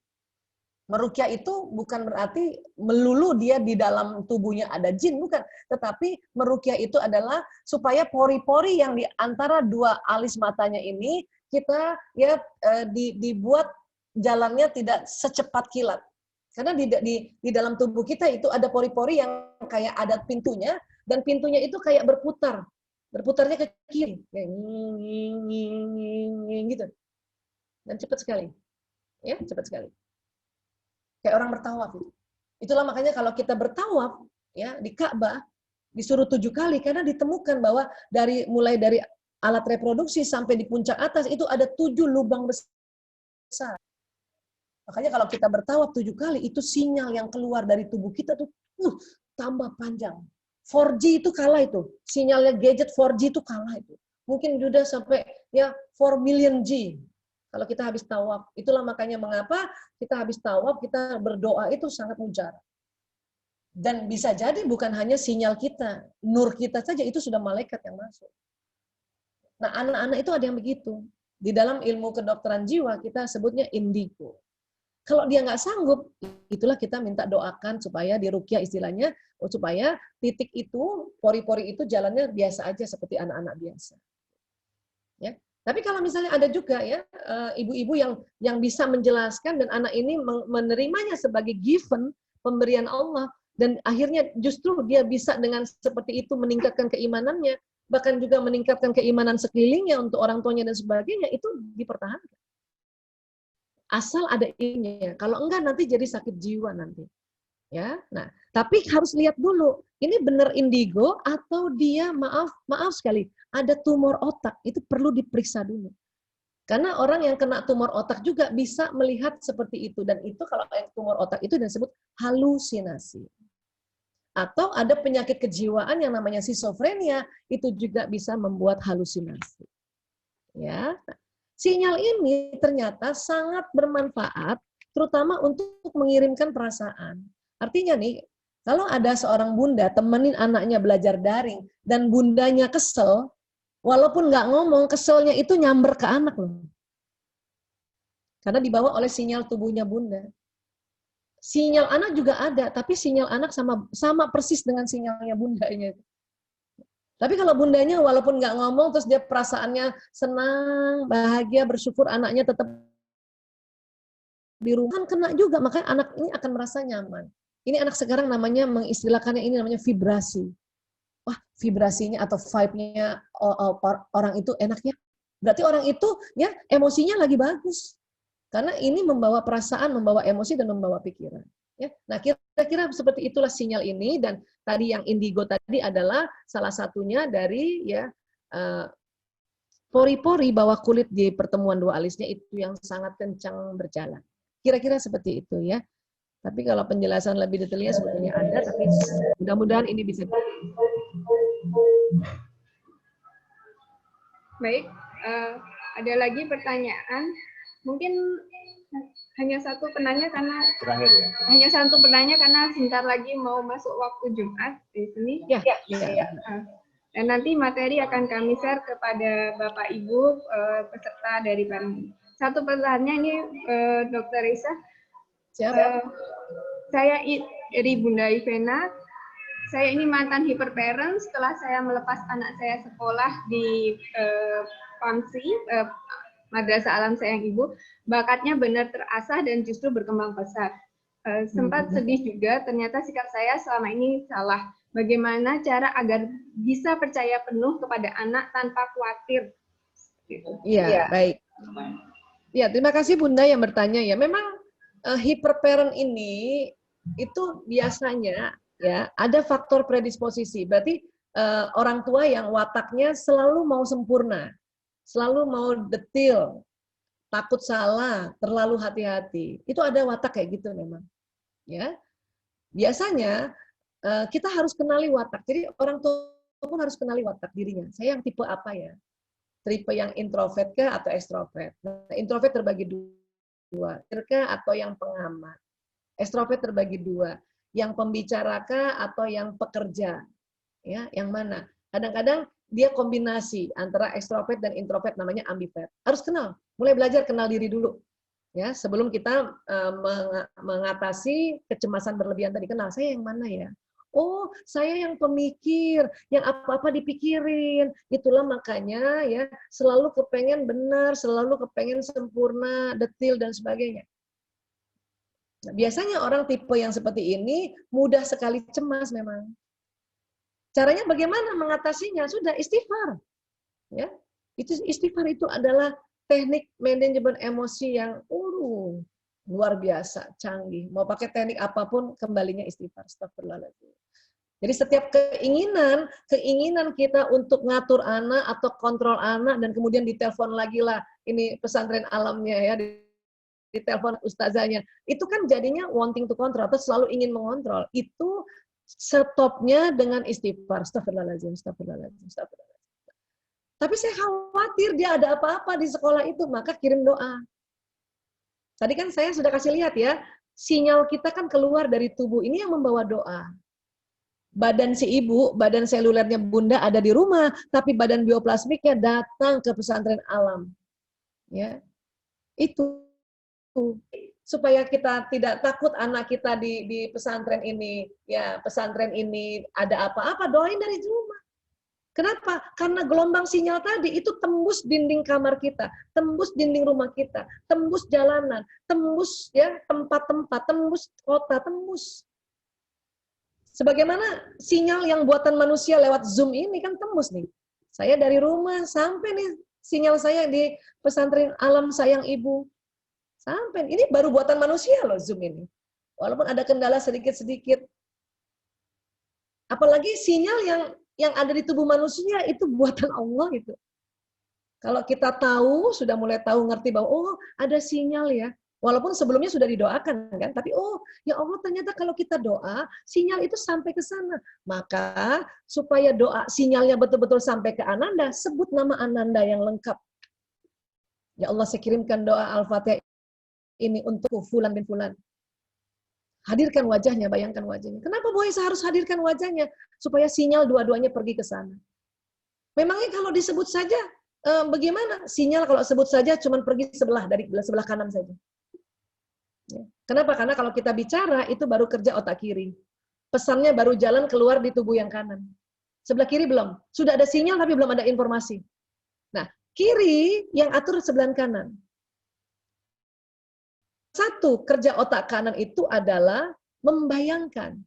Meruqyah itu bukan berarti melulu dia di dalam tubuhnya ada jin, bukan. Tetapi meruqyah itu adalah supaya pori-pori yang di antara dua alis matanya ini kita ya dibuat jalannya tidak secepat kilat. Karena di dalam tubuh kita itu ada pori-pori yang kayak ada pintunya, dan pintunya itu kayak berputar. Berputarnya ke kiri. Gitu. Dan cepat sekali. Ya, cepat sekali. Kayak orang bertawaf itu. Itulah makanya kalau kita bertawaf ya di Ka'bah disuruh 7 kali karena ditemukan bahwa mulai dari alat reproduksi sampai di puncak atas itu ada 7 lubang besar. Makanya kalau kita bertawaf 7 kali itu sinyal yang keluar dari tubuh kita tuh tambah panjang. 4G itu kalah itu. Sinyalnya gadget 4G itu kalah itu. Mungkin sudah sampai ya 4 million G. Kalau kita habis tawaf, itulah makanya mengapa kita habis tawaf, kita berdoa itu sangat mujarab. Dan bisa jadi bukan hanya sinyal kita, nur kita saja itu sudah malaikat yang masuk. Nah, anak-anak itu ada yang begitu. Di dalam ilmu kedokteran jiwa kita sebutnya indigo. Kalau dia nggak sanggup, itulah kita minta doakan supaya diruqyah istilahnya, supaya titik itu, pori-pori itu jalannya biasa aja seperti anak-anak biasa. Ya. Tapi kalau misalnya ada juga ya ibu-ibu yang bisa menjelaskan dan anak ini menerimanya sebagai given, pemberian Allah, dan akhirnya justru dia bisa dengan seperti itu meningkatkan keimanannya, bahkan juga meningkatkan keimanan sekelilingnya untuk orang tuanya dan sebagainya, itu dipertahankan. Asal ada ininya. Kalau enggak nanti jadi sakit jiwa nanti. Ya. Nah, tapi harus lihat dulu, ini benar indigo atau dia maaf sekali, ada tumor otak, itu perlu diperiksa dulu. Karena orang yang kena tumor otak juga bisa melihat seperti itu, dan itu kalau tumor otak itu disebut halusinasi. Atau ada penyakit kejiwaan yang namanya skizofrenia, itu juga bisa membuat halusinasi. Ya. Sinyal ini ternyata sangat bermanfaat, terutama untuk mengirimkan perasaan. Artinya nih, kalau ada seorang bunda temenin anaknya belajar daring, dan bundanya kesel, walaupun nggak ngomong, keselnya itu nyamber ke anak loh. Karena dibawa oleh sinyal tubuhnya bunda. Sinyal anak juga ada, tapi sinyal anak sama persis dengan sinyalnya bundanya. Tapi kalau bundanya walaupun nggak ngomong, terus dia perasaannya senang, bahagia, bersyukur anaknya tetap di rumah, kan kena juga, makanya anak ini akan merasa nyaman. Ini anak sekarang namanya, mengistilahkannya ini namanya vibrasi. Wah, vibrasinya atau vibe-nya orang itu enaknya. Berarti orang itu ya emosinya lagi bagus. Karena ini membawa perasaan, membawa emosi, dan membawa pikiran. Ya. Nah, kira-kira seperti itulah sinyal ini, dan tadi yang indigo tadi adalah salah satunya dari ya pori-pori bawah kulit di pertemuan dua alisnya itu yang sangat kencang berjalan. Kira-kira seperti itu ya. Tapi kalau penjelasan lebih detailnya sebenarnya ada, tapi mudah-mudahan ini bisa. Baik, ada lagi pertanyaan. Mungkin hanya satu penanya karena Terakhir ya. hanya satu penanya karena sebentar lagi mau masuk waktu Jumat di sini. Ya. Dan nanti materi akan kami share kepada Bapak Ibu peserta dari bareng. Satu pertanyaan ini Dr. Risa. Siapa? Saya dari Bunda Ivena. Saya ini mantan hyperparent. Setelah saya melepas anak saya sekolah di PAMSI, Madrasah Alam Sayang Ibu, bakatnya benar terasah dan justru berkembang pesat. Sempat sedih juga, ternyata sikap saya selama ini salah. Bagaimana cara agar bisa percaya penuh kepada anak tanpa khawatir? Iya, baik. Ya, terima kasih Bunda yang bertanya ya. Memang hyperparent ini itu biasanya ya ada faktor predisposisi. Berarti orang tua yang wataknya selalu mau sempurna, selalu mau detail, takut salah, terlalu hati-hati. Itu ada watak kayak gitu memang. Ya. Biasanya kita harus kenali watak. Jadi orang tua pun harus kenali watak dirinya. Saya yang tipe apa ya? Tipe yang introvert kah atau ekstrovert? Nah, introvert terbagi dua, atau yang pengamat. Ekstrovert terbagi dua, yang pembicara kah atau yang pekerja? Ya, yang mana? Kadang-kadang dia kombinasi antara ekstrovert dan introvert, namanya ambivert. Harus kenal, mulai belajar kenal diri dulu. Ya, sebelum kita mengatasi kecemasan berlebihan tadi, kenal saya yang mana ya? Oh, saya yang pemikir, yang apa-apa dipikirin. Itulah makanya ya selalu kepengen benar, selalu kepengen sempurna, detail dan sebagainya. Nah, biasanya orang tipe yang seperti ini mudah sekali cemas memang. Caranya bagaimana mengatasinya? Sudah istighfar. Ya. Itu istighfar itu adalah teknik manajemen emosi yang luar biasa, canggih. Mau pakai teknik apapun kembalinya istighfar. Astagfirullahaladzim. Jadi setiap keinginan kita untuk ngatur anak atau kontrol anak, dan kemudian ditelepon lagi lah, ini pesantren alamnya ya, ditelepon ustazahnya, itu kan jadinya wanting to control, atau selalu ingin mengontrol. Itu stopnya dengan istighfar. Astagfirullahaladzim, astagfirullahaladzim, astagfirullahaladzim. Tapi saya khawatir dia ada apa-apa di sekolah itu, maka kirim doa. Tadi kan saya sudah kasih lihat ya, sinyal kita kan keluar dari tubuh, ini yang membawa doa. Badan si ibu, badan selulernya bunda ada di rumah, tapi badan bioplasmiknya datang ke pesantren alam. Ya, itu supaya kita tidak takut anak kita di pesantren ini, ya pesantren ini ada apa-apa, doain dari rumah. Kenapa? Karena gelombang sinyal tadi itu tembus dinding kamar kita, tembus dinding rumah kita, tembus jalanan, tembus ya tempat-tempat, tembus kota, tembus. Sebagaimana sinyal yang buatan manusia lewat Zoom ini kan tembus nih. Saya dari rumah sampai nih sinyal saya di pesantren Alam Sayang Ibu. Sampai ini baru buatan manusia loh Zoom ini. Walaupun ada kendala sedikit-sedikit. Apalagi sinyal yang ada di tubuh manusia itu buatan Allah itu. Kalau kita tahu, sudah mulai tahu ngerti bahwa oh ada sinyal ya. Walaupun sebelumnya sudah didoakan kan, tapi oh ya Allah ternyata kalau kita doa, sinyal itu sampai ke sana. Maka supaya doa sinyalnya betul-betul sampai ke Ananda, sebut nama Ananda yang lengkap. Ya Allah saya kirimkan doa Al-Fatihah ini untuk Fulan bin Fulan. Hadirkan wajahnya, bayangkan wajahnya. Kenapa Bu Aisyah harus hadirkan wajahnya? Supaya sinyal dua-duanya pergi ke sana. Memangnya kalau disebut saja, bagaimana? Sinyal kalau sebut saja cuma pergi dari sebelah kanan saja. Ya. Kenapa? Karena kalau kita bicara, itu baru kerja otak kiri. Pesannya baru jalan keluar di tubuh yang kanan. Sebelah kiri belum. Sudah ada sinyal tapi belum ada informasi. Nah, kiri yang atur sebelah kanan. Satu, kerja otak kanan itu adalah membayangkan,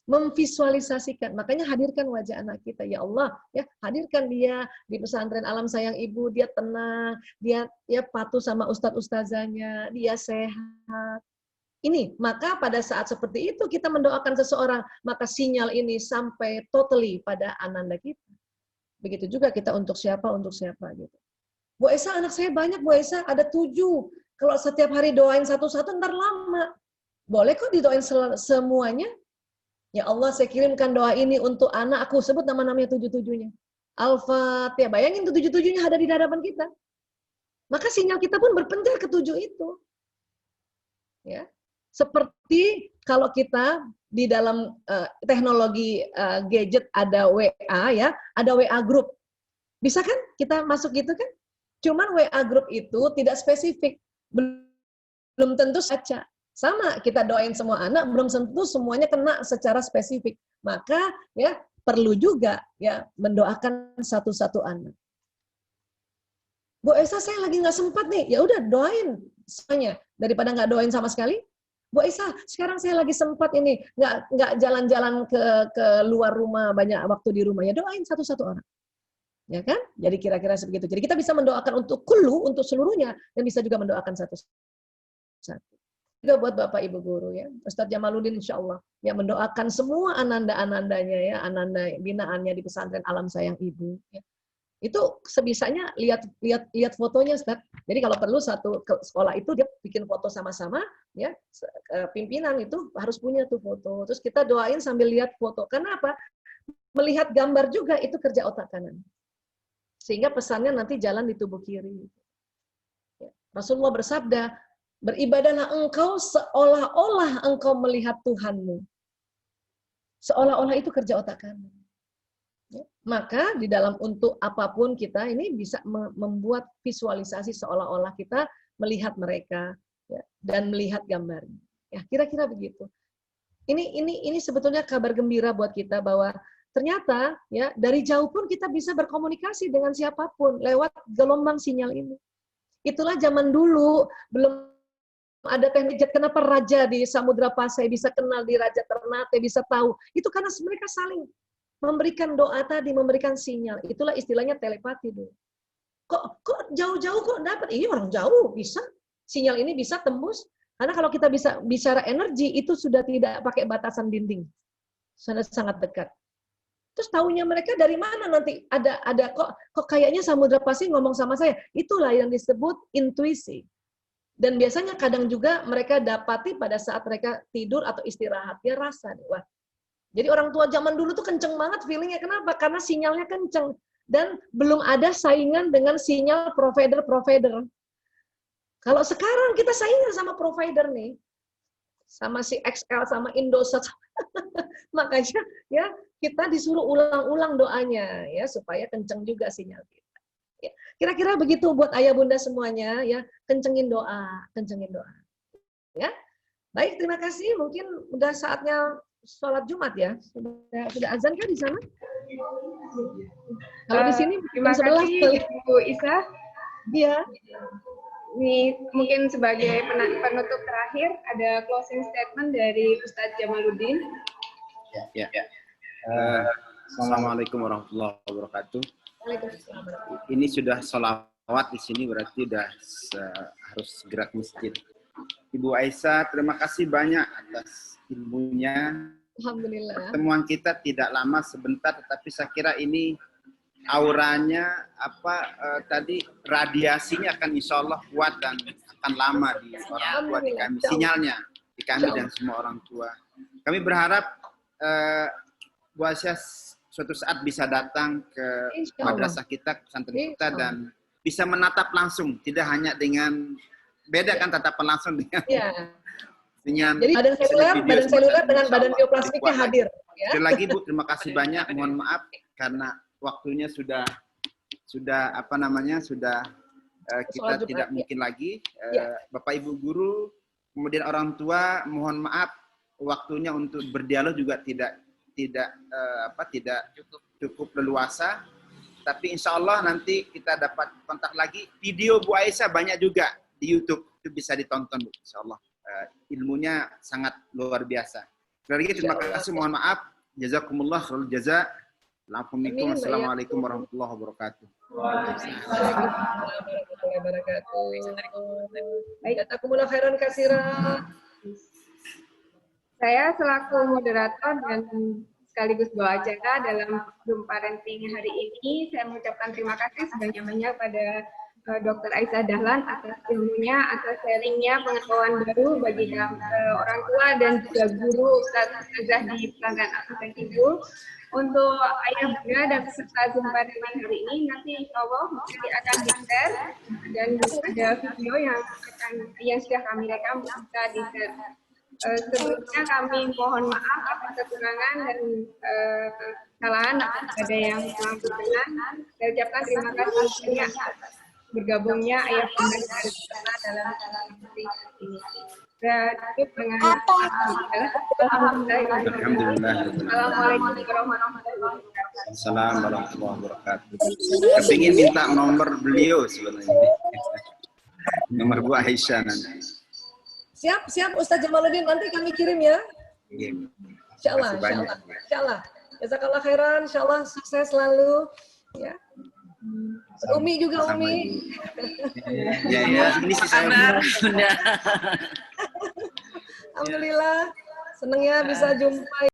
memvisualisasikan. Makanya hadirkan wajah anak kita. Ya Allah, ya hadirkan dia di pesantren Alam Sayang Ibu. Dia tenang, dia patuh sama ustadz-ustazanya, dia sehat. Ini, maka pada saat seperti itu kita mendoakan seseorang, maka sinyal ini sampai totally pada ananda kita. Begitu juga kita untuk siapa gitu. Bu Esa, anak saya banyak, Bu Esa, ada 7. Kalau setiap hari doain satu-satu, ntar lama. Boleh kok didoain semuanya. Ya Allah, saya kirimkan doa ini untuk anak, aku sebut nama-namanya 7-7-nya. Al-Fatihah, bayangin 7-7-nya ada di hadapan kita. Maka sinyal kita pun berpencar ke 7 itu. Ya. Seperti kalau kita di dalam teknologi gadget ada WA ya, ada WA group. Bisa kan kita masuk gitu kan? Cuman WA group itu tidak spesifik. Belum tentu saja. Sama, kita doain semua anak, belum tentu semuanya kena secara spesifik. Maka ya perlu juga ya mendoakan satu-satu anak. Bu Esa, saya lagi nggak sempat nih. Ya udah doain semuanya daripada nggak doain sama sekali. Bu Esa, sekarang saya lagi sempat ini nggak jalan-jalan ke luar rumah, banyak waktu di rumah. Ya doain satu-satu orang. Ya kan? Jadi kira-kira seperti itu. Jadi kita bisa mendoakan untuk kullu, untuk seluruhnya, dan bisa juga mendoakan satu-satu. Juga buat Bapak Ibu guru ya, Ustadz Jamaluddin insya Allah ya mendoakan semua ananda-anandanya ya, ananda binaannya di pesantren Alam Sayang Ibu. Ya. Itu sebisanya lihat fotonya Ustadz. Jadi kalau perlu satu sekolah itu dia bikin foto sama-sama ya, pimpinan itu harus punya tuh foto. Terus kita doain sambil lihat foto. Karena apa? Melihat gambar juga itu kerja otak kanan. Sehingga pesannya nanti jalan di tubuh kiri. Ya. Rasulullah bersabda, beribadahlah engkau seolah-olah engkau melihat Tuhanmu. Seolah-olah itu kerja otak kanan. Ya. Maka di dalam untuk apapun kita ini bisa membuat visualisasi seolah-olah kita melihat mereka ya, dan melihat gambarnya. Ya, kira-kira begitu. Ini sebetulnya kabar gembira buat kita bahwa ternyata ya dari jauh pun kita bisa berkomunikasi dengan siapapun lewat gelombang sinyal ini. Itulah zaman dulu belum ada teknik jet. Kenapa raja di Samudra Pasai bisa kenal di Raja Ternate, bisa tahu? Itu karena mereka saling memberikan doa tadi, memberikan sinyal. Itulah istilahnya telepati dulu. Kok jauh-jauh kok dapat? Iya orang jauh bisa. Sinyal ini bisa tembus. Karena kalau kita bisa bicara energi itu sudah tidak pakai batasan dinding. Sangat dekat. Terus tahunya mereka dari mana nanti ada kok kayaknya Samudra Pasai ngomong sama saya. Itulah yang disebut intuisi. Dan biasanya kadang juga mereka dapati pada saat mereka tidur atau istirahat, dia rasa. Wah. Jadi orang tua zaman dulu tuh kenceng banget feelingnya. Kenapa? Karena sinyalnya kenceng. Dan belum ada saingan dengan sinyal provider-provider. Kalau sekarang kita saingan sama provider nih. Sama si XL, sama Indosat. Makanya ya kita disuruh ulang-ulang doanya ya supaya kenceng juga sinyal kita. Ya, kira-kira begitu buat ayah bunda semuanya ya, kencengin doa, kencengin doa. Ya, baik, terima kasih. Mungkin udah saatnya sholat Jumat ya. Sudah azan kan di sana? Kalau di sini Terima jam 11 kasih kali. Ibu Isa. Dia. Ini mungkin sebagai penutup terakhir ada closing statement dari Ustadz Jamaluddin. Ya. Assalamualaikum warahmatullahi wabarakatuh. Ini sudah sholawat di sini, berarti sudah harus gerak masjid. Ibu Aisyah, terima kasih banyak atas ilmunya. Alhamdulillah. Pertemuan kita tidak lama, sebentar, tetapi saya kira ini auranya tadi radiasinya akan insya Allah kuat dan akan lama di orang tua di kami, sinyalnya di kami dan semua orang tua. Kami berharap Bu Aisyah suatu saat bisa datang ke madrasah kita, pesantren kita, dan bisa menatap langsung, tidak hanya dengan beda kan tatapan langsung dengan jadi badan seluler dengan badan bioplastiknya hadir. Ya. Sekali lagi Bu, terima kasih banyak. Mohon maaf karena waktunya sudah kita tidak mungkin lagi. Bapak Ibu guru, kemudian orang tua, mohon maaf waktunya untuk berdialog juga tidak cukup leluasa. Tapi insya Allah nanti kita dapat kontak lagi. Video Bu Aisyah banyak juga di YouTube, itu bisa ditonton Bu, insya Allah. Ilmunya sangat luar biasa. Sekali lagi terima kasih, mohon maaf. Jazakumullah khairul jaza. Assalamualaikum warahmatullahi wabarakatuh. Baik, jazakumullah khairan katsiran. Saya selaku moderator dan sekaligus bawa acara dalam Zoom Parenting hari ini, saya mengucapkan terima kasih sebanyak-banyak pada Dr. Aisyah Dahlan atas ilmunya, atas sharingnya pengetahuan baru bagi orang tua dan juga guru Ustazah di pesantren Al-Quran Ibu. Untuk ayah bunda dan peserta Zoom Parenting hari ini, nanti insya Allah akan di-share dan ada video yang sudah kami rekam bisa di-share. Sebelumnya kami mohon maaf atas kekurangan dan kesalahan ada yang kurang berkenan. Saya ucapkan terima kasih banyak bergabungnya ayah bunda dalam ini. Saya cukup dengan Alhamdulillah. Assalamualaikum warahmatullahi wabarakatuh. Assalamualaikum warahmatullahi wabarakatuh. Saya ingin minta nomor beliau sebenarnya. Nomor Bu Aisyah nanti. Siap Ustadz Jamaluddin, nanti kami kirim ya. Insyaallah. Jazakallah khairan, insyaallah sukses selalu. Ya. Umi juga Umi. Ya, ini sih saya. Alhamdulillah, senangnya bisa jumpa.